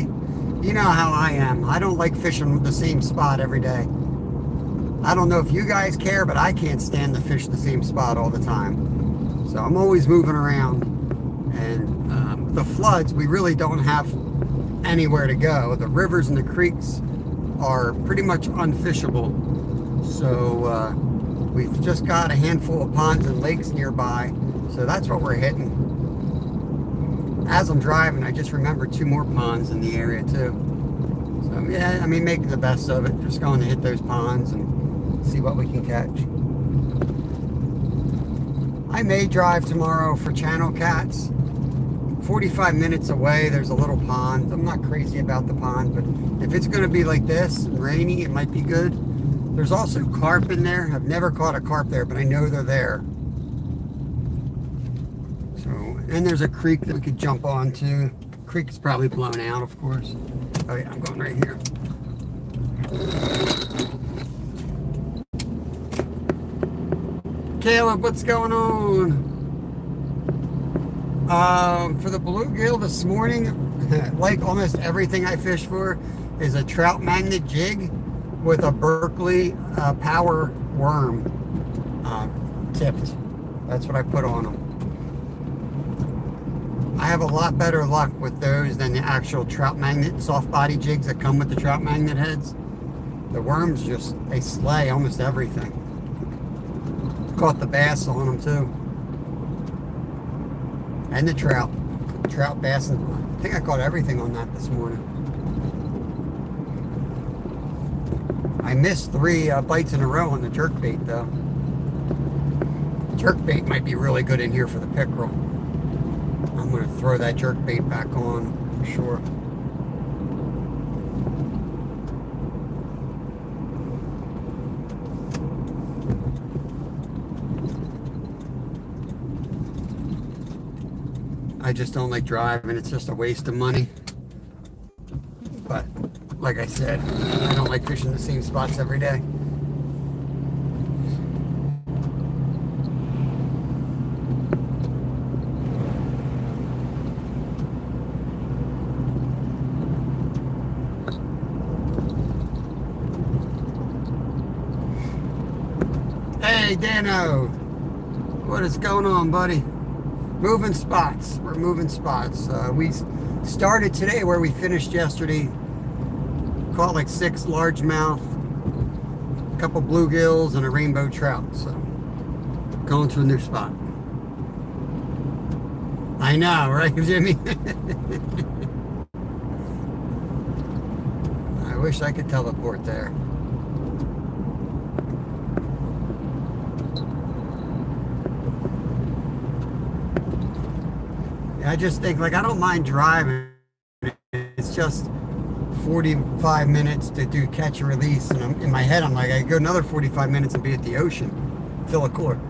you know how I am. I don't like fishing the same spot every day. I don't know if you guys care, but I can't stand to fish the same spot all the time. So I'm always moving around. And the floods, we really don't have anywhere to go. The rivers and the creeks are pretty much unfishable. So we've just got a handful of ponds and lakes nearby. So that's what we're hitting. As I'm driving, I just remembered 2 more ponds in the area too. So yeah, I mean, make the best of it. Just going to hit those ponds and see what we can catch. I may drive tomorrow for channel cats. 45 minutes away, there's a little pond. I'm not crazy about the pond, but if it's going to be like this and rainy, it might be good. There's also carp in there. I've never caught a carp there, but I know they're there. So, and there's a creek that we could jump onto. Creek is probably blown out, of course. Oh yeah, I'm going right here. Caleb, what's going on? For the bluegill this morning, like almost everything I fish for, is a trout magnet jig with a Berkeley power worm tipped. That's what I put on them. I have a lot better luck with those than the actual trout magnet soft body jigs that come with the trout magnet heads. The worms they slay almost everything. Caught the bass on them too. And the trout, bass, and I think I caught everything on that this morning. I missed 3 bites in a row on the jerkbait though. Jerkbait might be really good in here for the pickerel. I'm going to throw that jerkbait back on for sure. I just don't like driving. It's just a waste of money. But like I said, I don't like fishing the same spots every day. Hey Dano, what is going on, buddy? Moving spots. We're moving spots. We started today where we finished yesterday. Caught like 6 largemouth, a couple bluegills, and a rainbow trout. So going to a new spot. I know, right, Jimmy? I wish I could teleport there. I just think, like, I don't mind driving. It's just 45 minutes to do catch and release, and in my head I'm like, I go another 45 minutes and be at the ocean, fill a cooler.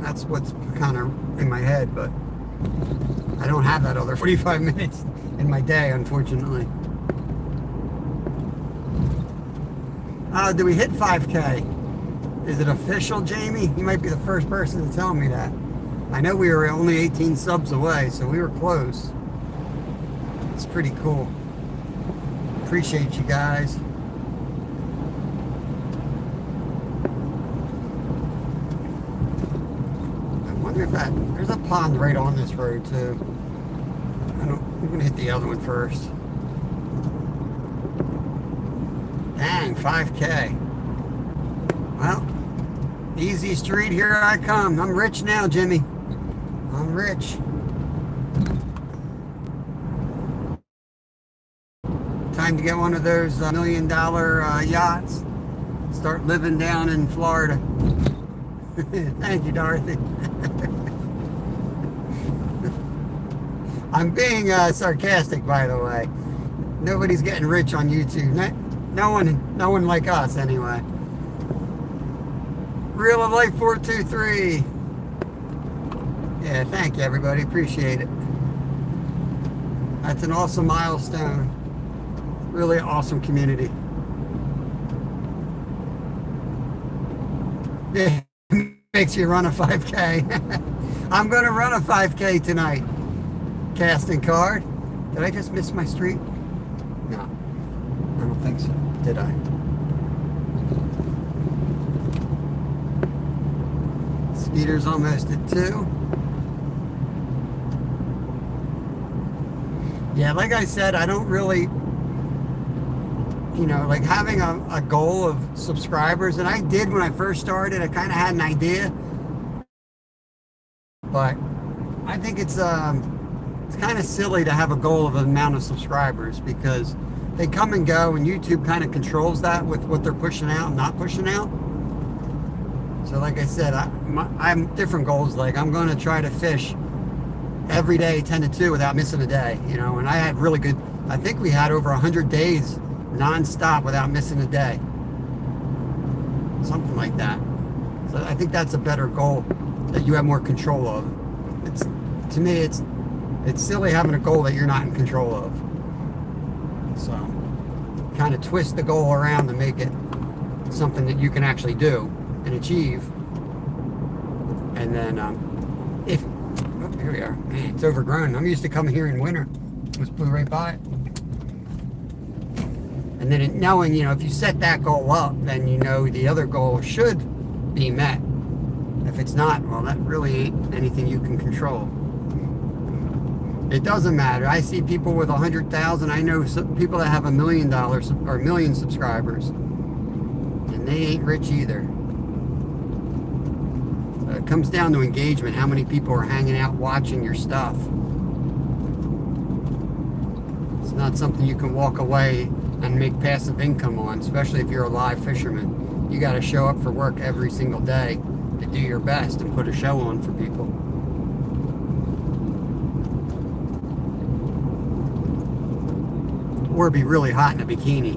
That's what's kind of in my head. But I don't have that other 45 minutes in my day, unfortunately. Did we hit 5K? Is it official, Jamie? You might be the first person to tell me that. I know we were only 18 subs away, so we were close. It's pretty cool. Appreciate you guys. I wonder if there's a pond right on this road too. I'm gonna hit the other one first. Dang, 5K. Well, easy street, here I come. I'm rich now, Jimmy. I'm rich. Time to get one of those $1 million yachts. Start living down in Florida. Thank you, Dorothy. I'm being sarcastic, by the way. Nobody's getting rich on YouTube. No one like us, anyway. Real of Life 423. Yeah, thank you, everybody. Appreciate it. That's an awesome milestone. Really awesome community. Yeah, makes you run a 5K. I'm going to run a 5K tonight. Casting card. Did I just miss my street? No, I don't think so. Did I? Skeeter's almost at 2. Yeah, like I said, I don't really, like having a goal of subscribers, and I did when I first started. I kind of had an idea, but I think it's kind of silly to have a goal of an amount of subscribers, because they come and go, and YouTube kind of controls that with what they're pushing out and not pushing out. So like I said, I'm different goals. Like I'm going to try to fish every day 10 to 2 without missing a day, and I had really good, I think we had over 100 days non-stop without missing a day, something like that. So I think that's a better goal that you have more control of. To me, it's silly having a goal that you're not in control of. So kind of twist the goal around to make it something that you can actually do and achieve. And then here we are. Man, it's overgrown. I'm used to coming here in winter. Just blew right by it. And then knowing, if you set that goal up, then the other goal should be met. If it's not, well, that really ain't anything you can control. It doesn't matter. I see people with 100,000. I know some people that have $1 million or 1 million subscribers, and they ain't rich either. So it comes down to engagement. How many people are hanging out watching your stuff? It's not something you can walk away and make passive income on, especially if you're a live fisherman. You got to show up for work every single day to do your best and put a show on for people. Or be really hot in a bikini.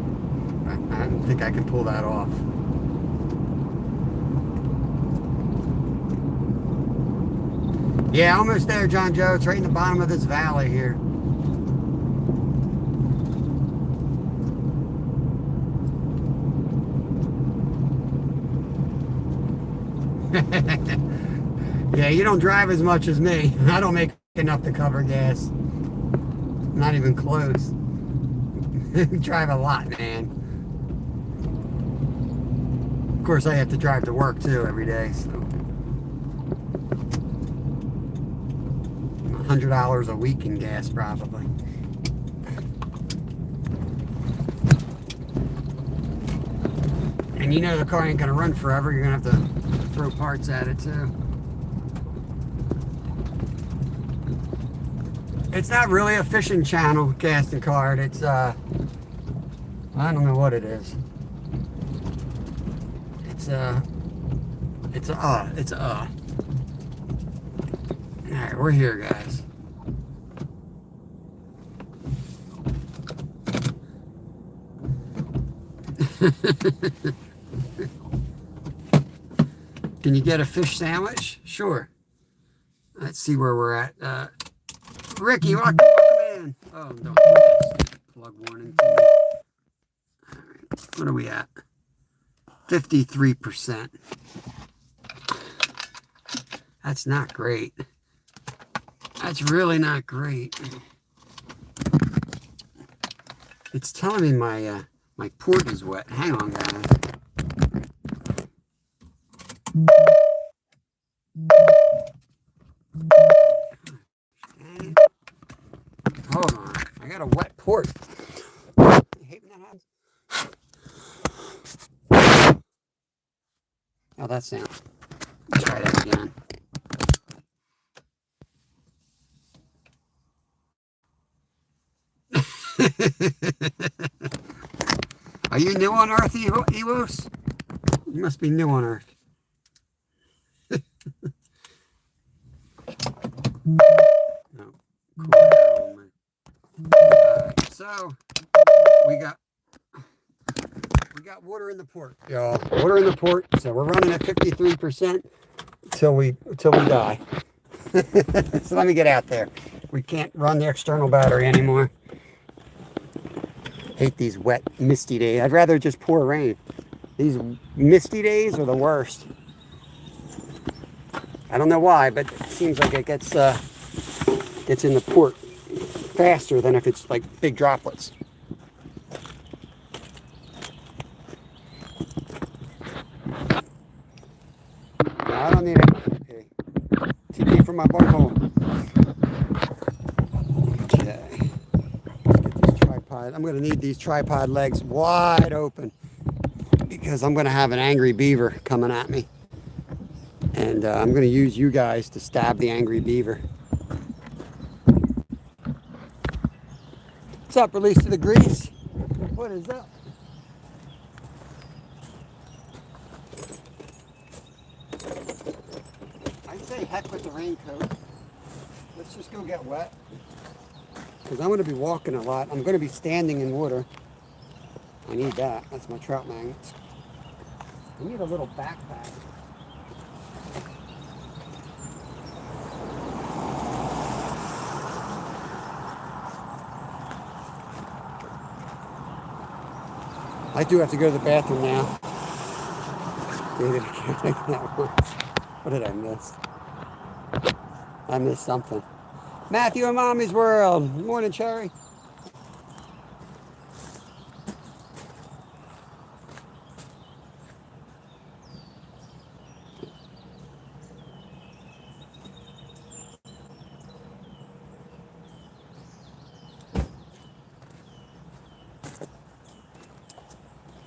I don't think I can pull that off. Yeah, almost there, John Joe. It's right in the bottom of this valley here. Yeah, you don't drive as much as me. I don't make enough to cover gas. Not even close. You drive a lot, man. Of course, I have to drive to work too every day, so $100 a week in gas probably. And the car ain't gonna run forever. You're gonna have to throw parts at it too. It's not really a fishing channel, casting card. It's I don't know what it is. Alright, we're here, guys. Can you get a fish sandwich? Sure. Let's see where we're at. Ricky, welcome in. Oh, don't do this. Plug warning to me. All right. What are we at? 53%. That's not great. That's really not great. It's telling me my my port is wet. Hang on, guys. Hold on. I got a wet port. I hate when that happens. Oh, that sound. Try that again. Are you new on Earth, Ewos? You must be new on Earth. No. Cool. Alright, so we got water in the port, y'all. Water in the port. So we're running at 53% till we die. So let me get out there. We can't run the external battery anymore. Hate these wet, misty days. I'd rather just pour rain. These misty days are the worst. I don't know why, but it seems like it gets in the port faster than if it's like big droplets. No, I don't need it. TP for my butthole. Okay. Let's get this tripod. I'm going to need these tripod legs wide open because I'm going to have an angry beaver coming at me. And I'm going to use you guys to stab the angry beaver. What's up, release to the grease? What is up? I'd say heck with the raincoat. Let's just go get wet. Because I'm going to be walking a lot. I'm going to be standing in water. I need that. That's my trout magnets. I need a little backpack. I do have to go to the bathroom now. David, I can't take that once. What did I miss? I missed something. Matthew and Mommy's World. Morning, Cherry.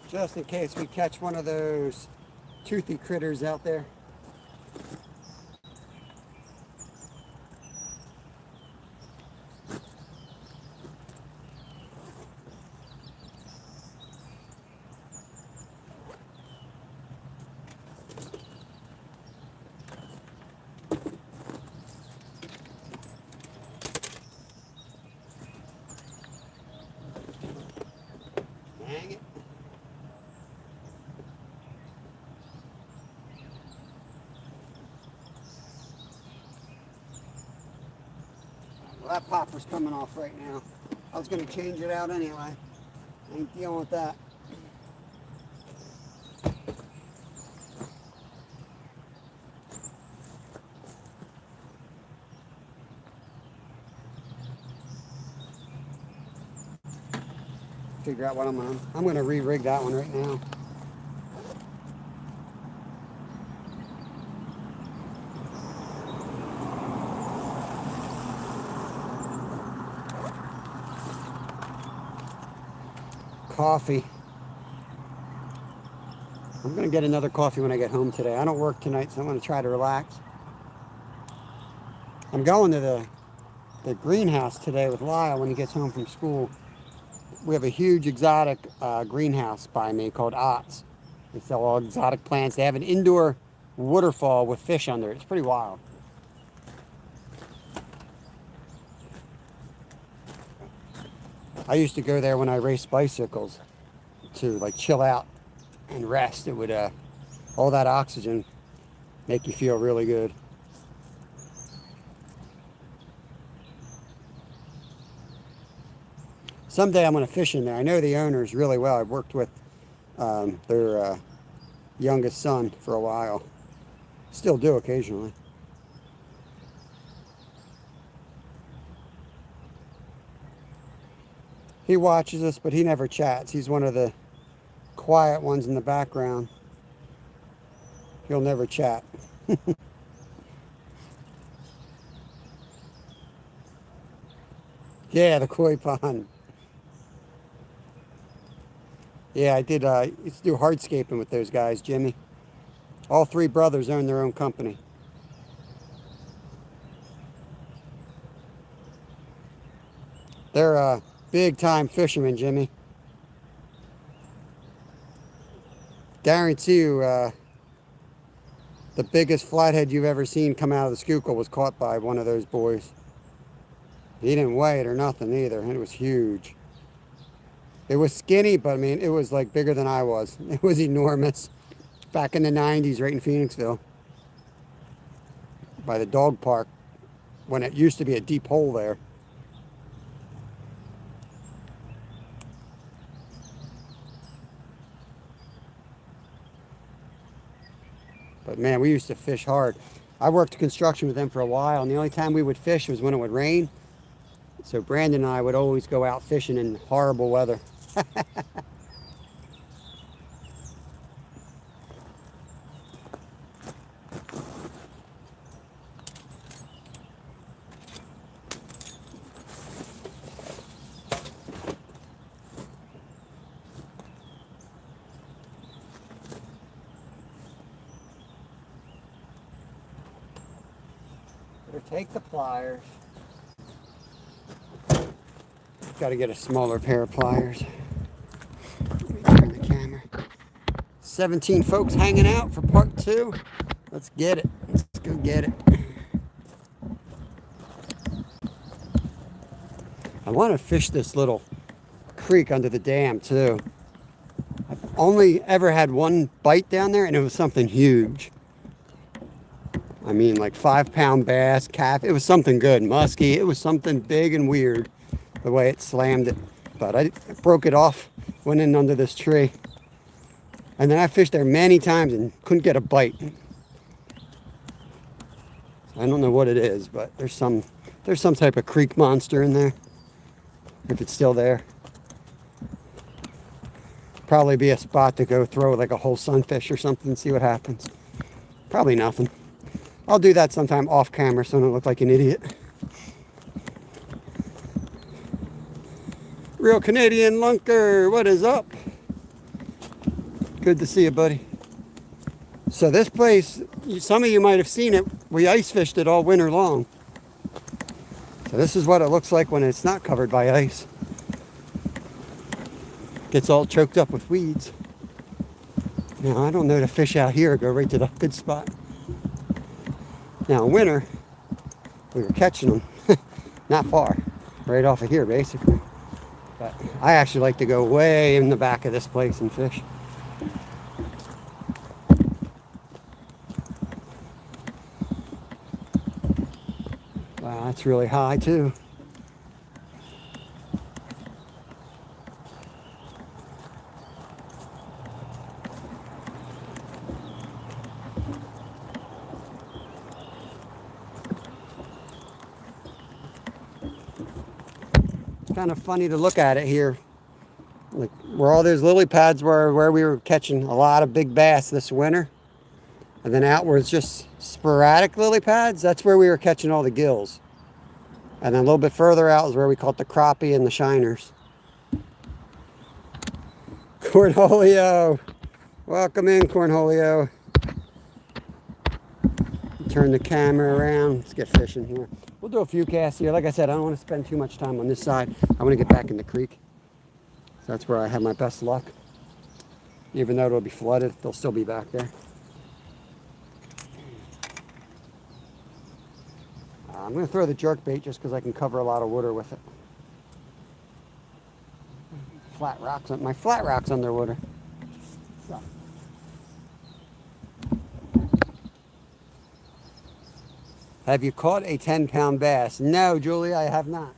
Just in case we catch one of those toothy critters out there. Dang it. Well, that popper's coming off right now. I was going to change it out anyway. I ain't dealing with that. Figure out what I'm on. I'm going to re-rig that one right now. Coffee. I'm going to get another coffee when I get home today. I don't work tonight, so I'm going to try to relax. I'm going to the greenhouse today with Lyle when he gets home from school. We have a huge exotic greenhouse by me called Ott's. They sell all exotic plants. They have an indoor waterfall with fish under it. It's pretty wild. I used to go there when I raced bicycles to like chill out and rest. It would all that oxygen make you feel really good. Someday I'm going to fish in there. I know the owners really well. I've worked with their youngest son for a while. Still do occasionally. He watches us, but he never chats. He's one of the quiet ones in the background. He'll never chat. Yeah, the koi pond. Yeah, I did. Used to do hardscaping with those guys, Jimmy. All three brothers own their own company. They're big time fishermen, Jimmy. Guarantee you, the biggest flathead you've ever seen come out of the Schuylkill was caught by one of those boys. He didn't weigh it or nothing either, and it was huge. It was skinny, but I mean, it was like bigger than I was. It was enormous. Back in the 90s, right in Phoenixville, by the dog park, when it used to be a deep hole there. But man, we used to fish hard. I worked construction with them for a while, and the only time we would fish was when it would rain. So Brandon and I would always go out fishing in horrible weather. Better take the pliers. Got to get a smaller pair of pliers. Let me turn the camera. 17 folks hanging out for part 2. Let's get it. Let's go get it. I want to fish this little creek under the dam too. I've only ever had one bite down there, and it was something huge. I mean, like 5-pound bass, calf. It was something good. Musky. It was something big and weird, the way it slammed it. But I broke it off, went in under this tree. And then I fished there many times and couldn't get a bite. I don't know what it is, but there's some type of creek monster in there, if it's still there. Probably be a spot to go throw like a whole sunfish or something, see what happens. Probably nothing. I'll do that sometime off camera so I don't look like an idiot. Real Canadian Lunker, what is up? Good to see you, buddy. So this place, some of you might have seen it. We ice fished it all winter long. So this is what it looks like when it's not covered by ice. Gets all choked up with weeds. Now, I don't know to fish out here, go right to the good spot. Now, in winter, we were catching them not far, right off of here, basically. But I actually like to go way in the back of this place and fish. Wow, that's really high, too. Kind of funny to look at it here. Like where all those lily pads were, where we were catching a lot of big bass this winter. And then out where it's just sporadic lily pads, that's where we were catching all the gills. And then a little bit further out is where we caught the crappie and the shiners. Cornholio. Welcome in, Cornholio. Turn the camera around. Let's get fishing here. We'll do a few casts here. Like I said, I don't want to spend too much time on this side. I want to get back in the creek. So that's where I have my best luck. Even though it'll be flooded, they'll still be back there. I'm going to throw the jerk bait just because I can cover a lot of water with it. Flat rocks. My flat rock's underwater. So. Have you caught a 10-pound bass? No, Julie, I have not.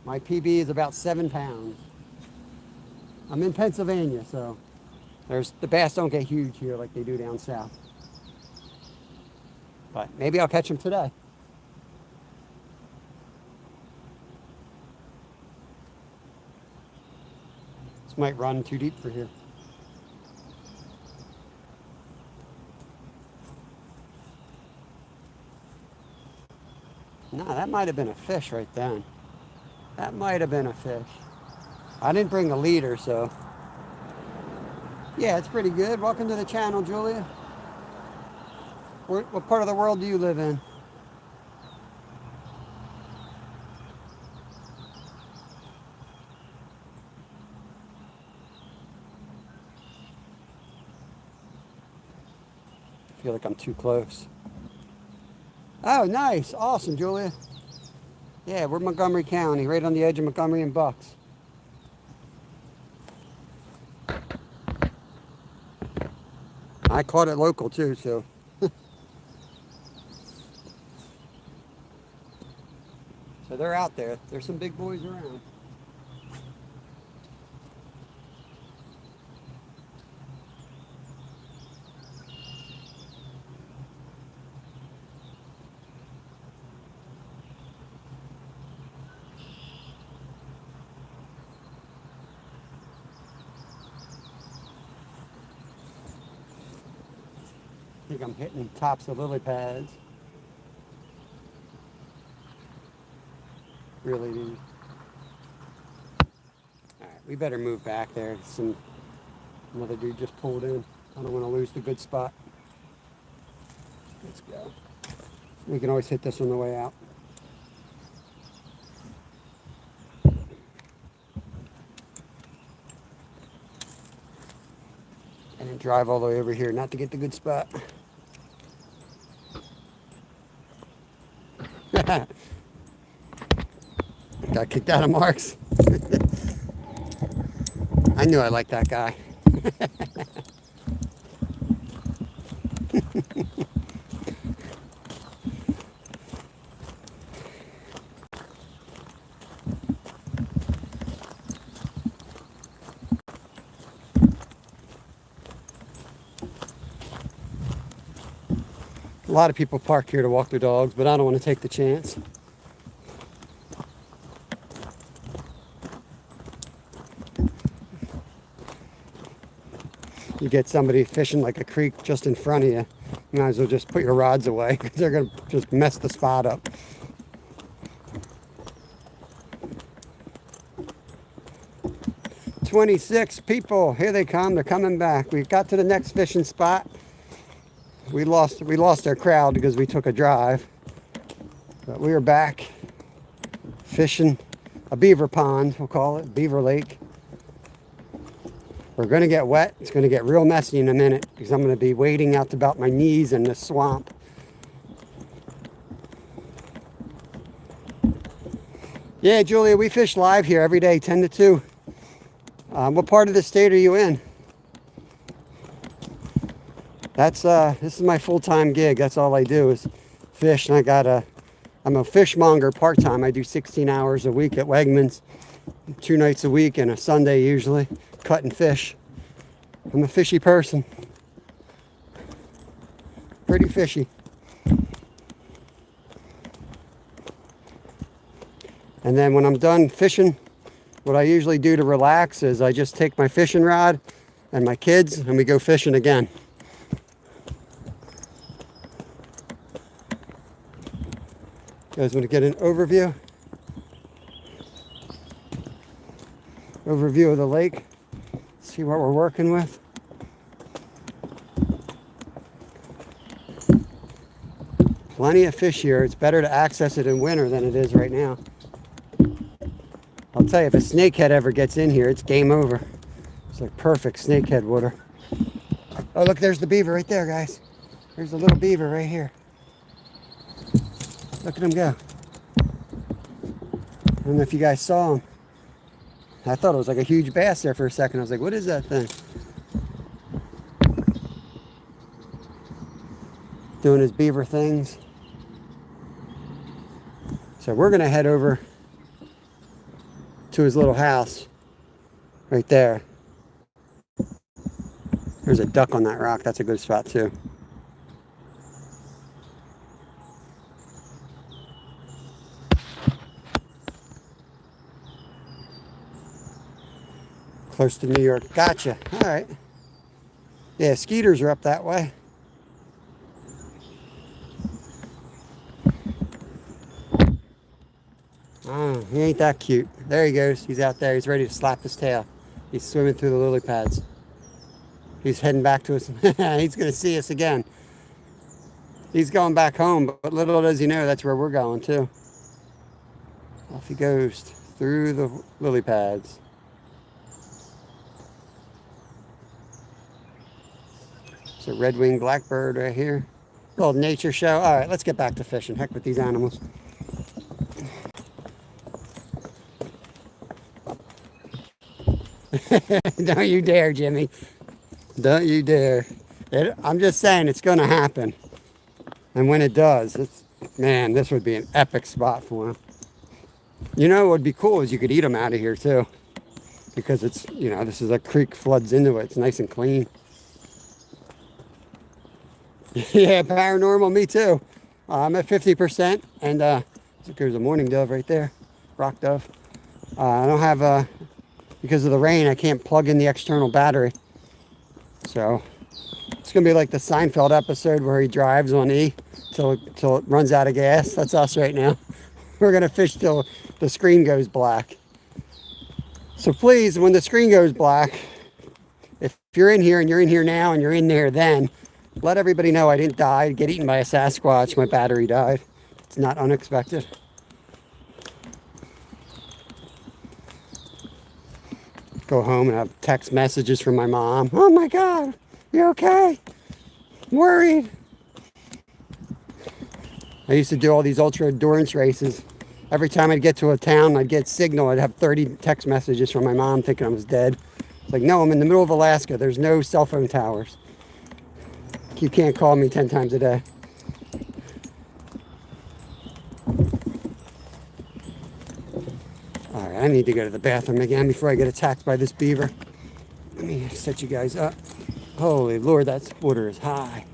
My PB is about 7 pounds. I'm in Pennsylvania, so the bass don't get huge here like they do down south. But maybe I'll catch them today. This might run too deep for here. No, that might have been a fish right then. That might have been a fish. I didn't bring a leader, so. Yeah, it's pretty good. Welcome to the channel, Julia. What part of the world do you live in? I feel like I'm too close. Oh, nice. Awesome, Julia. Yeah, we're Montgomery County, right on the edge of Montgomery and Bucks. I caught it local too, so. So they're out there. There's some big boys around. I think I'm hitting tops of lily pads. Really do. Alright, we better move back there. Another dude just pulled in. I don't want to lose the good spot. Let's go. We can always hit this on the way out. And then drive all the way over here, not to get the good spot. Got kicked out of Mark's. I knew I liked that guy. A lot of people park here to walk their dogs, but I don't want to take the chance. You get somebody fishing like a creek just in front of you, you might as well just put your rods away because they're going to just mess the spot up. "26 people, here they come, they're coming back." We got to the next fishing spot. We lost our crowd because we took a drive, but we were back fishing a beaver pond, we'll call it, Beaver Lake. We're going to get wet. It's going to get real messy in a minute because I'm going to be wading out to about my knees in the swamp. Yeah, Julia, we fish live here every day, 10 to 2. What part of the state are you in? This is my full-time gig. That's all I do is fish, and I'm a fishmonger part-time. I do 16 hours a week at Wegmans, 2 nights a week and a Sunday usually, cutting fish. I'm a fishy person. Pretty fishy. And then when I'm done fishing, what I usually do to relax is I just take my fishing rod and my kids and we go fishing again. You guys want to get an overview? Overview of the lake. See what we're working with. Plenty of fish here. It's better to access it in winter than it is right now. I'll tell you, if a snakehead ever gets in here, it's game over. It's like perfect snakehead water. Oh, look, there's the beaver right there, guys. There's a little beaver right here. Look at him go. I don't know if you guys saw him. I thought it was like a huge bass there for a second. I was like, what is that thing? Doing his beaver things. So we're going to head over to his little house right there. There's a duck on that rock. That's a good spot too. Close to New York. Gotcha. All right. Yeah, skeeters are up that way. Oh, he ain't that cute. There he goes. He's out there. He's ready to slap his tail. He's swimming through the lily pads. He's heading back to us. He's going to see us again. He's going back home, but little does he know that's where we're going too. Off he goes through the lily pads. It's a red-winged blackbird right here. Little nature show. All right, let's get back to fishing. Heck with these animals. Don't you dare, Jimmy. Don't you dare. I'm just saying it's going to happen. And when it does, man, this would be an epic spot for him. You know what would be cool is you could eat them out of here too. Because it's, this is a creek, floods into it. It's nice and clean. Yeah, paranormal, me too. I'm at 50%, and there's a mourning dove right there, rock dove. I don't have, because of the rain, I can't plug in the external battery. So it's gonna be like the Seinfeld episode where he drives on E till it runs out of gas. That's us right now. We're gonna fish till the screen goes black. So please, when the screen goes black, if you're in here and you're in here now and you're in there then, let everybody know I didn't die, get eaten by a Sasquatch, my battery died. It's not unexpected. Go home and have text messages from my mom. Oh my God, you okay? I'm worried. I used to do all these ultra endurance races. Every time I'd get to a town, I'd get signal. I'd have 30 text messages from my mom thinking I was dead. It's like, no, I'm in the middle of Alaska. There's no cell phone towers. You can't call me 10 times a day. All right, I need to go to the bathroom again before I get attacked by this beaver. Let me set you guys up. Holy Lord, that water is high.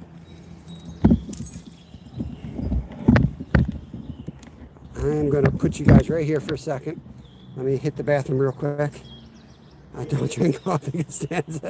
I'm going to put you guys right here for a second. Let me hit the bathroom real quick. I don't drink coffee, it stands.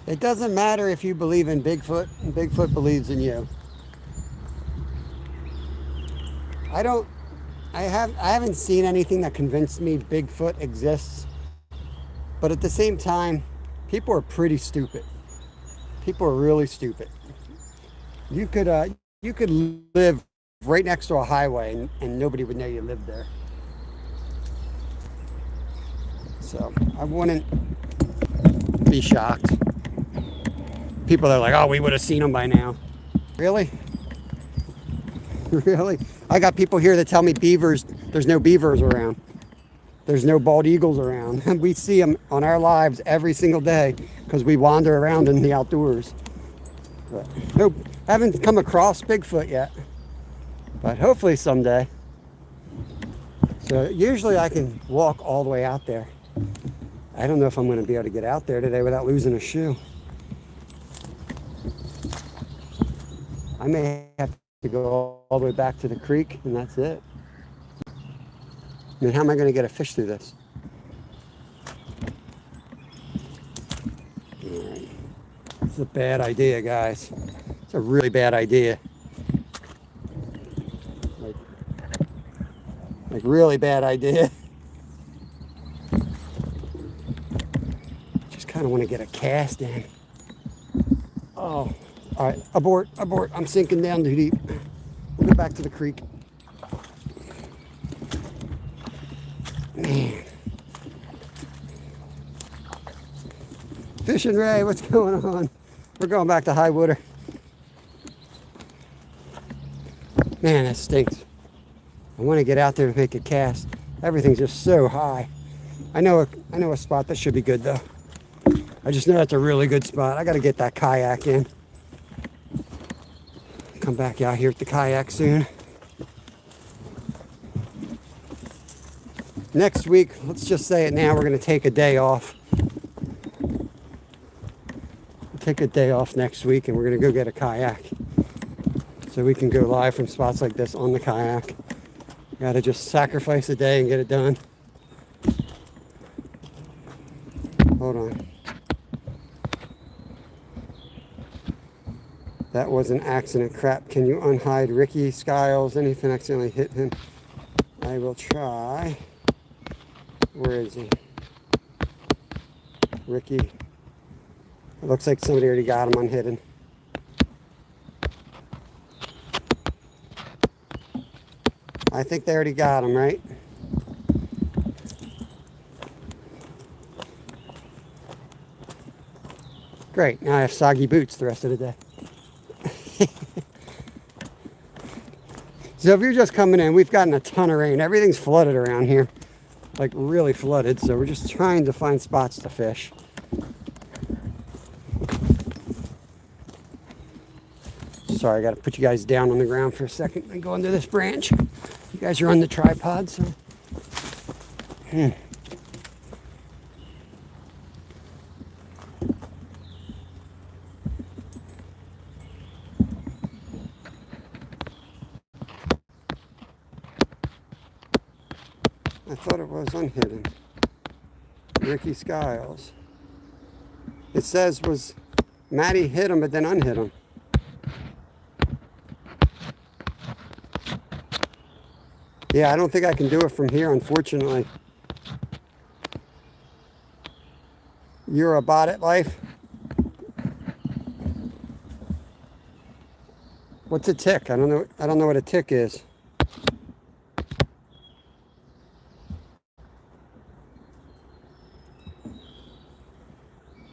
It doesn't matter if you believe in Bigfoot and Bigfoot believes in you. I haven't seen anything that convinced me Bigfoot exists. But at the same time, people are pretty stupid. People are really stupid. You could live right next to a highway and nobody would know you lived there. So I wouldn't be shocked. People are like, oh, we would have seen them by now. Really? Really? I got people here that tell me there's no beavers around. There's no bald eagles around. We see them on our lives every single day because we wander around in the outdoors. But nope, haven't come across Bigfoot yet. But hopefully someday. So usually I can walk all the way out there. I don't know if I'm going to be able to get out there today without losing a shoe. I may have to go all the way back to the creek, and that's it. I mean, how am I going to get a fish through this? All right. It's a bad idea, guys. It's a really bad idea. Like really bad idea. Just kind of want to get a cast in. Oh. All right, abort. I'm sinking down too deep. We'll go back to the creek. Man, Fishing Ray, what's going on? We're going back to high water. Man, that stinks. I want to get out there to make a cast. Everything's just so high. I know a spot that should be good though. I just know that's a really good spot. I got to get that kayak in. Come back out here at the kayak soon. Next week, let's just say it now, we're going to take a day off. We'll take a day off next week and we're going to go get a kayak. So we can go live from spots like this on the kayak. Got to just sacrifice a day and get it done. Hold on. That was an accident. Crap. Can you unhide Ricky Skiles? Anything accidentally hit him? I will try. Where is he? Ricky. It looks like somebody already got him unhidden. I think they already got him, right? Great. Now I have soggy boots the rest of the day. So if you're just coming in, we've gotten a ton of rain. Everything's flooded around here. Like really flooded. So we're just trying to find spots to fish. Sorry, I got to put you guys down on the ground for a second and go under this branch. You guys are on the tripod, so. I thought it was unhidden. Ricky Skiles. It says was Maddie hit him, but then unhit him. Yeah, I don't think I can do it from here, unfortunately. You're a bot at life? What's a tick? I don't know what a tick is.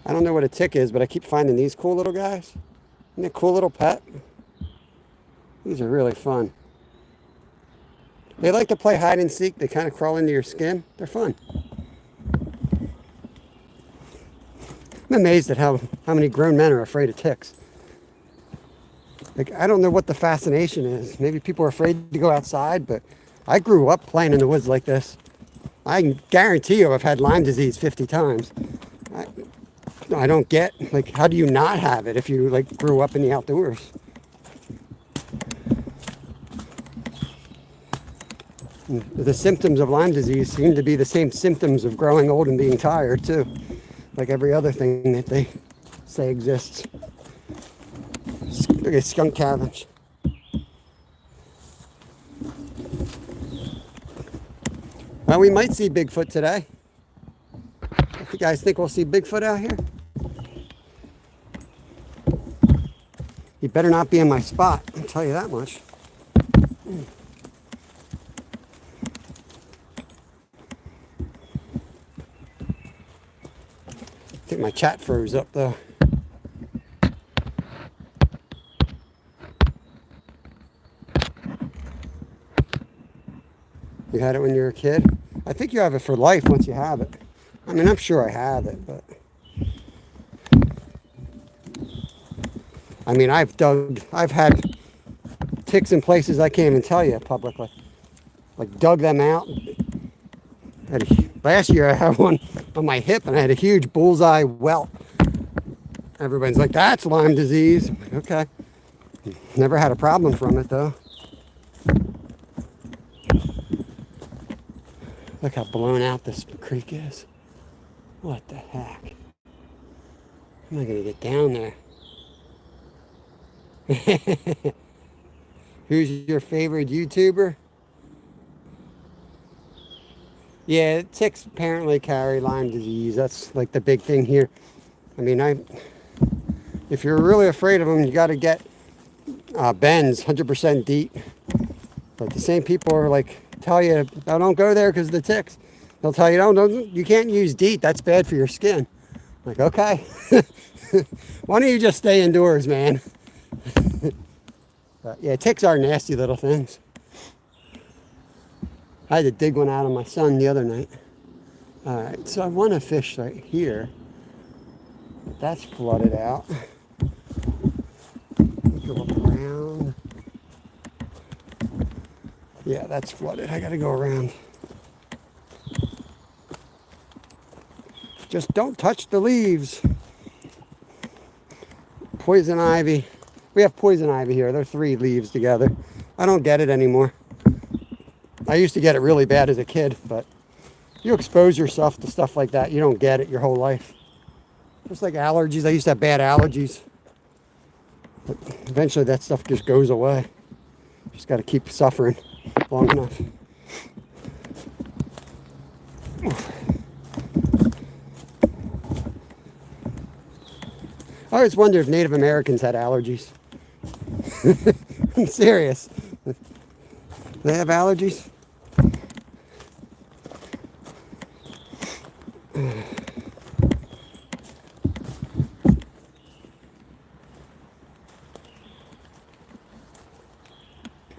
I don't know what a tick is, but I keep finding these cool little guys. Isn't it a cool little pet? These are really fun. They like to play hide and seek. They kind of crawl into your skin. They're fun. I'm amazed at how many grown men are afraid of ticks. Like, I don't know what the fascination is. Maybe people are afraid to go outside, but I grew up playing in the woods like this. I can guarantee you I've had Lyme disease 50 times. I don't get, like, how do you not have it if you, like, grew up in the outdoors? The symptoms of Lyme disease seem to be the same symptoms of growing old and being tired, too. Like every other thing that they say exists. Look at skunk cabbage. Well, we might see Bigfoot today. You guys think we'll see Bigfoot out here? He better not be in my spot, I'll tell you that much. I think my chat froze up though. You had it when you were a kid? I think you have it for life once you have it. I mean, I'm sure I have it, but... I mean, I've had ticks in places I can't even tell you publicly. Like, dug them out. Last year I had one on my hip and I had a huge bullseye welt. Everybody's like, that's Lyme disease. I'm like, okay. Never had a problem from it, though. Look how blown out this creek is. What the heck? How am I going to get down there? Who's your favorite YouTuber? Yeah, ticks apparently carry Lyme disease. That's like the big thing here. I mean, if you're really afraid of them, you got to get Ben's 100% DEET. But the same people are like, tell you, oh, don't go there because of the ticks. They'll tell you, don't, you can't use DEET. That's bad for your skin. Like, okay. Why don't you just stay indoors, man? But yeah, ticks are nasty little things. I had to dig one out of my son the other night. All right, so I want to fish right here. That's flooded out. Go up around. Yeah, that's flooded. I gotta go around. Just don't touch the leaves. Poison ivy. We have poison ivy here. They're 3 leaves together. I don't get it anymore. I used to get it really bad as a kid, but you expose yourself to stuff like that, you don't get it your whole life. Just like allergies. I used to have bad allergies. But eventually that stuff just goes away. Just got to keep suffering long enough. I always wondered if Native Americans had allergies. I'm serious. They have allergies?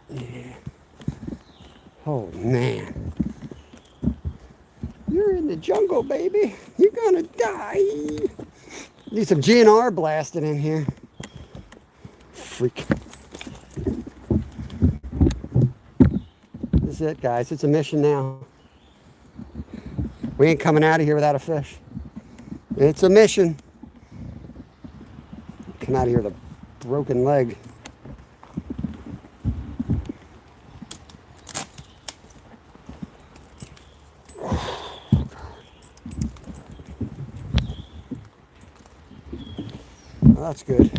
Yeah. Oh, man. You're in the jungle, baby. You're gonna die. Need some GNR blasted in here. Freak. This is it, guys. It's a mission now. We ain't coming out of here without a fish. It's a mission. Come out of here with a broken leg. Well, that's good.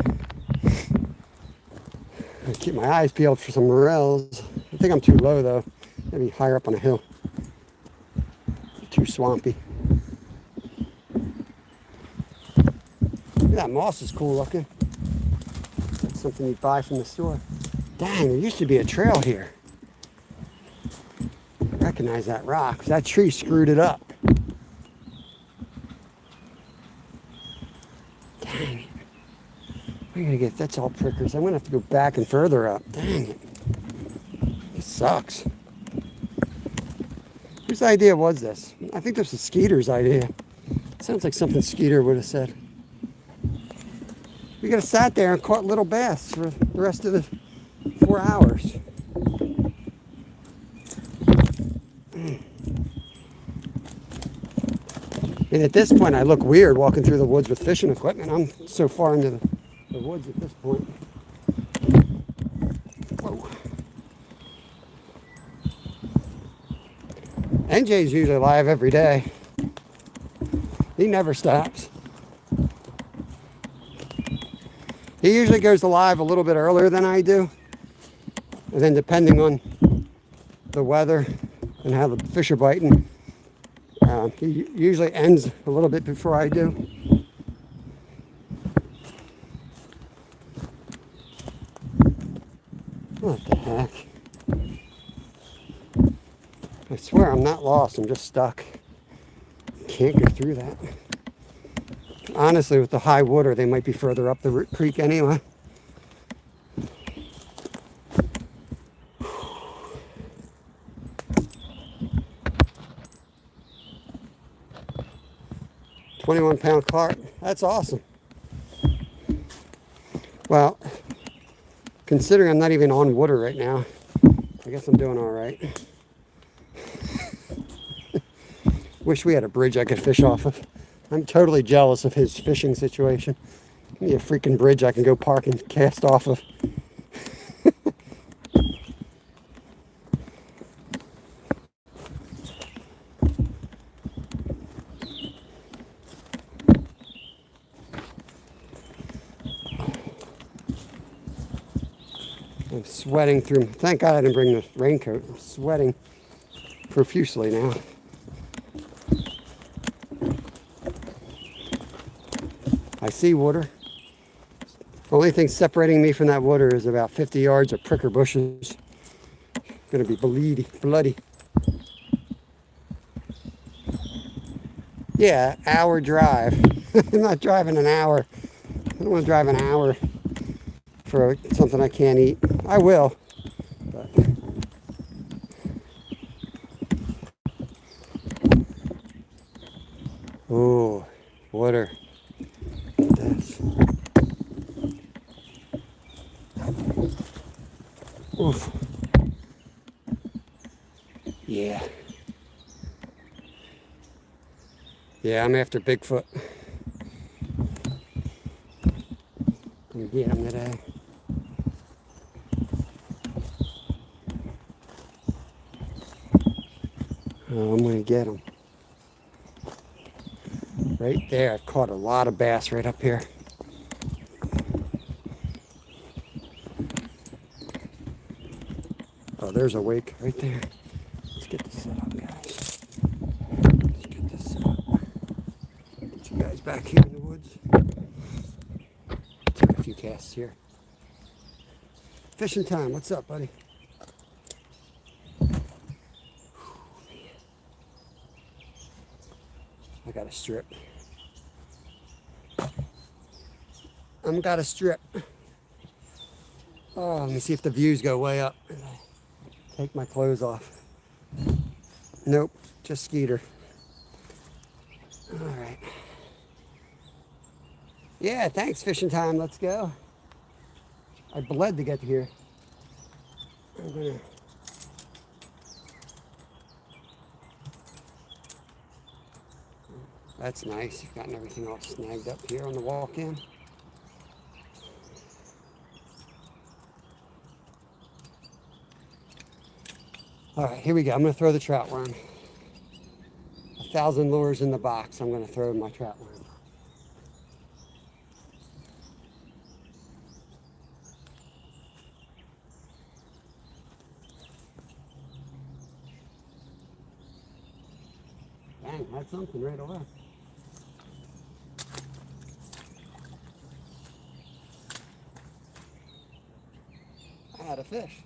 I keep my eyes peeled for some morels. I think I'm too low though. Maybe higher up on a hill. Too swampy. That moss is cool looking. That's something you buy from the store. Dang, there used to be a trail here. I recognize that rock. That tree screwed it up. Dang it. We're gonna get, that's all prickers. I'm gonna have to go back and further up. Dang it. This sucks. Whose idea was this? I think this was Skeeter's idea. Sounds like something Skeeter would have said. We could have sat there and caught little bass for the rest of the 4 hours. And at this point, I look weird walking through the woods with fishing equipment. I'm so far into the woods at this point. Whoa. NJ's usually live every day. He never stops. He usually goes live a little bit earlier than I do. And then depending on the weather and how the fish are biting, he usually ends a little bit before I do. What the heck? I swear I'm not lost, I'm just stuck. Can't go through that. Honestly, with the high water, they might be further up the creek anyway. £21 carp. That's awesome. Well, considering I'm not even on water right now, I guess I'm doing all right. Wish we had a bridge I could fish off of. I'm totally jealous of his fishing situation. Give me a freaking bridge I can go park and cast off of. I'm sweating through. Thank God I didn't bring the raincoat. I'm sweating profusely now. I see water. The only thing separating me from that water is about 50 yards of pricker bushes. Gonna be bloody. Yeah, hour drive. I'm not driving an hour. I don't want to drive an hour for something I can't eat. I will. But ooh, water. This. Oof. Yeah. Yeah, I'm after Bigfoot. Gonna get him today. Oh, I'm gonna get him. Right there. I've caught a lot of bass right up here. Oh, there's a wake right there. Let's get this set up, guys. Let's get this set up. Get you guys back here in the woods. Take a few casts here. Fishing time. What's up, buddy? I got a strip. I'm got a strip. Oh, let me see if the views go way up. Take my clothes off. Nope, just Skeeter. All right. Yeah, thanks, fishing time. Let's go. I bled to get here. I'm gonna. That's nice. You've gotten everything all snagged up here on the walk-in. All right, here we go. I'm gonna throw the trout worm. 1,000 lures in the box. I'm gonna throw my trout worm. Dang, had something right away. I had a fish.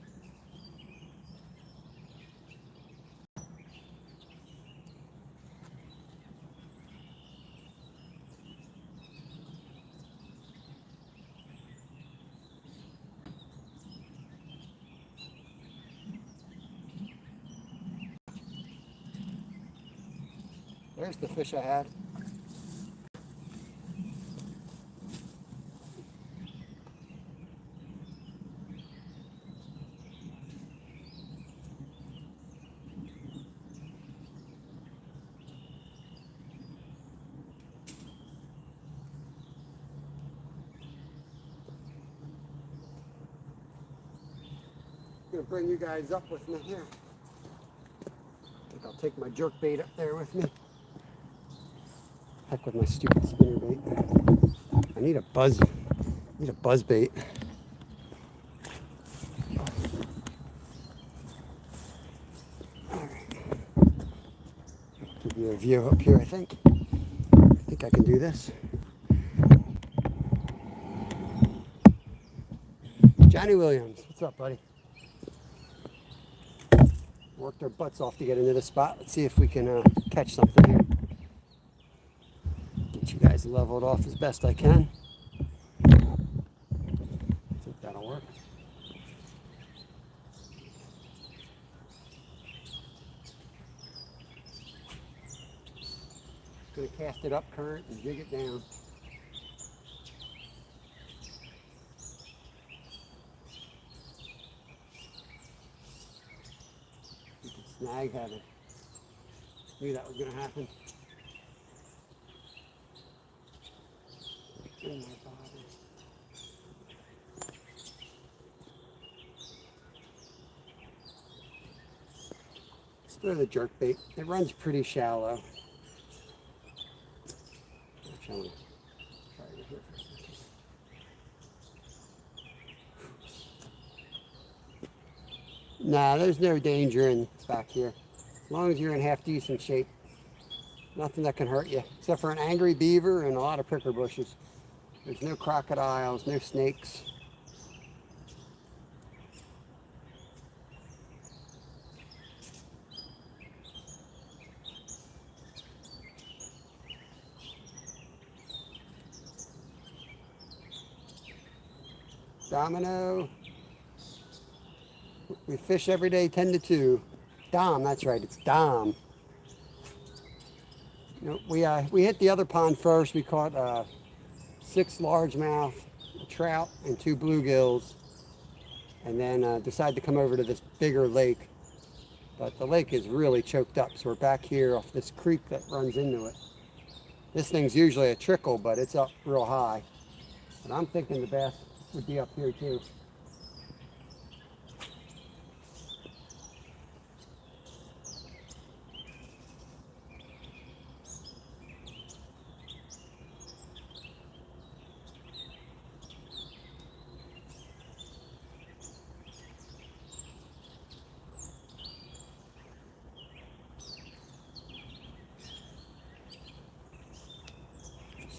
There's the fish I had. I'm gonna bring you guys up with me here. I think I'll take my jerk bait up there with me. Heck with my stupid spinner bait. I need a buzz. Bait. Give you a view up here, I think. I think I can do this. Johnny Williams, what's up, buddy? Worked our butts off to get into the spot. Let's see if we can catch something here. Get you guys leveled off as best I can. I think that'll work. Gonna cast it up current and jig it down. You can snag heaven. Knew that was gonna happen. Oh my body. Let's throw the jerk bait. It runs pretty shallow. Actually, I'm gonna try it here for a second. Nah, there's no danger in back here. As long as you're in half decent shape. Nothing that can hurt you, except for an angry beaver and a lot of pricker bushes. There's no crocodiles, no snakes. Domino. We fish every day 10 to 2. Dom, that's right, it's Dom. You know, we hit the other pond first. We caught 6 largemouth, a trout, and 2 bluegills. And then decided to come over to this bigger lake. But the lake is really choked up, so we're back here off this creek that runs into it. This thing's usually a trickle, but it's up real high. And I'm thinking the bass would be up here too.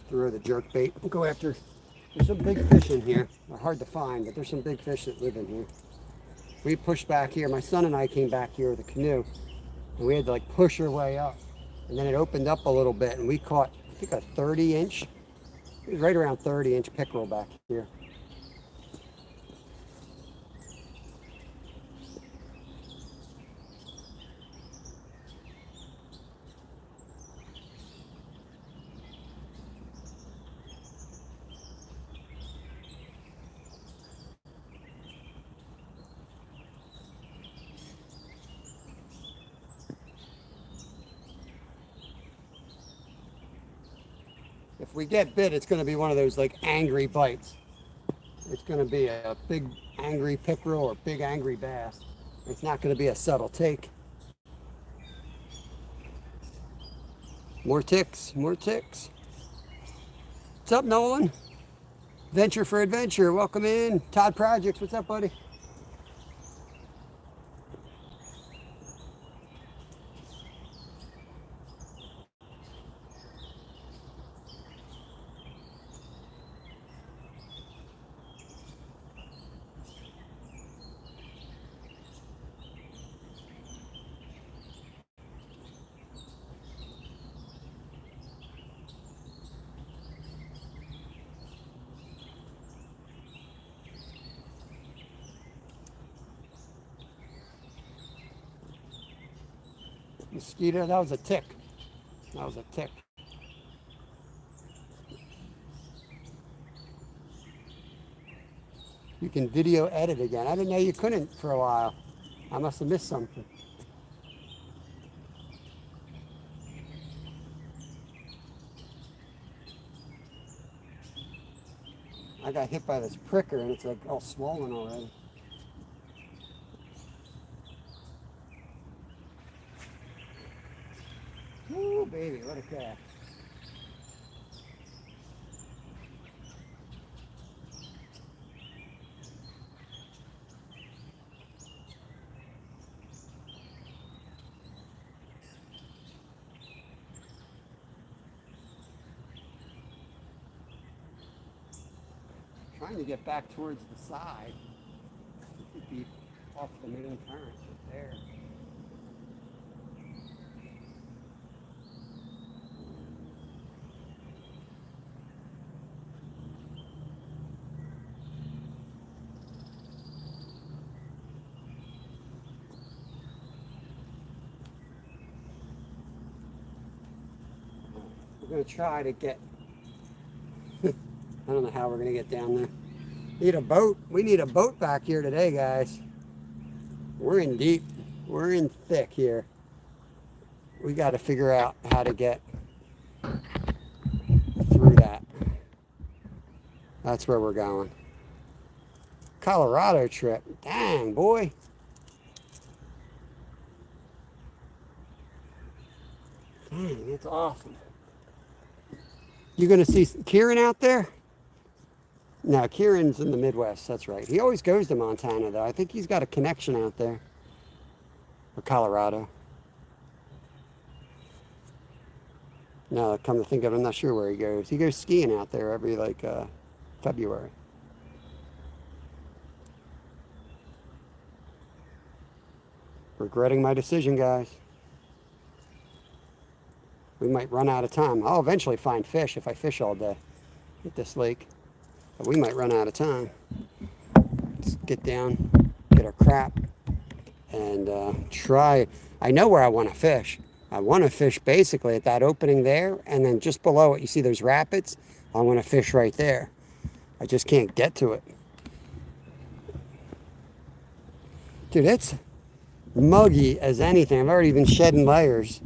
Throw the jerk bait. We'll go after, there's some big fish in here. They're hard to find, but there's some big fish that live in here. We pushed back here. My son and I came back here with a canoe, and we had to like push our way up. And then it opened up a little bit, and we caught, I think, a 30-inch. It was right around 30-inch pickerel back here. If we get bit, it's going to be one of those like angry bites. It's going to be a big angry pickerel or big angry bass. It's not going to be a subtle take. More ticks, more ticks. What's up, Nolan? Venture for Adventure, welcome in. Todd Projects, what's up, buddy? Mosquito, that was a tick. That was a tick. You can video edit again. I didn't know you couldn't for a while. I must have missed something. I got hit by this pricker and it's like all swollen already. Ooh, baby, what a catch. Trying to get back towards the side. It could be off the main current right there. We're going to try to get, I don't know how we're going to get down there. Need a boat. We need a boat back here today, guys. We're in deep. We're in thick here. We got to figure out how to get through that. That's where we're going. Colorado trip. Dang, boy. Dang, it's awesome. You going to see Kieran out there? No, Kieran's in the Midwest. That's right. He always goes to Montana, though. I think he's got a connection out there. Or Colorado. No, come to think of it, I'm not sure where he goes. He goes skiing out there every, February. Regretting my decision, guys. We might run out of time. I'll eventually find fish if I fish all day at this lake. But we might run out of time. Let's get down, get our crap, and try. I know where I want to fish. I want to fish basically at that opening there, and then just below it, you see those rapids? I want to fish right there. I just can't get to it. Dude, it's muggy as anything. I've already been shedding layers.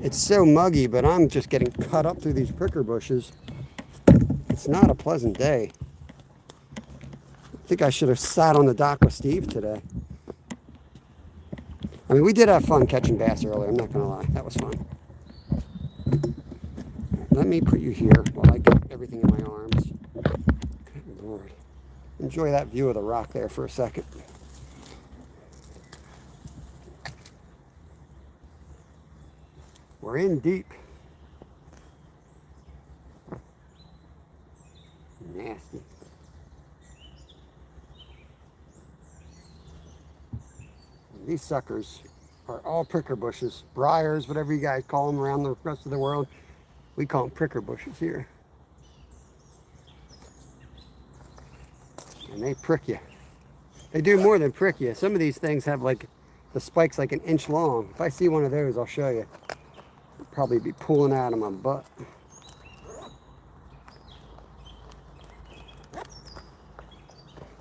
It's so muggy, but I'm just getting cut up through these pricker bushes. It's not a pleasant day. I think I should have sat on the dock with Steve today. I mean, we did have fun catching bass earlier, I'm not going to lie. That was fun. Let me put you here while I get everything in my arms. Good Lord. Enjoy that view of the rock there for a second. We're in deep. Nasty. These suckers are all pricker bushes, briars, whatever you guys call them around the rest of the world. We call them pricker bushes here. And they prick you. They do more than prick you. Some of these things have like the spikes like an inch long. If I see one of those, I'll show you. I'll probably be pulling out of my butt.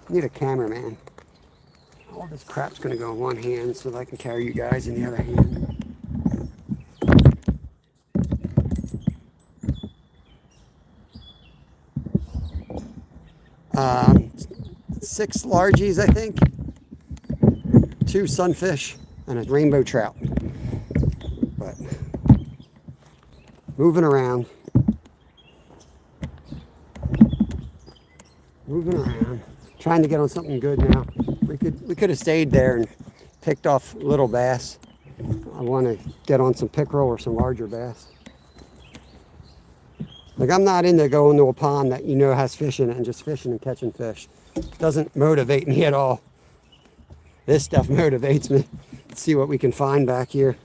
Need a cameraman. All this crap's gonna go in one hand so that I can carry you guys in the other hand. 6 largies, I think. 2 sunfish and a rainbow trout. But moving around. Trying to get on something good now. We could have stayed there and picked off little bass. I want to get on some pickerel or some larger bass. Like, I'm not into going to a pond that you know has fish in it and just fishing and catching fish. It doesn't motivate me at all. This stuff motivates me. Let's see what we can find back here.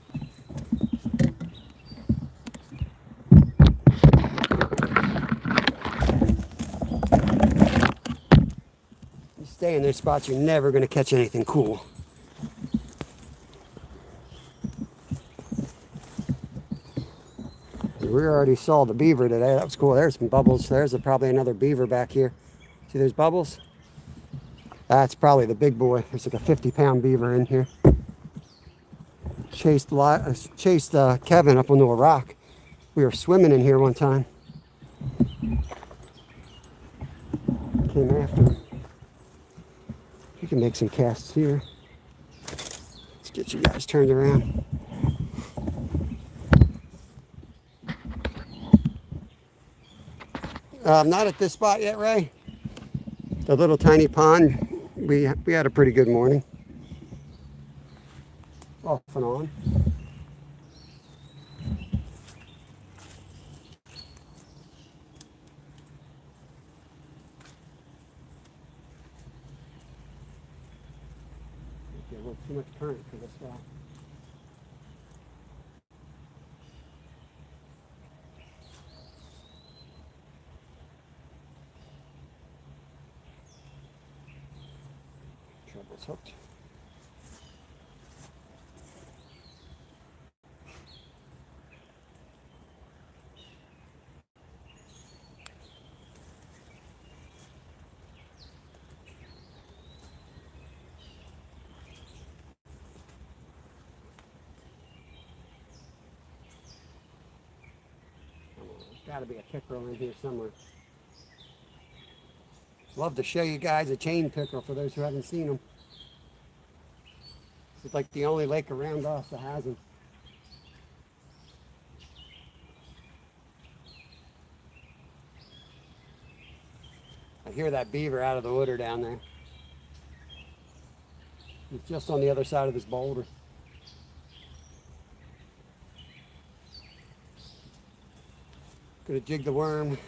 You stay in those spots, you're never going to catch anything cool. We already saw the beaver today. That was cool. There's some bubbles. There's probably another beaver back here. See those bubbles? That's probably the big boy. There's like a 50-pound beaver in here. Chased Kevin up onto a rock. We were swimming in here one time. Came after him. We can make some casts here. Let's get you guys turned around. Not at this spot yet, Ray. The little tiny pond. We had a pretty good morning. Off and on. Okay, a little too much current for this spot. Trouble's hooked. Got to be a pickerel in here somewhere. Love to show you guys a chain pickerel for those who haven't seen them. It's like the only lake around us that has them. I hear that beaver out of the water down there. He's just on the other side of this boulder. Gonna jig the worm.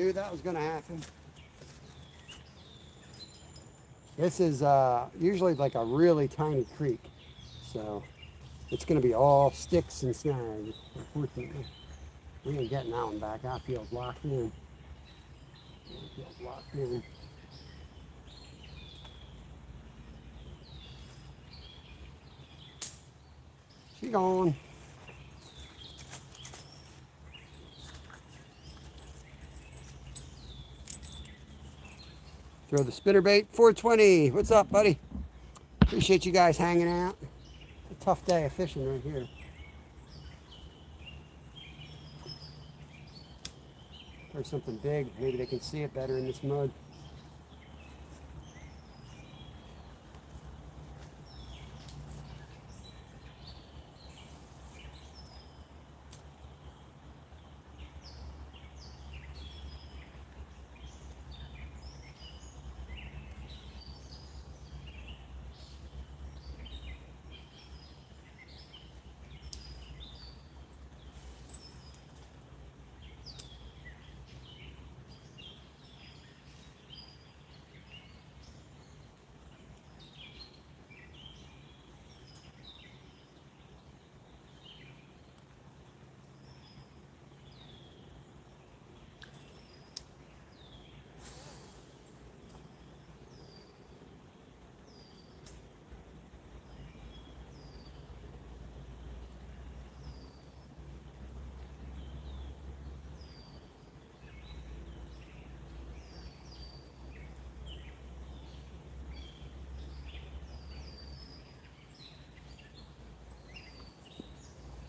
knew that was going to happen. This is usually like a really tiny creek, so it's going to be all sticks and snags. Unfortunately, we ain't getting that one back. That feels locked in. That feels locked in. She gone. Throw the spinnerbait. 420. What's up, buddy? Appreciate you guys hanging out. It's a tough day of fishing right here. Throw something big. Maybe they can see it better in this mud.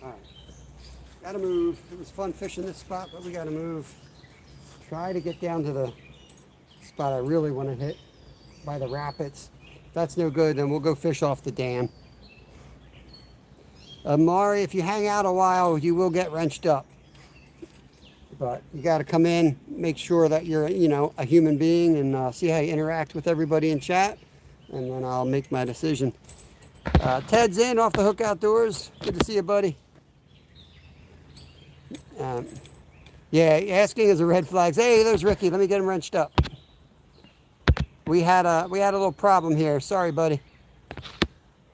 Alright, gotta move. It was fun fishing this spot, but we gotta move. Try to get down to the spot I really want to hit by the rapids. If that's no good, then we'll go fish off the dam. Mari, if you hang out a while, you will get wrenched up. But you gotta come in, make sure that you're, a human being, and see how you interact with everybody in chat, and then I'll make my decision. Ted's in off the Hook Outdoors. Good to see you, buddy. Yeah, asking is a red flag. Hey, there's Ricky. Let me get him wrenched up. We had a little problem here. Sorry, buddy.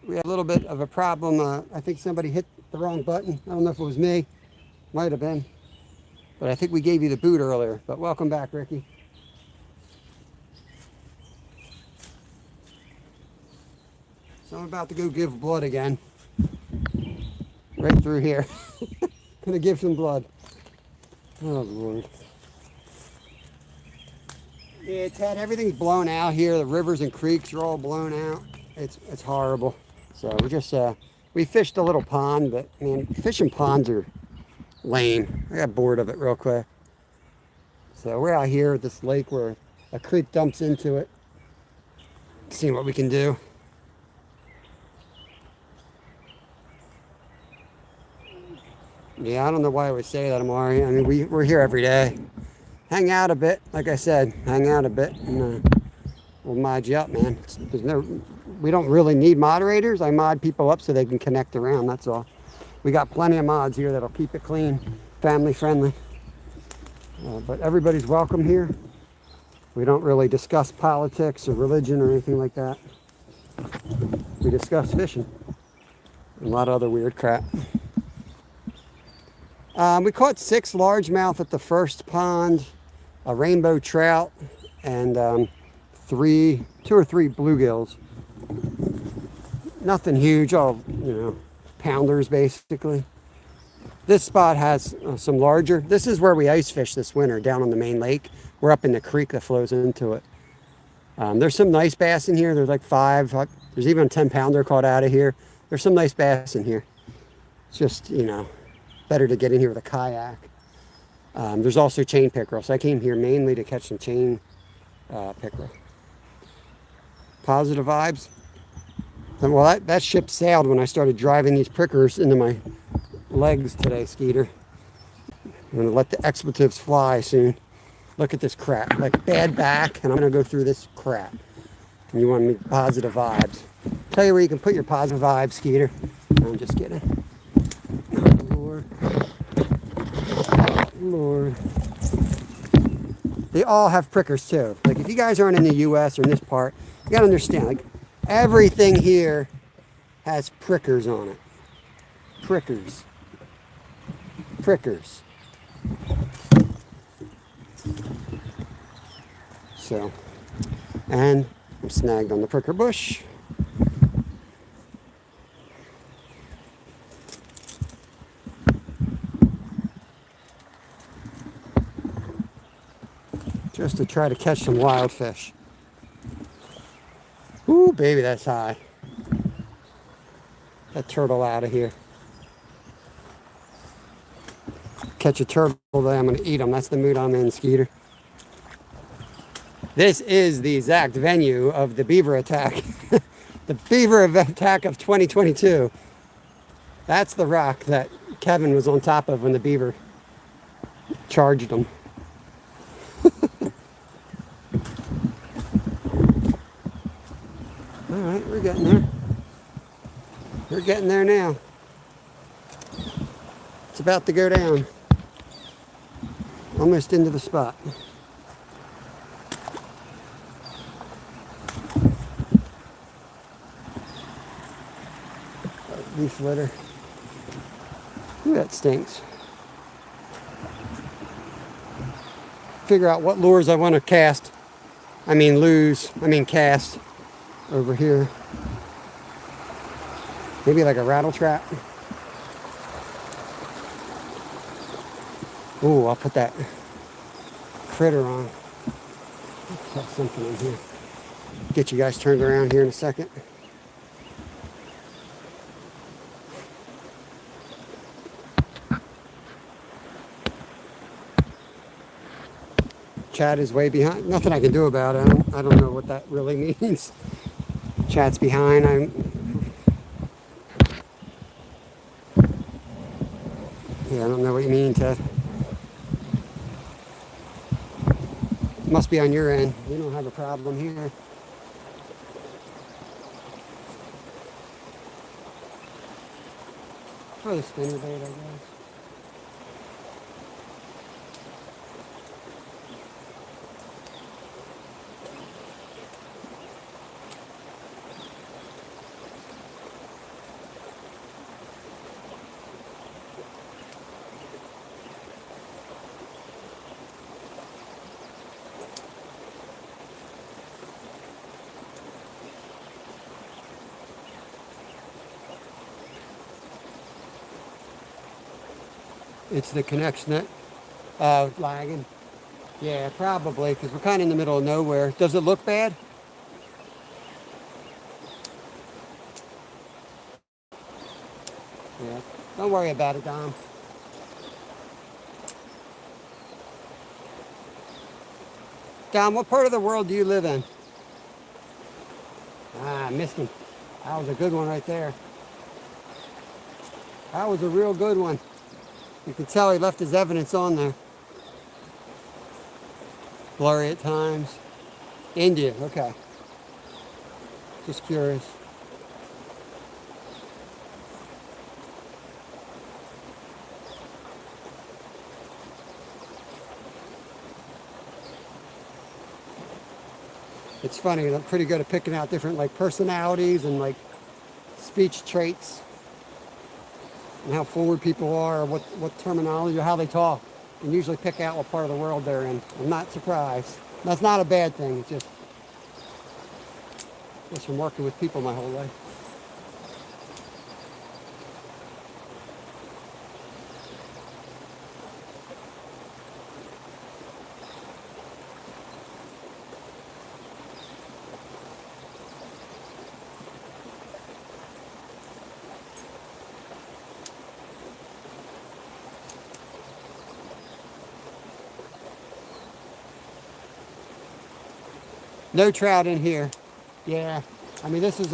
We had a little bit of a problem. I think somebody hit the wrong button. I don't know if it was me. Might have been. But I think we gave you the boot earlier. But welcome back, Ricky. So I'm about to go give blood again. Right through here. Gonna give some blood. Oh, Lord. Yeah, Ted, everything's blown out here. The rivers and creeks are all blown out. It's horrible. So we fished a little pond, but man, fishing ponds are lame. I got bored of it real quick. So we're out here at this lake where a creek dumps into it. Seeing what we can do. Yeah, I don't know why I would say that, Amari. I mean, we're here every day. Hang out a bit, like I said. Hang out a bit, and we'll mod you up, man. We don't really need moderators. I mod people up so they can connect around, that's all. We got plenty of mods here that'll keep it clean, family friendly. But everybody's welcome here. We don't really discuss politics or religion or anything like that. We discuss fishing and a lot of other weird crap. We caught 6 largemouth at the first pond, a rainbow trout, and 2 or 3 bluegills. Nothing huge, all pounders basically. This spot has some larger. This is where we ice fish this winter, down on the main lake. We're up in the creek that flows into it. There's some nice bass in here. There's like 5. There's even a 10-pounder caught out of here. There's some nice bass in here. It's just, better to get in here with a kayak. There's also chain pickerel. So I came here mainly to catch some chain pickerel. Positive vibes. Well, that ship sailed when I started driving these prickers into my legs today, Skeeter. I'm going to let the expletives fly soon. Look at this crap. Like bad back, and I'm going to go through this crap. And you want me positive vibes. Tell you where you can put your positive vibes, Skeeter. No, I'm just kidding. Lord. they all have prickers too. Like if you guys aren't in the US or in this part, you gotta understand, like everything here has prickers on it. Prickers. Prickers. So, and I'm snagged on the pricker bush. Just to try to catch some wild fish. Ooh, baby, that's high. That turtle out of here. Catch a turtle today, I'm going to eat them. That's the mood I'm in, Skeeter. This is the exact venue of the beaver attack. The beaver attack of 2022. That's the rock that Kevin was on top of when the beaver charged him. All right, we're getting there. We're getting there now. It's about to go down. Almost into the spot. Leaf litter. Ooh, that stinks. Figure out what lures I want to cast. Cast over here. Maybe like a rattle trap. Ooh, I'll put that critter on. Got something in here. Get you guys turned around here in a second. Chad is way behind. Nothing I can do about it. I don't know what that really means. Chad's behind. Yeah, I don't know what you mean, Ted. Must be on your end. We don't have a problem here. Oh, the spinner bait, I guess. It's the connection that lagging. Yeah, probably, because we're kind of in the middle of nowhere. Does it look bad? Yeah. Don't worry about it, Dom. Dom, what part of the world do you live in? Ah, I missed him. That was a good one right there. That was a real good one. You can tell he left his evidence on there. Blurry at times. India, okay. Just curious. It's funny, I'm pretty good at picking out different like personalities and like speech traits and how forward people are, or what terminology or how they talk, and usually pick out what part of the world they're in. I'm not surprised. That's not a bad thing. It's just from working with people my whole life. No trout in here. Yeah, I mean this is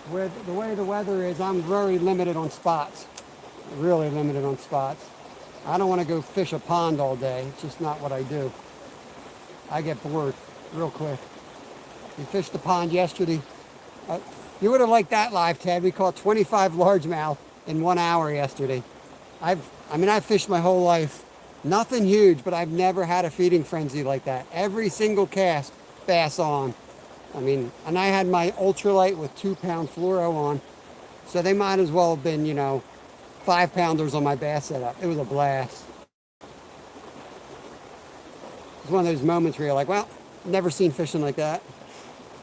where the way the weather is. I'm very limited on spots. Really limited on spots. I don't want to go fish a pond all day. It's just not what I do. I get bored real quick. We fished the pond yesterday. You would have liked that live, Ted. We caught 25 largemouth in 1 hour yesterday. I've fished my whole life Nothing huge, but I've never had a feeding frenzy like that. Every single cast, bass on. I mean, and I had my ultralight with 2-pound fluoro on, so they might as well have been, 5-pounders on my bass setup. It was a blast. It's one of those moments where you're like, well, never seen fishing like that.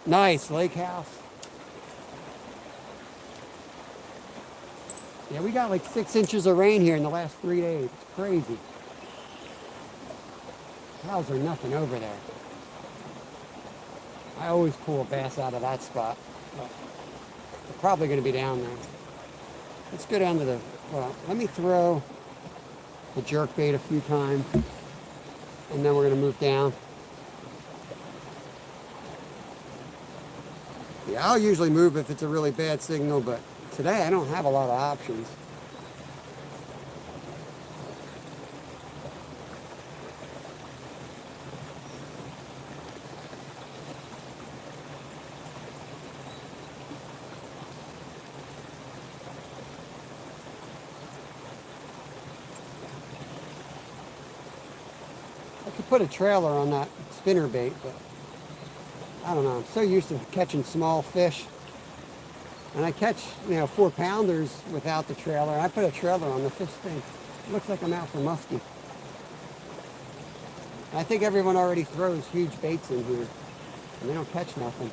Nice, lake house. Yeah, we got like 6 inches of rain here in the last 3 days. It's crazy. Cows are nothing over there. I always pull a bass out of that spot. But they're probably going to be down there. Let's go down to the, well, let me throw the jerk bait a few times, and then we're going to move down. Yeah, I'll usually move if it's a really bad signal, but today I don't have a lot of options. I could put a trailer on that spinner bait, but I don't know. I'm so used to catching small fish. And I catch, 4-pounders without the trailer. I put a trailer on, the fish thing. It looks like I'm out for muskie. I think everyone already throws huge baits in here, and they don't catch nothing.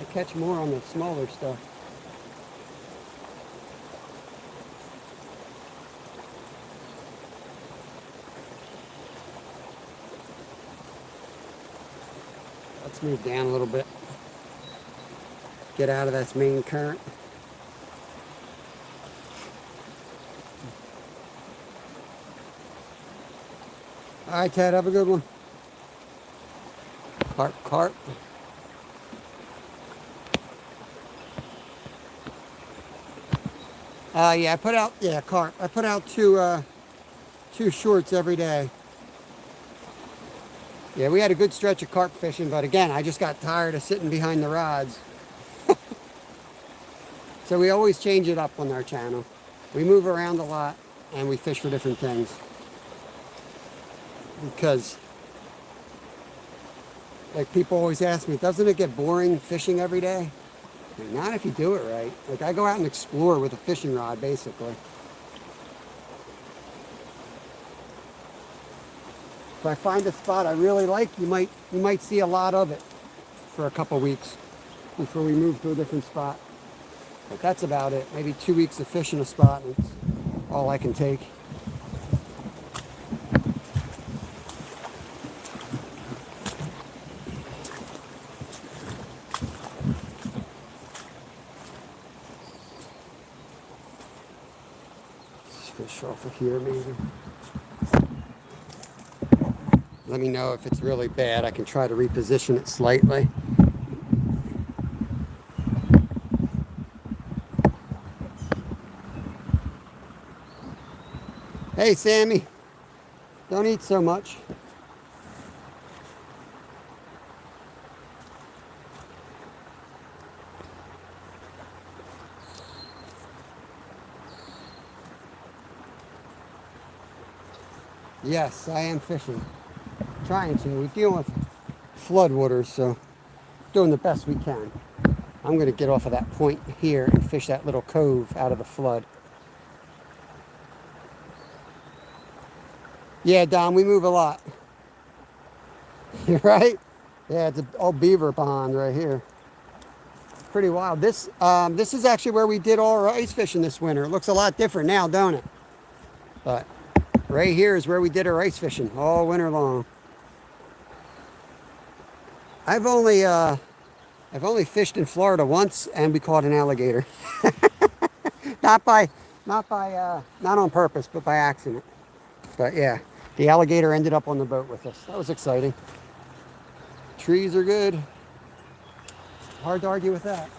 I catch more on the smaller stuff. Let's move down a little bit. Get out of this main current. All right, Ted, have a good one. Carp. Yeah, I put out, carp. I put out two shorts every day. Yeah, we had a good stretch of carp fishing, but again, I just got tired of sitting behind the rods. So we always change it up on our channel. We move around a lot, and we fish for different things. Because, like, people always ask me, doesn't it get boring fishing every day? Like, not if you do it right. Like, I go out and explore with a fishing rod, basically. If I find a spot I really like, you might see a lot of it for a couple weeks before we move to a different spot. But that's about it. Maybe 2 weeks of fishing a spot, and it's all I can take. Let's fish off of here, maybe. Let me know if it's really bad. I can try to reposition it slightly. Hey, Sammy, don't eat so much. Yes, I am fishing. Trying to. We're dealing with floodwaters, so doing the best we can. I'm going to get off of that point here and fish that little cove out of the flood. Yeah, Don, we move a lot. You're right? Yeah, it's an old beaver pond right here. Pretty wild. This is actually where we did all our ice fishing this winter. It looks a lot different now, don't it? But right here is where we did our ice fishing all winter long. I've only fished in Florida once, and we caught an alligator. not on purpose, but by accident. But yeah, the alligator ended up on the boat with us. That was exciting. Trees are good. Hard to argue with that.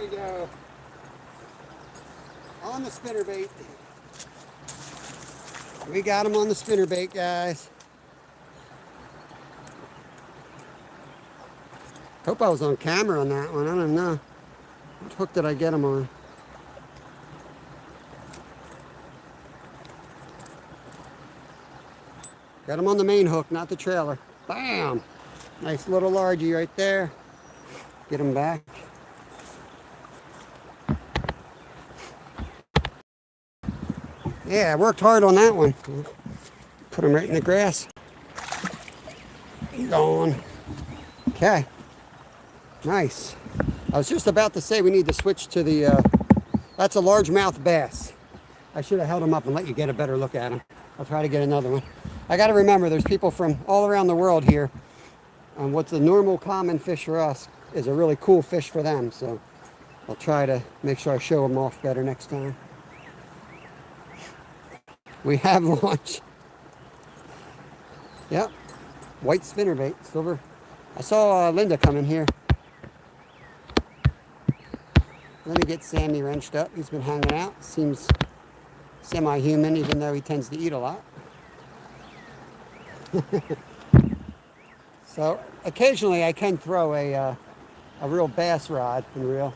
we go. On the spinnerbait. We got him on the spinnerbait, guys. Hope I was on camera on that one. I don't know. What hook did I get him on? Got him on the main hook, not the trailer. Bam! Nice little largie right there. Get him back. Yeah, I worked hard on that one. Put him right in the grass. He's gone. Okay. Nice. I was just about to say we need to switch to the, that's a largemouth bass. I should have held him up and let you get a better look at him. I'll try to get another one. I got to remember there's people from all around the world here. And what's a normal common fish for us is a really cool fish for them. So I'll try to make sure I show them off better next time. We have launched. Yep. White spinnerbait, silver. I saw Linda come in here. Let me get Sammy wrenched up. He's been hanging out. Seems semi-human, even though he tends to eat a lot. So occasionally I can throw a real bass rod and reel.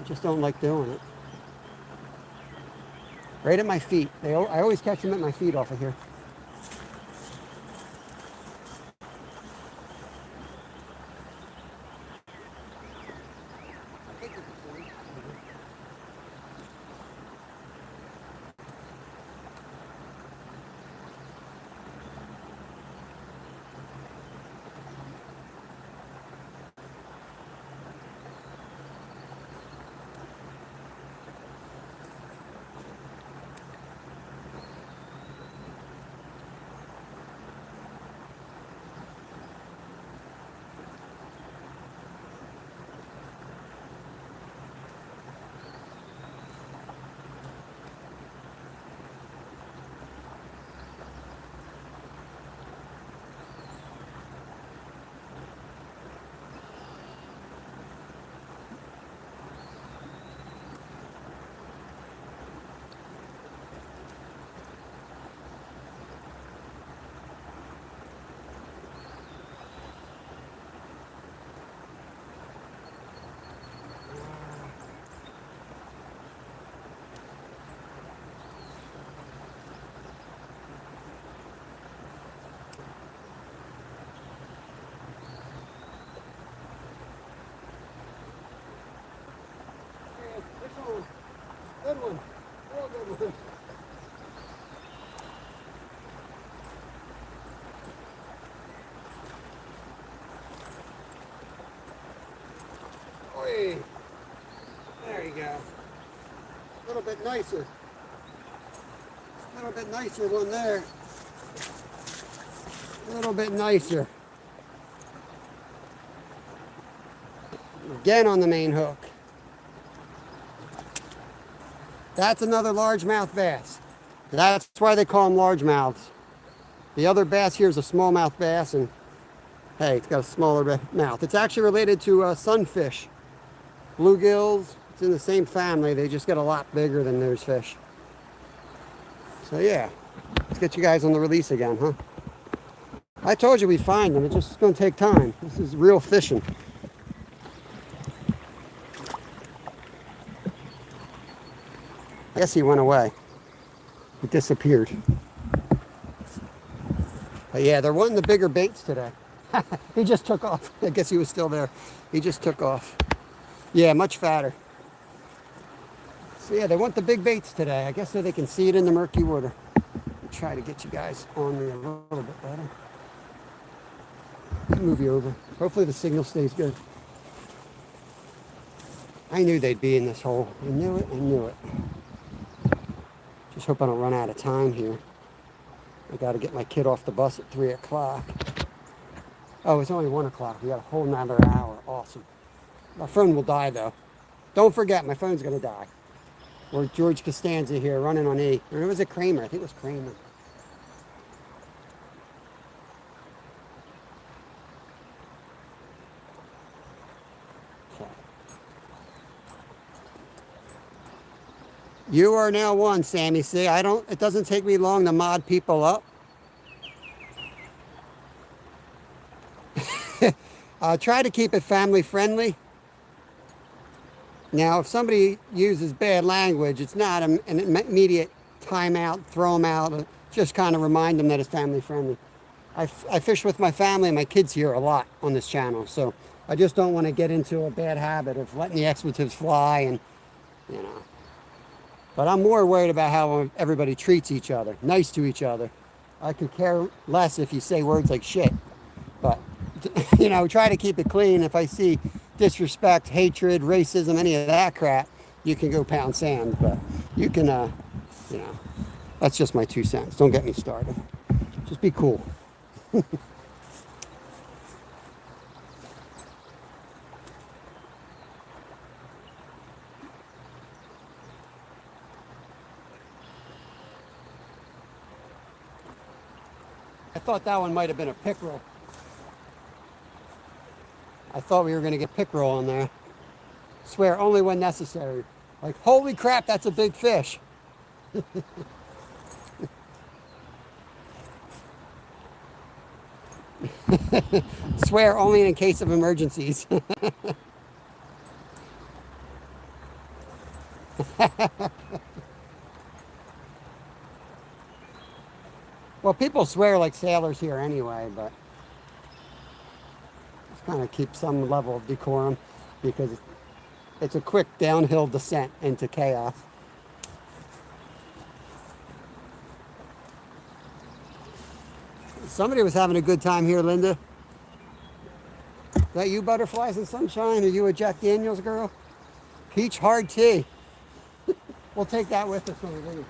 I just don't like doing it. Right at my feet. I always catch them at my feet off of here. Good one. Real good one. Oi. There you go. A little bit nicer. A little bit nicer one there. A little bit nicer. Again on the main hook. That's another largemouth bass. That's why they call them largemouths. The other bass here is a smallmouth bass, and hey, it's got a smaller mouth. It's actually related to sunfish. Bluegills, it's in the same family. They just get a lot bigger than those fish. So yeah, let's get you guys on the release again, huh? I told you we'd find them. It's just going to take time. This is real fishing. I guess he went away. He disappeared. But yeah, they're wanting the bigger baits today. He just took off. I guess he was still there. He just took off. Yeah, much fatter. So yeah, they want the big baits today. I guess so they can see it in the murky water. I'll try to get you guys on me a little bit better. Let's move you over. Hopefully the signal stays good. I knew they'd be in this hole. I knew it. I knew it. Just hope I don't run out of time here. I got to get my kid off the bus at 3 o'clock. Oh, it's only 1 o'clock. We got a whole nother hour. Awesome. My phone will die, though. Don't forget, my phone's going to die. Or George Costanza here running on E. Or was it Kramer? I think it was Kramer. Okay. You are now one, Sammy. See, it doesn't take me long to mod people up. Try to keep it family friendly. Now, if somebody uses bad language, it's not an immediate timeout, throw them out, just kind of remind them that it's family friendly. I fish with my family and my kids here a lot on this channel, so I just don't want to get into a bad habit of letting the expletives fly and, you know. But I'm more worried about how everybody treats each other, nice to each other. I could care less if you say words like shit, but, you know, try to keep it clean. If I see disrespect, hatred, racism, any of that crap, you can go pound sand, but you can, you know, that's just my 2 cents. Don't get me started. Just be cool. I thought that one might have been a pickerel. I thought we were going to get pickerel on there. Swear, only when necessary. Like, holy crap, that's a big fish. Swear, only in case of emergencies. Well, people swear like sailors here anyway, but just kind of keep some level of decorum because it's a quick downhill descent into chaos. Somebody was having a good time here, Linda. Is that you, Butterflies and Sunshine? Are you a Jack Daniels girl? Peach hard tea. We'll take that with us when we leave.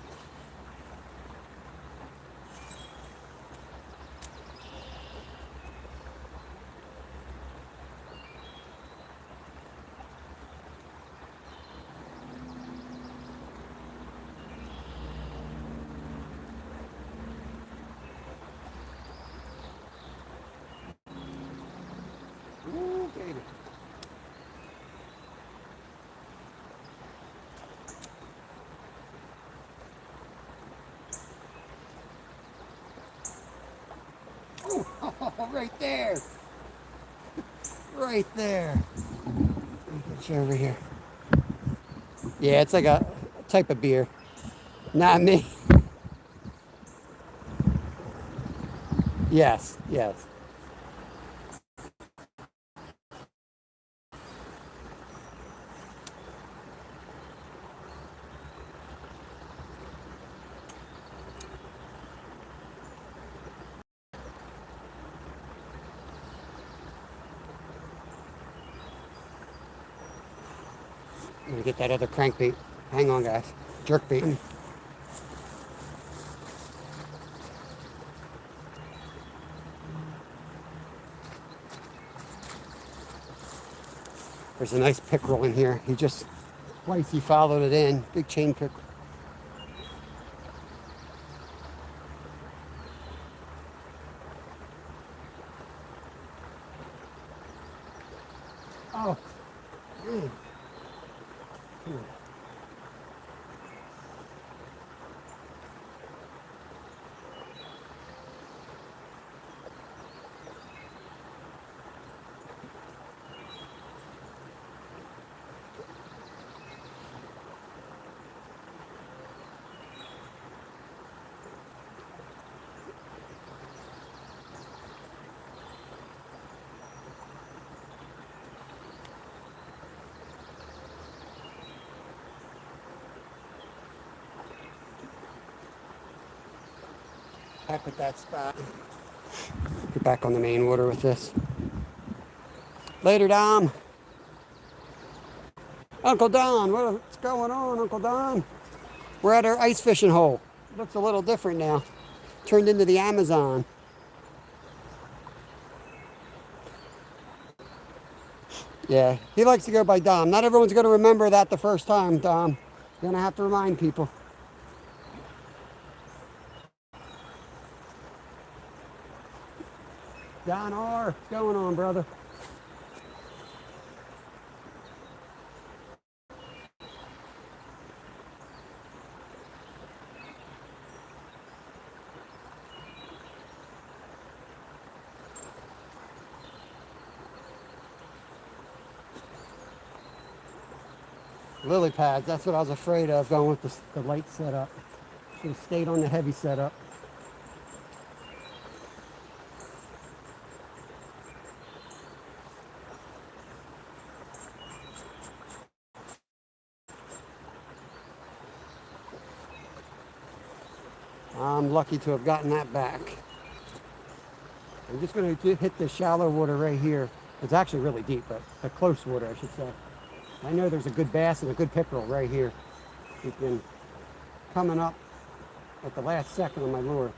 Ooh, baby. Oh, right there. Right there. Let me get you over here. Yeah, it's like a type of beer. Not me. Yes, yes. I'm gonna get that other crankbait. Hang on, guys. Jerk bait. There's a nice pickerel in here. Twice he followed it in. Big chain pickerel. Oh, man. Come on. Back at that spot. Get back on the main water with this. Later, Dom. Uncle Don, what's going on, Uncle Don? We're at our ice fishing hole. Looks a little different now. Turned into the Amazon. Yeah, he likes to go by Dom. Not everyone's going to remember that the first time, Dom. You're going to have to remind people. Don R, what's going on, brother? Lily pads, that's what I was afraid of going with the light setup. Should have stayed on the heavy setup. I'm lucky to have gotten that back. I'm just going to hit the shallow water right here. It's actually really deep, but the close water, I should say. I know there's a good bass and a good pickerel right here. He's been coming up at the last second on my lure.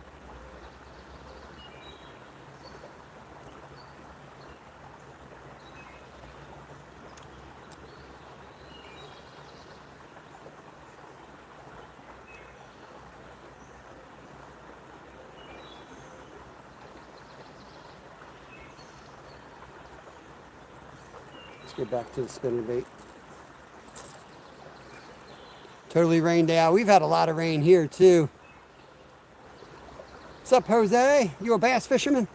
Let's get back to the spinnerbait. Totally rained out. We've had a lot of rain here too. What's up, Jose? You a bass fisherman?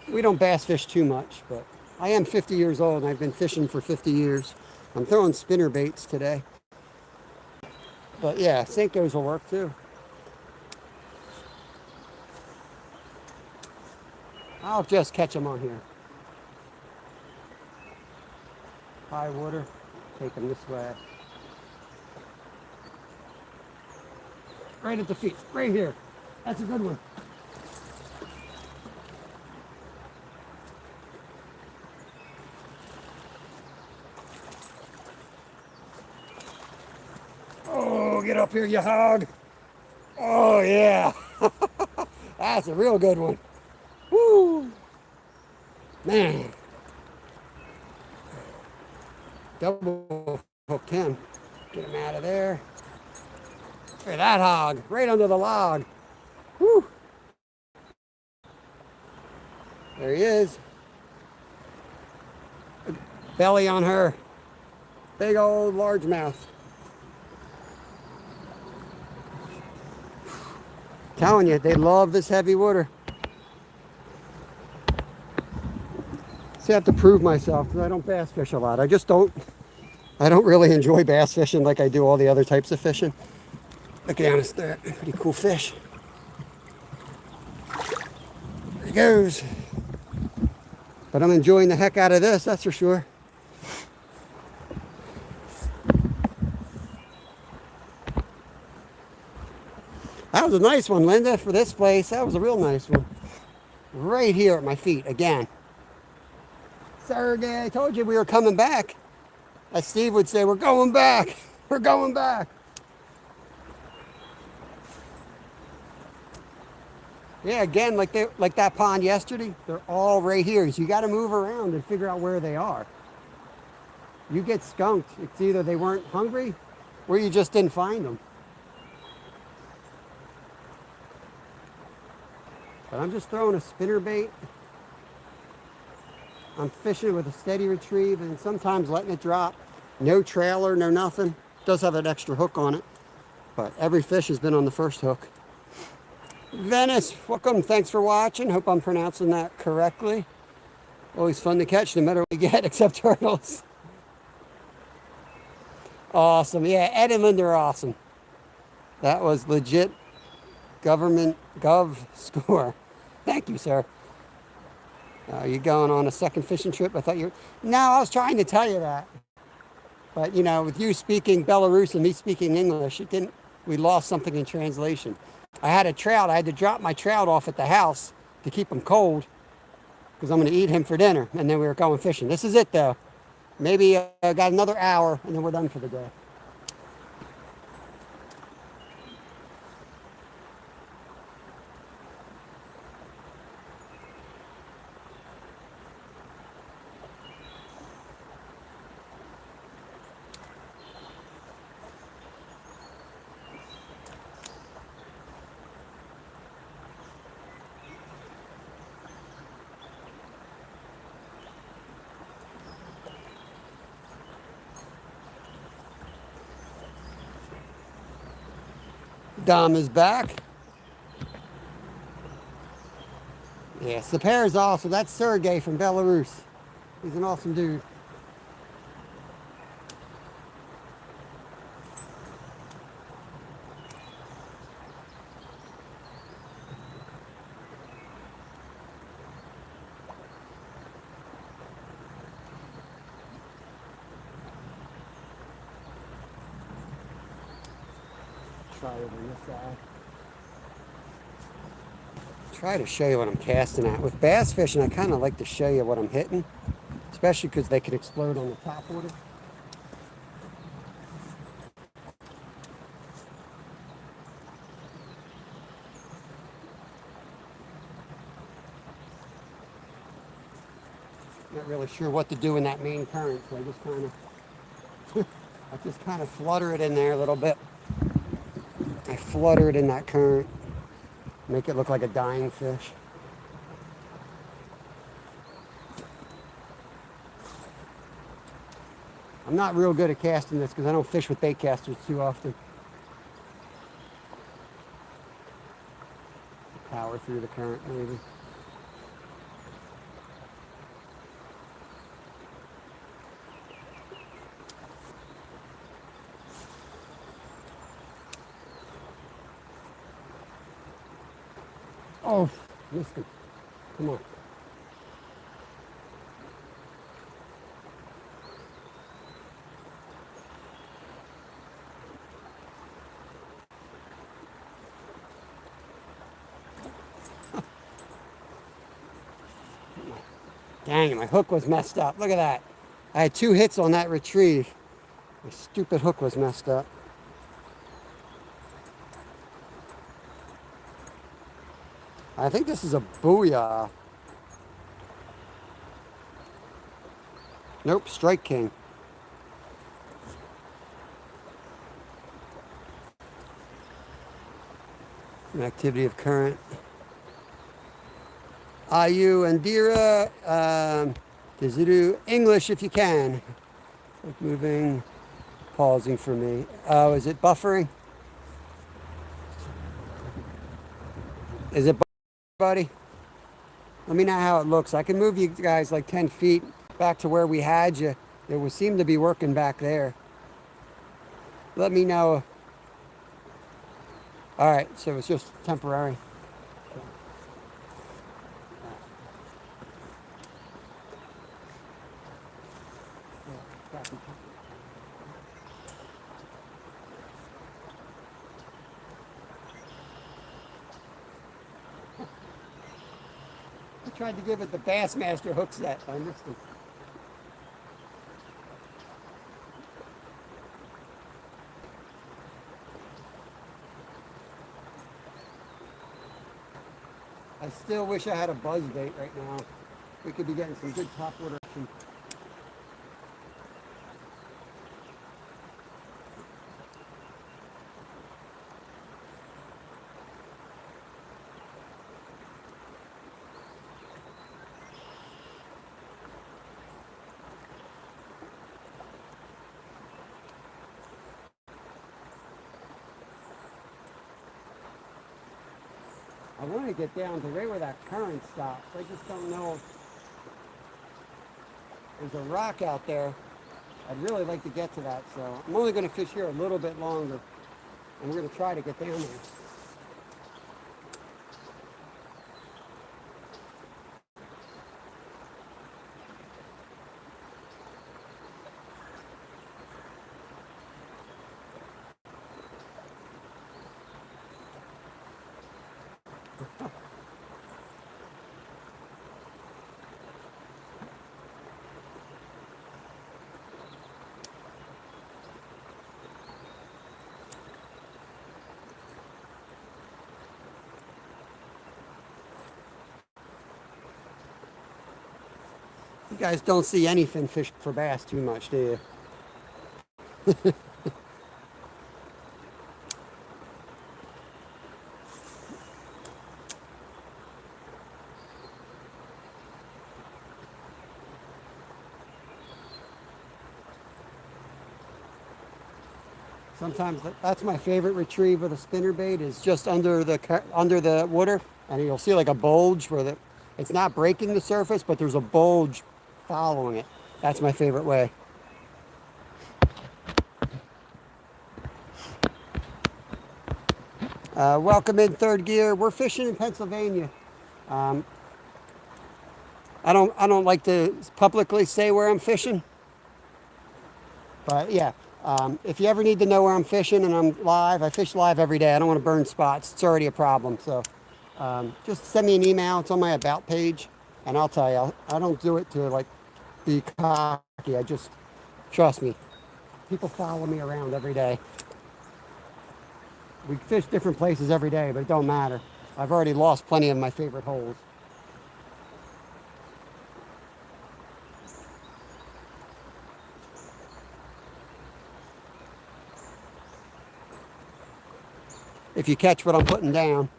We don't bass fish too much, but I am 50 years old and I've been fishing for 50 years. I'm throwing spinner baits today. But yeah, Senkos will work too. I'll just catch them on here. High water, take them this way. Right at the feet, right here. That's a good one. Oh, get up here, you hog. Oh, yeah. That's a real good one. Woo. Man. Double hooked him. Get him out of there. Look at that hog, right under the log. Woo. There he is. Belly on her. Big old largemouth. Telling you, they love this heavy water. See, I have to prove myself because I don't bass fish a lot. I don't really enjoy bass fishing like I do all the other types of fishing. Look at honest, they're pretty cool fish. There he goes. But I'm enjoying the heck out of this, that's for sure. That was a nice one, Linda, for this place. That was a real nice one. Right here at my feet again. Sergey, I told you we were coming back. As Steve would say, we're going back. We're going back. Yeah, again, like that pond yesterday, they're all right here. So you got to move around and figure out where they are. You get skunked. It's either they weren't hungry or you just didn't find them. But I'm just throwing a spinnerbait. I'm fishing with a steady retrieve and sometimes letting it drop. No trailer, no nothing. It does have an extra hook on it, but every fish has been on the first hook. Venice, welcome. Thanks for watching. Hope I'm pronouncing that correctly. Always fun to catch no matter what we get, except turtles. Awesome. Yeah, Ed and Linda are awesome. That was legit government gov score. Thank you, sir. Are you going on a second fishing trip? I thought you were... No, I was trying to tell you that. But, you know, with you speaking Belarus and me speaking English, it didn't... We lost something in translation. I had a trout. I had to drop my trout off at the house to keep him cold because I'm going to eat him for dinner. And then we were going fishing. This is it, though. Maybe got another hour, and then we're done for the day. Dom is back. Yes, the pair is awesome. That's Sergey from Belarus. He's an awesome dude. side than this side. Try to show you what I'm casting at. With bass fishing, I kind of like to show you what I'm hitting, especially because they can explode on the top water. Not really sure what to do in that main current, so I just kind of flutter it in there a little bit. I flutter it in that current, make it look like a dying fish. I'm not real good at casting this because I don't fish with bait casters too often. Power through the current, maybe. Oh, missed it. Come on. Dang it, my hook was messed up. Look at that. I had 2 hits on that retrieve. My stupid hook was messed up. I think this is a booyah. Nope, Strike King. An activity of current. Ayu and Dira, Dizuru, English if you can. Like moving, pausing for me. Oh, is it buffering? Is it buddy? Let me know how it looks. I can move you guys like 10 feet back to where we had you. It would seem to be working back there. Let me know. All right, so it's just temporary. I tried to give it the Bassmaster hook set. I missed it. I still wish I had a buzz bait right now. We could be getting some good top water action. I want to get down to right where that current stops. I just don't know. There's a rock out there. I'd really like to get to that, so I'm only going to fish here a little bit longer, and we're going to try to get down there. You guys don't see anything fish for bass too much, do you? Sometimes that's my favorite retrieve with a spinnerbait is just under the water, and you'll see like a bulge where it's not breaking the surface, but there's a bulge following it. That's my favorite way. Welcome in Third Gear. We're fishing in Pennsylvania. I don't like to publicly say where I'm fishing, but yeah, If you ever need to know where I'm fishing and I'm live, I fish live every day. I don't want to burn spots. It's already a problem. So just send me an email. It's on my About page, and I'll tell you. I don't do it to like be cocky. I just, trust me, people follow me around every day. We fish different places every day, but it don't matter. I've already lost plenty of my favorite holes. If you catch what I'm putting down.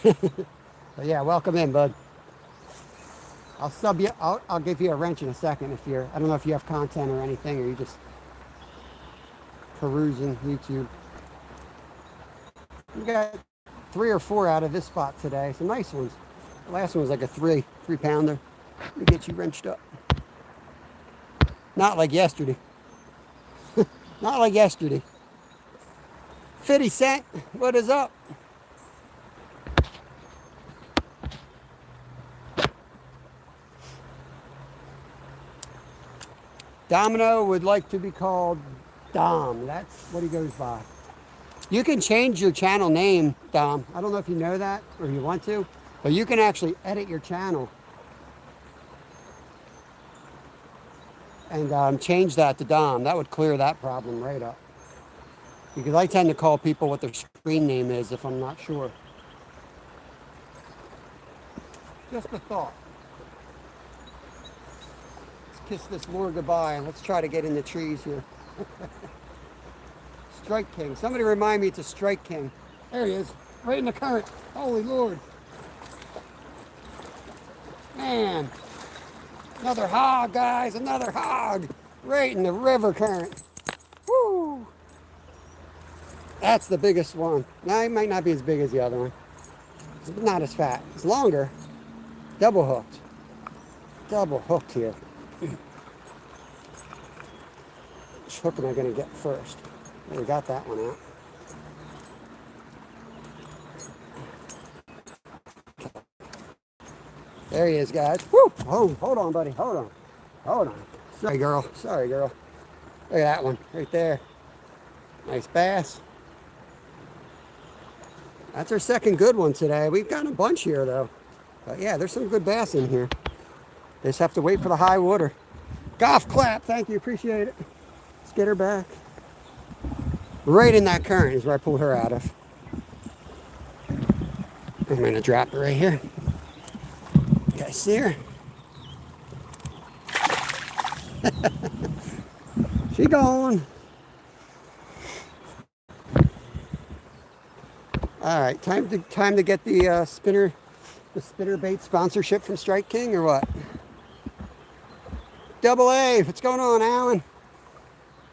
But yeah, welcome in, bud. I'll sub you. I'll give you a wrench in a second if you're. I don't know if you have content or anything, or you just perusing YouTube. We got 3 or 4 out of this spot today. Some nice ones. The last one was like a 3-pounder. Let me get you wrenched up. Not like yesterday. Not like yesterday. 50 cent. What is up? Domino would like to be called Dom. That's what he goes by. You can change your channel name, Dom. I don't know if you know that or you want to, but you can actually edit your channel and change that to Dom. That would clear that problem right up. Because I tend to call people what their screen name is if I'm not sure. Just a thought. Let's kiss this lure goodbye and let's try to get in the trees here. Strike King. Somebody remind me it's a Strike King. There he is, right in the current. Holy Lord. Man. Another hog, guys. Another hog. Right in the river current. Woo. That's the biggest one. Now, it might not be as big as the other one. It's not as fat. It's longer. Double hooked. Double hooked here. Which hook am I going to get first? We got that one out. There he is, guys. Woo! Oh, hold on, buddy. Hold on. Hold on. Sorry, girl. Sorry, girl. Look at that one right there. Nice bass. That's our second good one today. We've gotten a bunch here, though. But yeah, there's some good bass in here. Just have to wait for the high water. Golf clap. Thank you. Appreciate it. Let's get her back. Right in that current is where I pulled her out of. I'm going to drop her right here. You guys see her? She gone. All right, time to get the spinner bait sponsorship from Strike King or what? Double A, what's going on, Alan?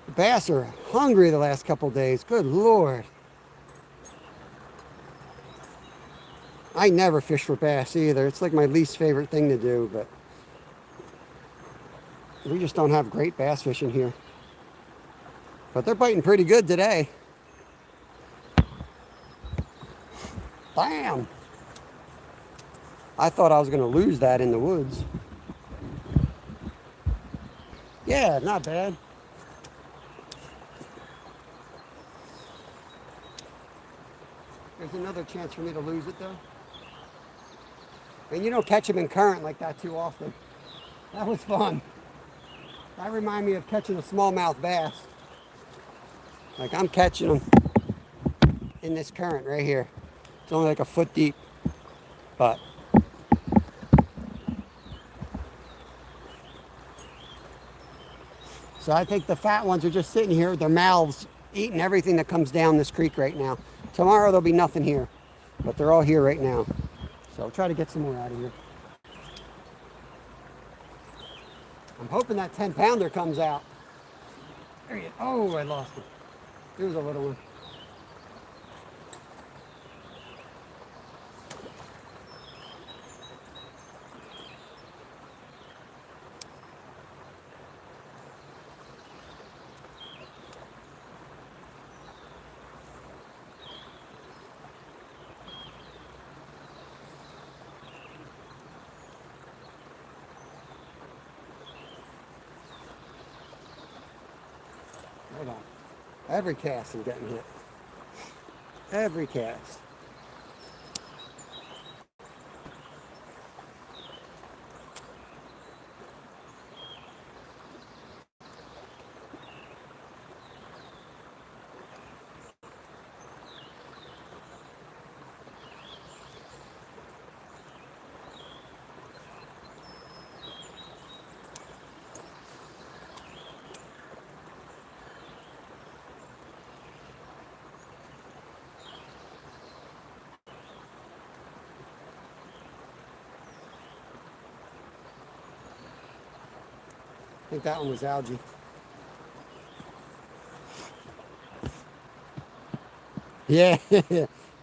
The bass are hungry the last couple days. Good Lord. I never fish for bass either. It's like my least favorite thing to do, but we just don't have great bass fishing here. But they're biting pretty good today. Bam! I thought I was going to lose that in the woods. Yeah, not bad. There's another chance for me to lose it, though. And you don't catch them in current like that too often. That was fun. That reminded me of catching a smallmouth bass. Like I'm catching them in this current right here. It's only like a foot deep, but so I think the fat ones are just sitting here with their mouths eating everything that comes down this creek right now. Tomorrow there'll be nothing here, but they're all here right now. So I'll try to get some more out of here. I'm hoping that 10-pounder comes out. There you go. Oh, I lost it. It was a little one. Hold on. Every cast I'm getting hit. Every cast. I think that one was algae. Yeah,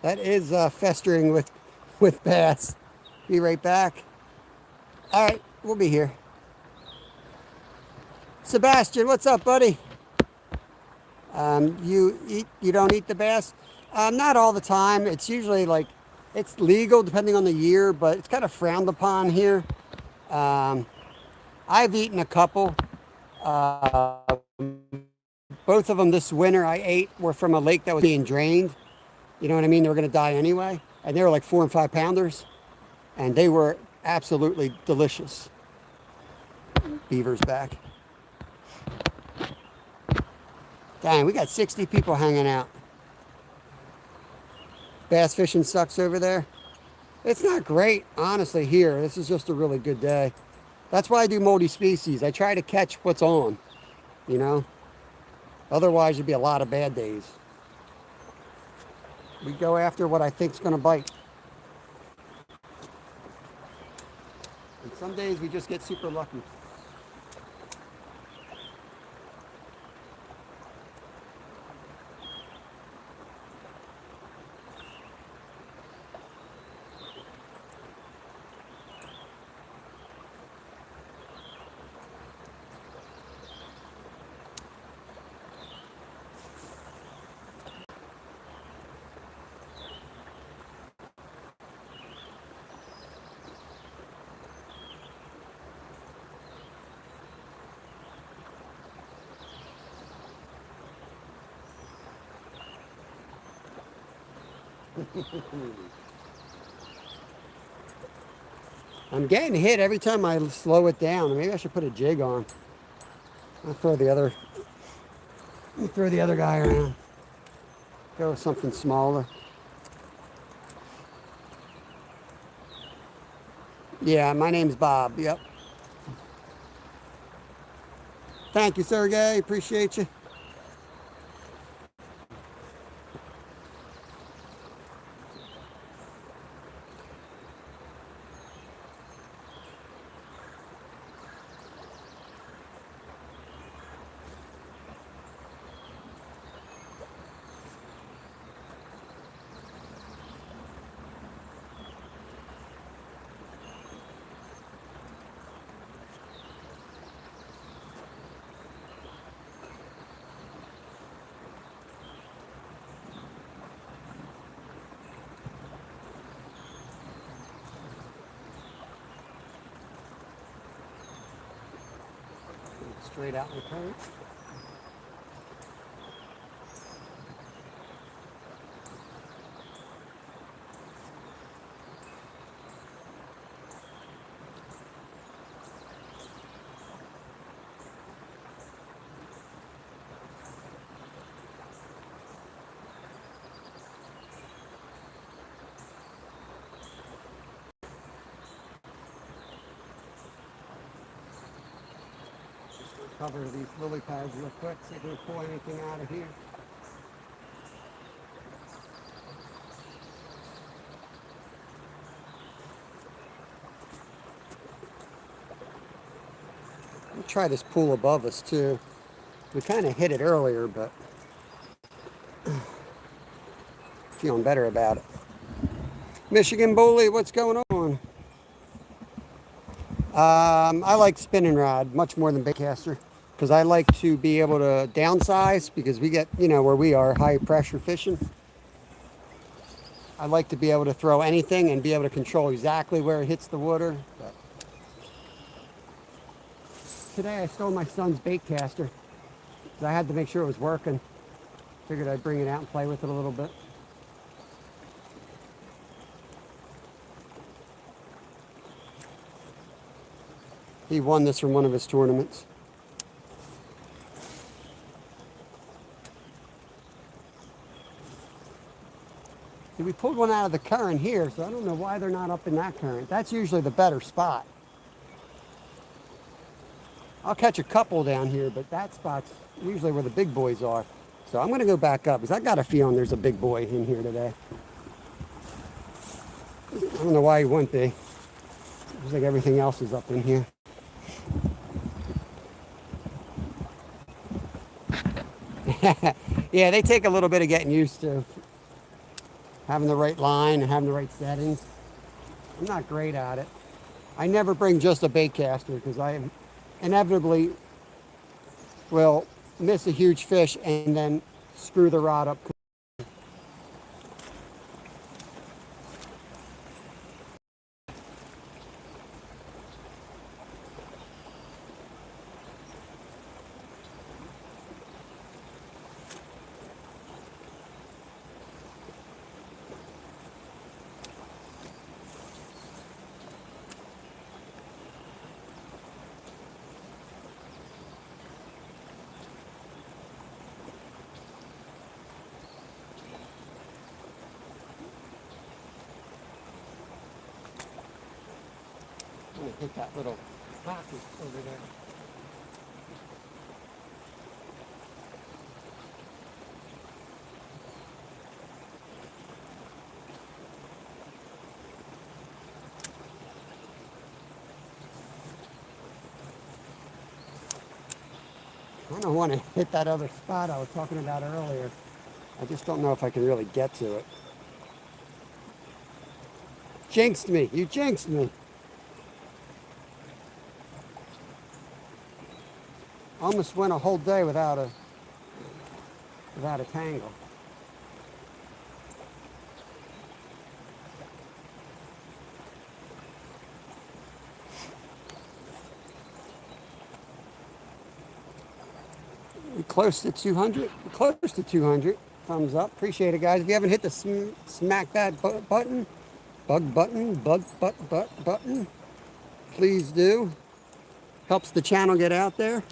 that is festering with bass. Be right back. All right, we'll be here. Sebastian, what's up, buddy? You don't eat the bass? Not all the time. It's usually like it's legal depending on the year, but it's kind of frowned upon here. Um, I've eaten a couple. Uh, Both of them this winter I ate were from a lake that was being drained. You know what I mean? They were going to die anyway, and they were like 4 and 5 pounders, and they were absolutely delicious. Beaver's back. Dang, we got 60 people hanging out. Bass fishing sucks over there. It's not great, honestly, here. This is just a really good day. That's why I do multi species. I try to catch what's on, you know? Otherwise, there'd be a lot of bad days. We go after what I think's going to bite. And some days we just get super lucky. I'm getting hit every time I slow it down. Maybe I should put a jig on. I'll throw the other guy around. Go with something smaller. Yeah, my name's Bob. Yep. Thank you, Sergey. Appreciate you. Straight out in the current. Cover these lily pads real quick so they don't pull anything out of here. We'll try this pool above us too. We kind of hit it earlier, but feeling better about it. Michigan Bully, what's going on? I like spinning rod much more than baitcaster because I like to be able to downsize because we get, where we are, high pressure fishing. I like to be able to throw anything and be able to control exactly where it hits the water. But today I stole my son's baitcaster. 'cause I had to make sure it was working. Figured I'd bring it out and play with it a little bit. He won this from one of his tournaments. See, we pulled one out of the current here, so I don't know why they're not up in that current. That's usually the better spot. I'll catch a couple down here, but that spot's usually where the big boys are. So I'm going to go back up because I got a feeling there's a big boy in here today. I don't know why he wouldn't be. Looks like everything else is up in here. Yeah, they take a little bit of getting used to. Having the right line and having the right settings. I'm not great at it. I never bring just a bait caster because I inevitably will miss a huge fish and then screw the rod up. I'm gonna hit that little pocket over there. I don't want to hit that other spot I was talking about earlier. I just don't know if I can really get to it. Jinxed me. You jinxed me. Almost went a whole day without a tangle. We're close to 200. We're close to 200. Thumbs up. Appreciate it, guys. If you haven't hit the smack that button, button, please do. Helps the channel get out there.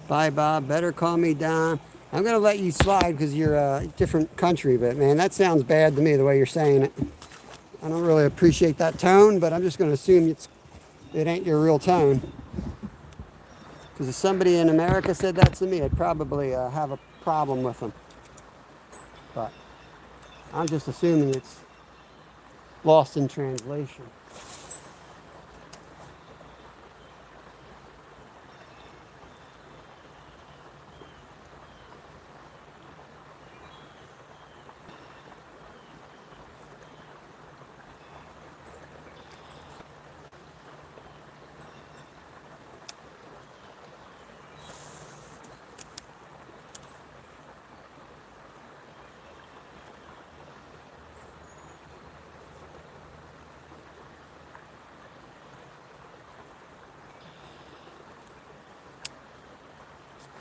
Bye, Bob. Better call me Don. I'm going to let you slide because you're a different country, but man, that sounds bad to me the way you're saying it. I don't really appreciate that tone, but I'm just going to assume it ain't your real tone. Because if somebody in America said that to me, I'd probably have a problem with them. But I'm just assuming it's lost in translation.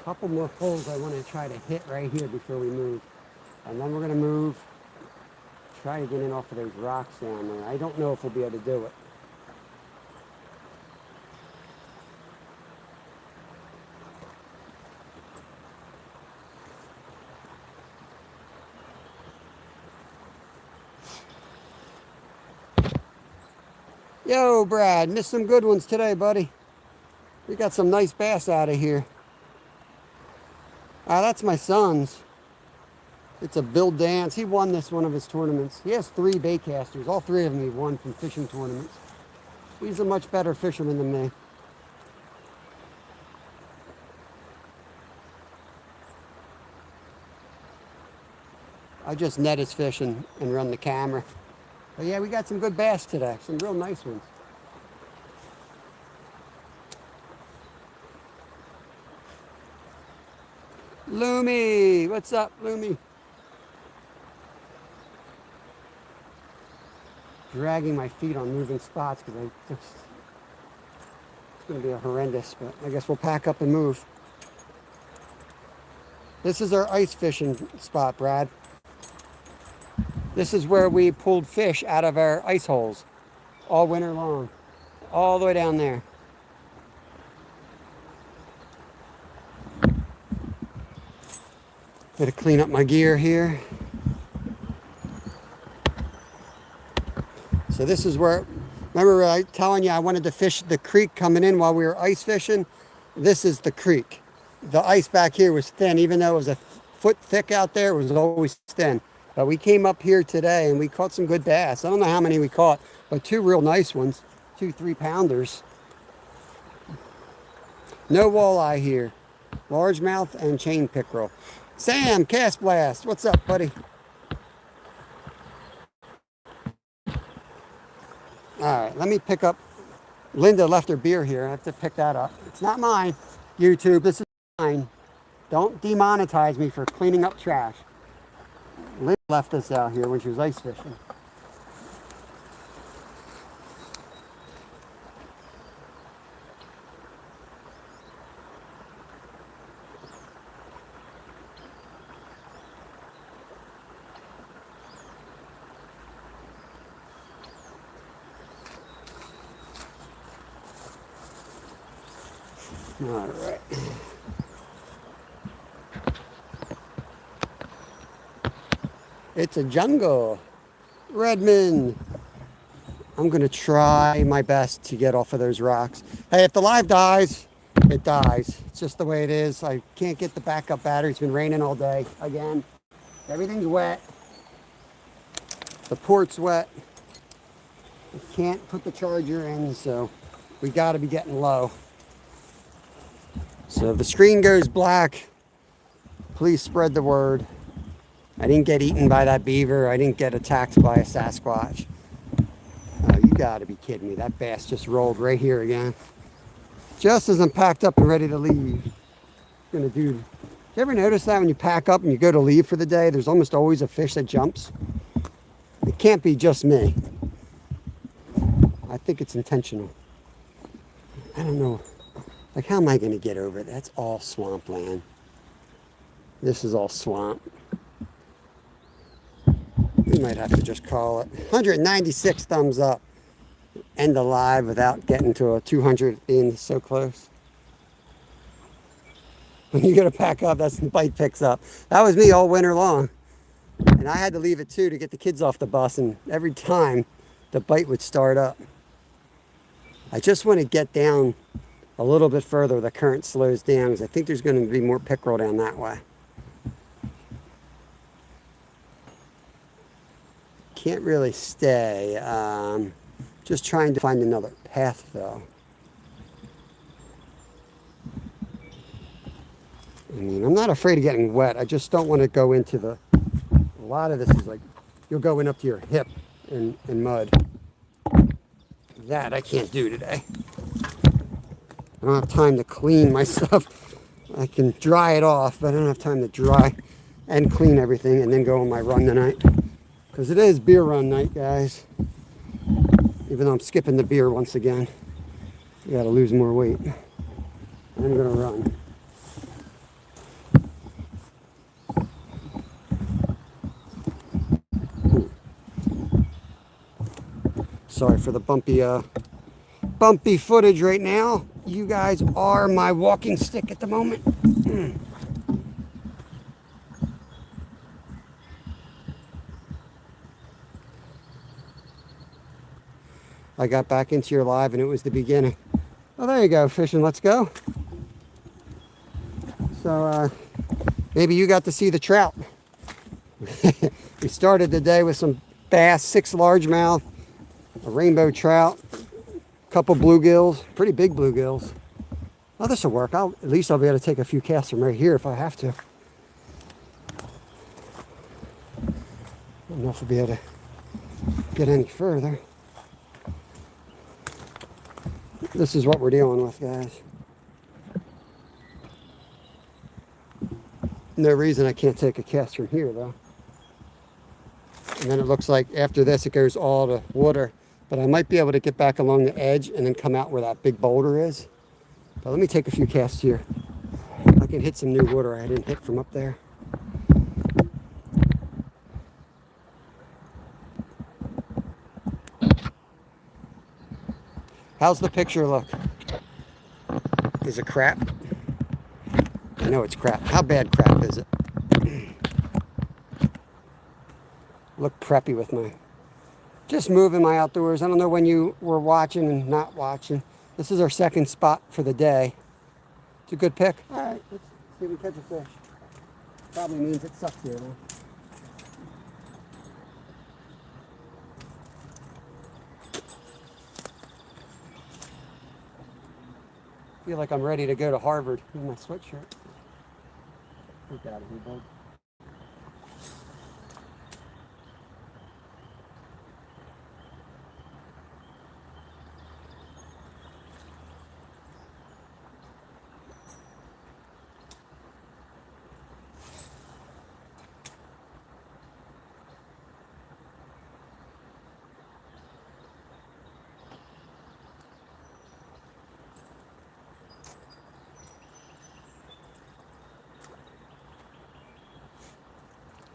Couple more holes I want to try to hit right here before we move. And then we're going to move, try to get in off of those rocks down there. I don't know if we'll be able to do it. Yo, Brad, missed some good ones today, buddy. We got some nice bass out of here. That's my son's. It's a Bill Dance. He won this one of his tournaments. He has 3 bait casters. All 3 of them he won from fishing tournaments. He's a much better fisherman than me. I just net his fish and run the camera. But yeah, we got some good bass today. Some real nice ones. Loomy! What's up, Loomy? Dragging my feet on moving spots because I just going to be horrendous, but I guess we'll pack up and move. This is our ice fishing spot, Brad. This is where we pulled fish out of our ice holes all winter long, all the way down there. Gotta clean up my gear here. So this is where, remember I telling you I wanted to fish the creek coming in while we were ice fishing? This is the creek. The ice back here was thin, even though it was a foot thick out there, it was always thin. But we came up here today and we caught some good bass. I don't know how many we caught, but 2 real nice ones, 2 3-pounders. No walleye here. Largemouth and chain pickerel. Sam, Cast Blast, what's up, buddy? All right, let me pick up. Linda left her beer here. I have to pick that up. It's not mine. YouTube, this is mine. Don't demonetize me for cleaning up trash. Linda left us out here when she was ice fishing. All right. It's a jungle. Redmond. I'm going to try my best to get off of those rocks. Hey, if the live dies, it dies. It's just the way it is. I can't get the backup battery. It's been raining all day again. Everything's wet. The port's wet. I can't put the charger in, so we got to be getting low. So if the screen goes black, please spread the word. I didn't get eaten by that beaver. I didn't get attacked by a Sasquatch. Oh, you gotta be kidding me. That bass just rolled right here again. Just as I'm packed up and ready to leave. You ever notice that when you pack up and you go to leave for the day, there's almost always a fish that jumps? It can't be just me. I think it's intentional. I don't know. Like, how am I going to get over it? That's all swampland. This is all swamp. We might have to just call it. 196 thumbs up. End the live without getting to a 200 being so close. When you go to pack up, that's when the bite picks up. That was me all winter long. And I had to leave it too to get the kids off the bus. And every time the bite would start up. I just want to get down a little bit further. The current slows down because I think there's going to be more pickerel down that way. Can't really stay. Just trying to find another path though. I mean, I'm not afraid of getting wet. I just don't want to go into the... A lot of this is like, you'll go in up to your hip in mud. That I can't do today. I don't have time to clean my stuff. I can dry it off, but I don't have time to dry and clean everything and then go on my run tonight. Because it is beer run night, guys. Even though I'm skipping the beer once again. I gotta lose more weight. I'm gonna run. Sorry for the bumpy footage right now. You guys are my walking stick at the moment. I got back into your live and it was the beginning. Oh, there you go, fishing. Let's go. So maybe you got to see the trout. We started the day with some bass, 6 largemouth, a rainbow trout, a couple bluegills, pretty big bluegills. Oh, this will work. At least I'll be able to take a few casts from right here if I have to. I don't know if I'll be able to get any further. This is what we're dealing with, guys. No reason I can't take a cast from here, though. And then it looks like after this, it goes all to water. But I might be able to get back along the edge and then come out where that big boulder is. But let me take a few casts here. I can hit some new water I didn't hit from up there. How's the picture look? Is it crap? I know it's crap. How bad crap is it? Look preppy with my... Just moving my outdoors. I don't know when you were watching and not watching. This is our second spot for the day. It's a good pick. All right, let's see if we catch a fish. Probably means it sucks here, though. I feel like I'm ready to go to Harvard in my sweatshirt. Look out of here, bud.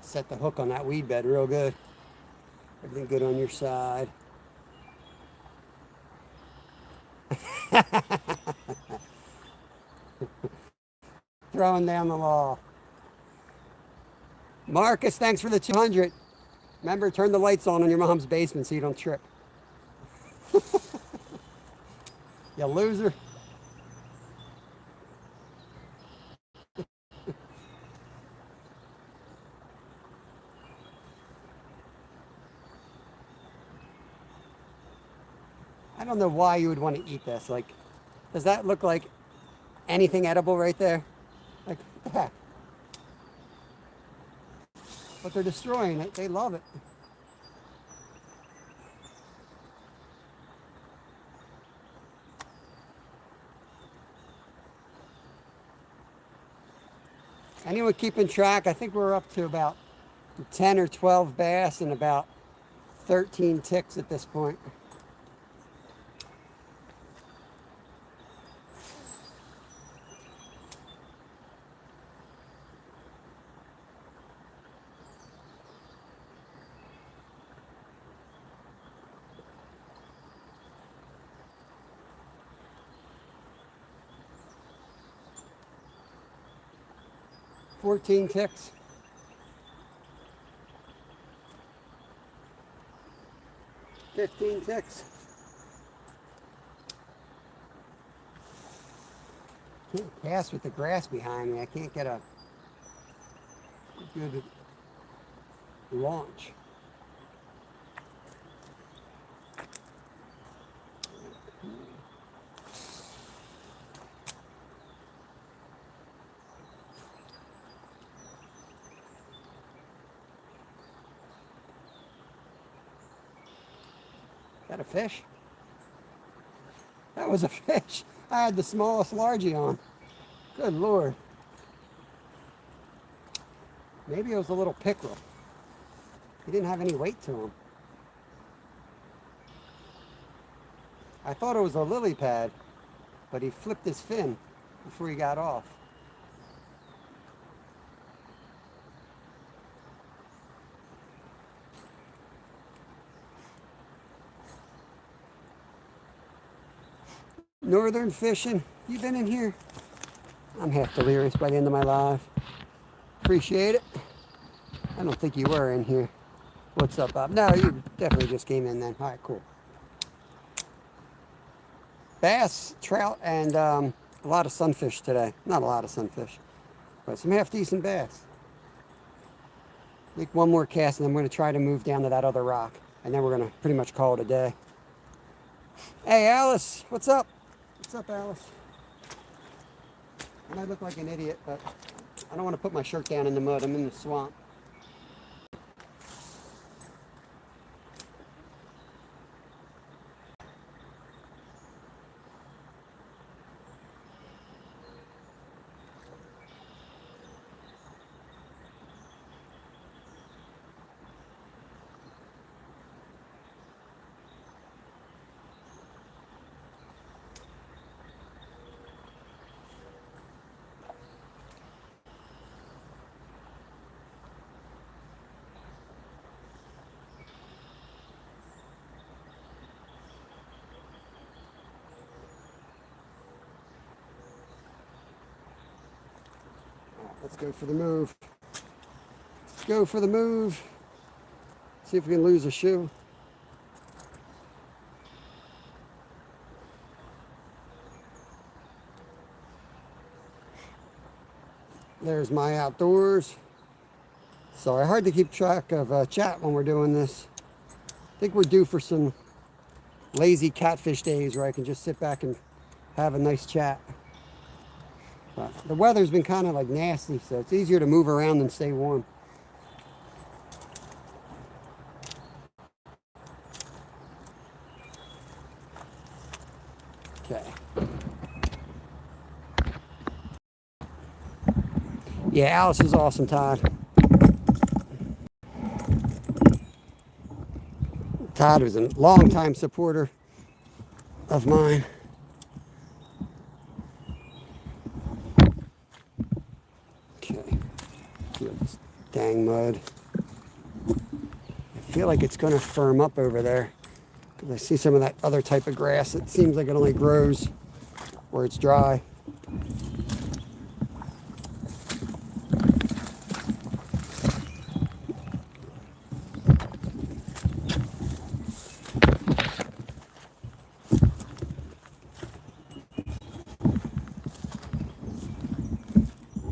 Set the hook on that weed bed real good. Everything good on your side. Throwing down the law. Marcus, thanks for the 200. Remember, turn the lights on in your mom's basement so you don't trip. You loser. I don't know why you would want to eat this. Like, does that look like anything edible right there? Like, what the heck? But they're destroying it. They love it. Anyone keeping track? I think we're up to about 10 or 12 bass and about 13 ticks at this point. Fourteen ticks. $15 ticks. Can't cast with the grass behind me. I can't get a good launch. Is that a fish? That was a fish. I had the smallest largie on. Good Lord. Maybe it was a little pickerel. He didn't have any weight to him. I thought it was a lily pad, but he flipped his fin before he got off. Northern fishing, you been in here? I'm half delirious by the end of my life. Appreciate it. I don't think you were in here. What's up, Bob? No, you definitely just came in then. All right, cool. Bass, trout, and a lot of sunfish today. Not a lot of sunfish, but some half decent bass. Make one more cast and I'm going to try to move down to that other rock. And then we're going to pretty much call it a day. Hey, Alice, what's up? What's up, Alice? I might look like an idiot, but I don't want to put my shirt down in the mud. I'm in the swamp. Let's go for the move. Let's go for the move. See if we can lose a shoe. There's my outdoors. Sorry, hard to keep track of chat when we're doing this. I think we're due for some lazy catfish days where I can just sit back and have a nice chat. But the weather's been kind of like nasty, so it's easier to move around than stay warm. Okay. Yeah, Alice is awesome, Todd. Todd was a longtime supporter of mine. Okay. Feel this dang mud. I feel like it's going to firm up over there. Because I see some of that other type of grass. It seems like it only grows where it's dry.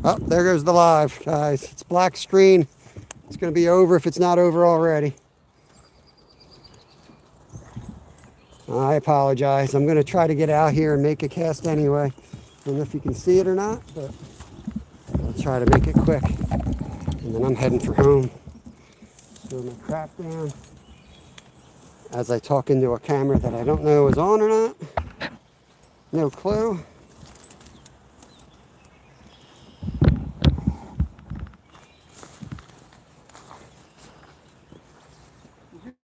Oh, there goes the live, guys. It's black screen. It's going to be over if it's not over already. I apologize. I'm going to try to get out here and make a cast anyway. I don't know if you can see it or not, but I'll try to make it quick. And then I'm heading for home. Throw my crap down as I talk into a camera that I don't know is on or not. No clue.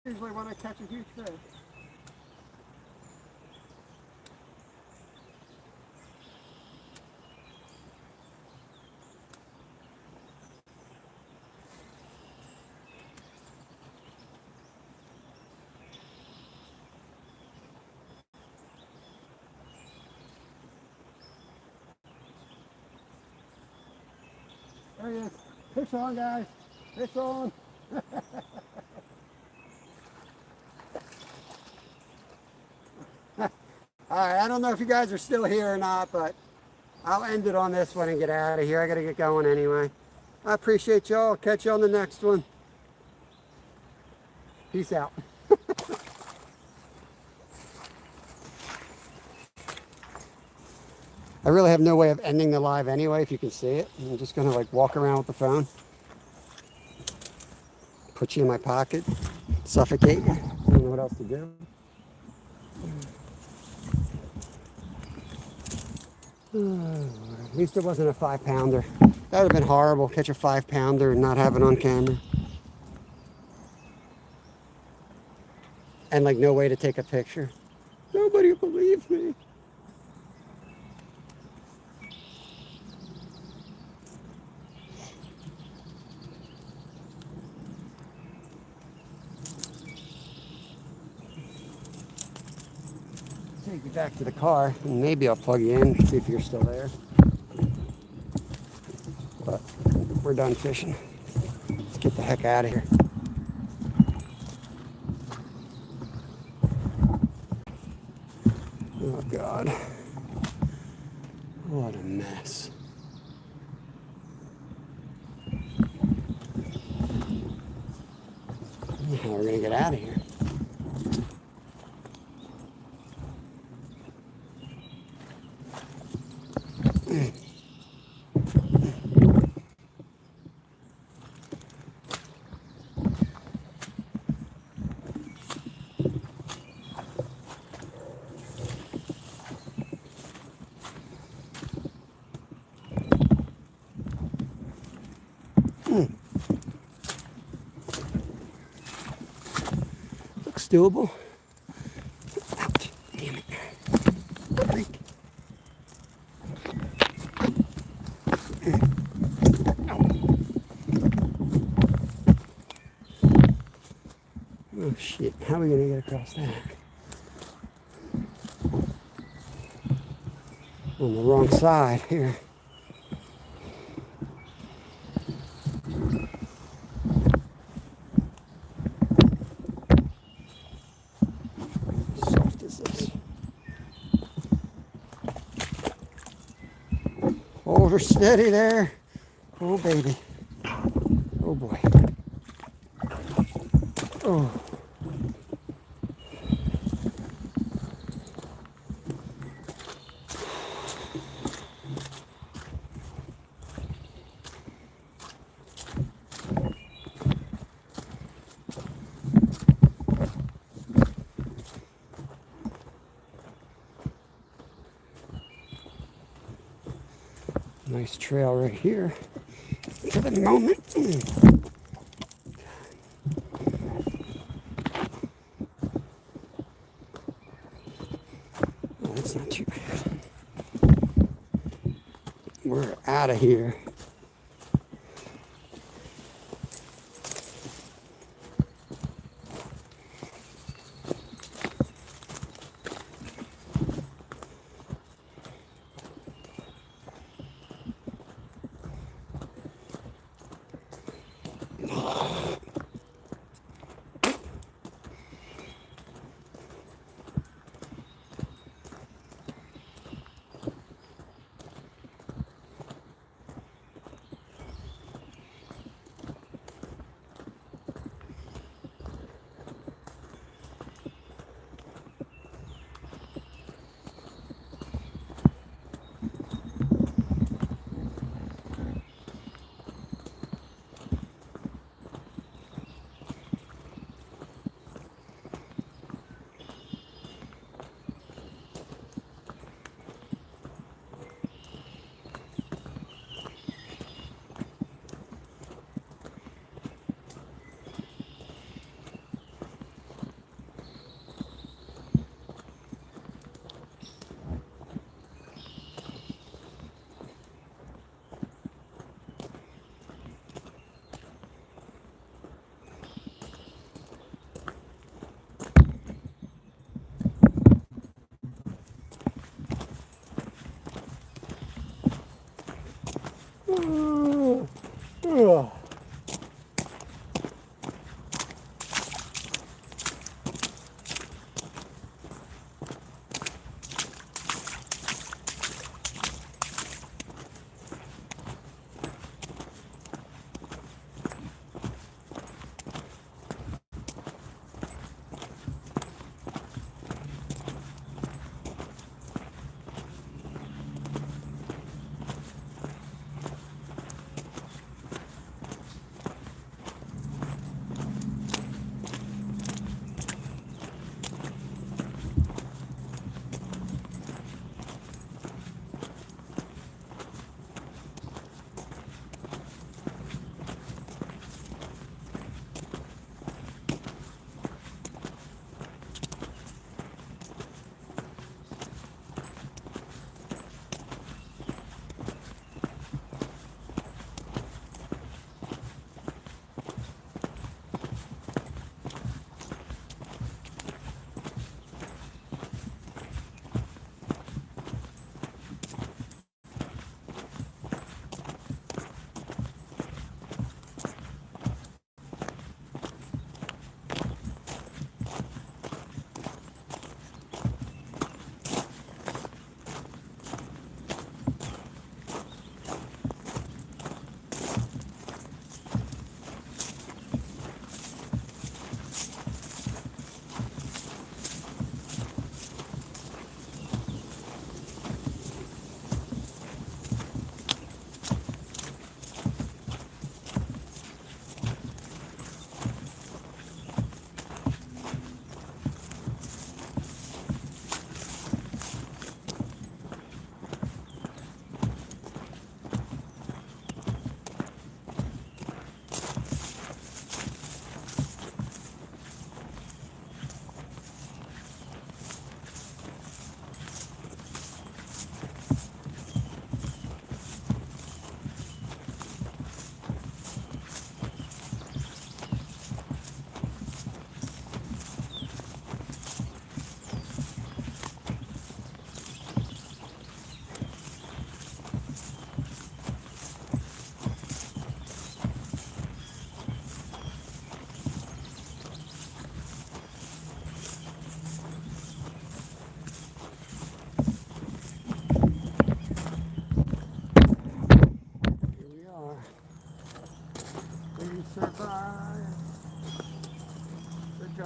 Usually when I catch a huge fish. There he is. Fish on, guys. Fish on. All right, I don't know if you guys are still here or not, but I'll end it on this one and get out of here. I got to get going anyway. I appreciate y'all. Catch you on the next one. Peace out. I really have no way of ending the live anyway, if you can see it. I'm just going to like walk around with the phone. Put you in my pocket. Suffocate you. I don't know what else to do. At least it wasn't a 5-pounder. That would have been horrible. Catch a 5-pounder and not have it on camera. And like no way to take a picture. Nobody believes me. Take you back to the car and maybe I'll plug you in, see if you're still there. But we're done fishing. Let's get the heck out of here. Oh God. What a mess. How we're gonna get out of here. Looks doable. Ouch, damn it. Freak. Oh shit, how are we gonna get across that? On the wrong side here. Hold her steady there. Oh, baby. Oh, boy. Oh. Nice trail right here for the moment. Oh, that's not too bad. We're out of here.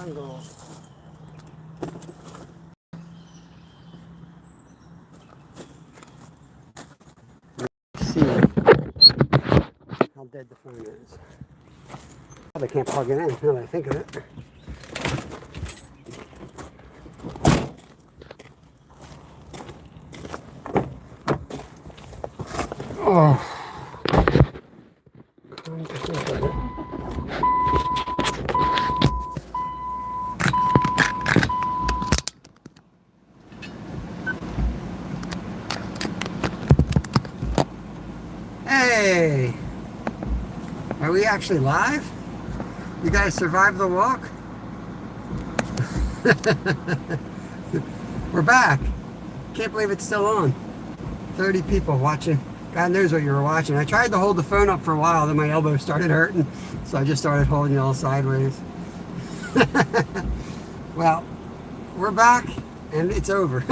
angle. Let's see how dead the phone is. Probably can't plug it in now that I think of it. Oh. Come to think of it. Hey! Are we actually live? You guys survived the walk? We're back. Can't believe it's still on. 30 people watching. God knows what you were watching. I tried to hold the phone up for a while, then my elbow started hurting, so I just started holding it all sideways. Well, we're back, and it's over.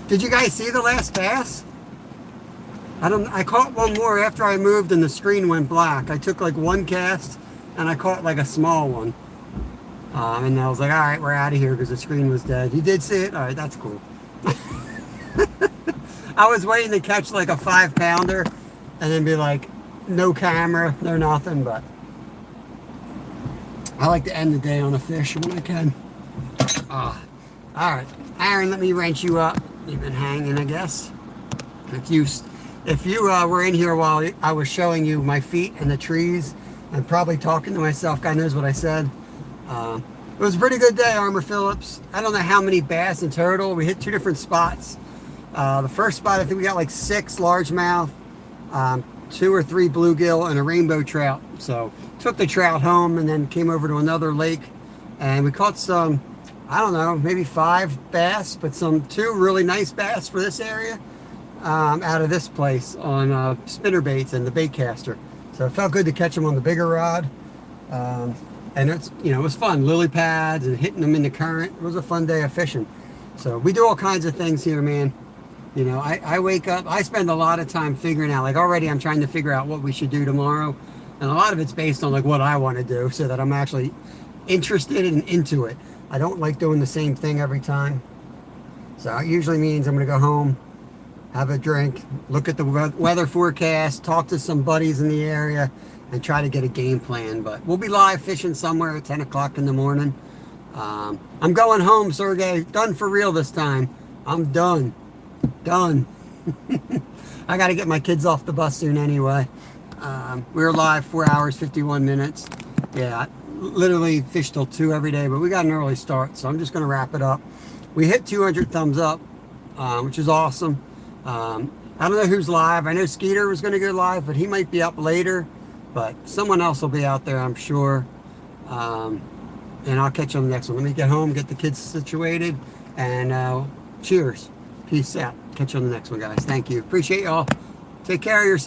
Did you guys see the last bass? I caught one more after I moved and the screen went black. I took like one cast, and I caught like a small one. And I was like, all right, we're out of here because the screen was dead. You did see it? All right, that's cool. I was waiting to catch like a 5-pounder and then be like, no camera, no nothing, but I like to end the day on a fish when I can. All right, Aaron, let me wrench you up. You've been hanging, I guess. If you were in here while I was showing you my feet and the trees and probably talking to myself, God knows what I said. It was a pretty good day, Armour Phillips. I don't know how many bass in total. We hit 2 different spots. The first spot, I think we got like 6 largemouth, 2 or 3 bluegill, and a rainbow trout. So took the trout home and then came over to another lake, and we caught some, I don't know, maybe 5 bass, but 2 really nice bass for this area out of this place on spinner baits and the bait caster. So it felt good to catch them on the bigger rod. And it's, it was fun, lily pads and hitting them in the current. It was a fun day of fishing. So we do all kinds of things here, man. I wake up, I spend a lot of time figuring out, like already I'm trying to figure out what we should do tomorrow. And a lot of it's based on like what I want to do so that I'm actually interested and into it. I don't like doing the same thing every time. So it usually means I'm going to go home, have a drink, look at the weather forecast, talk to some buddies in the area, and try to get a game plan. But we'll be live fishing somewhere at 10 o'clock in the morning. I'm going home, Sergey. Done for real this time. I'm done. Done. I got to get my kids off the bus soon anyway. We were live 4 hours, 51 minutes. Yeah, I literally fish till 2 every day, but we got an early start, so I'm just going to wrap it up. We hit 200 thumbs up, which is awesome. I don't know who's live. I know Skeeter was going to go live, but he might be up later. But someone else will be out there, I'm sure. And I'll catch you on the next one. Let me get home, get the kids situated, and cheers. Peace out. Catch you on the next one, guys. Thank you. Appreciate y'all. Take care of yourself.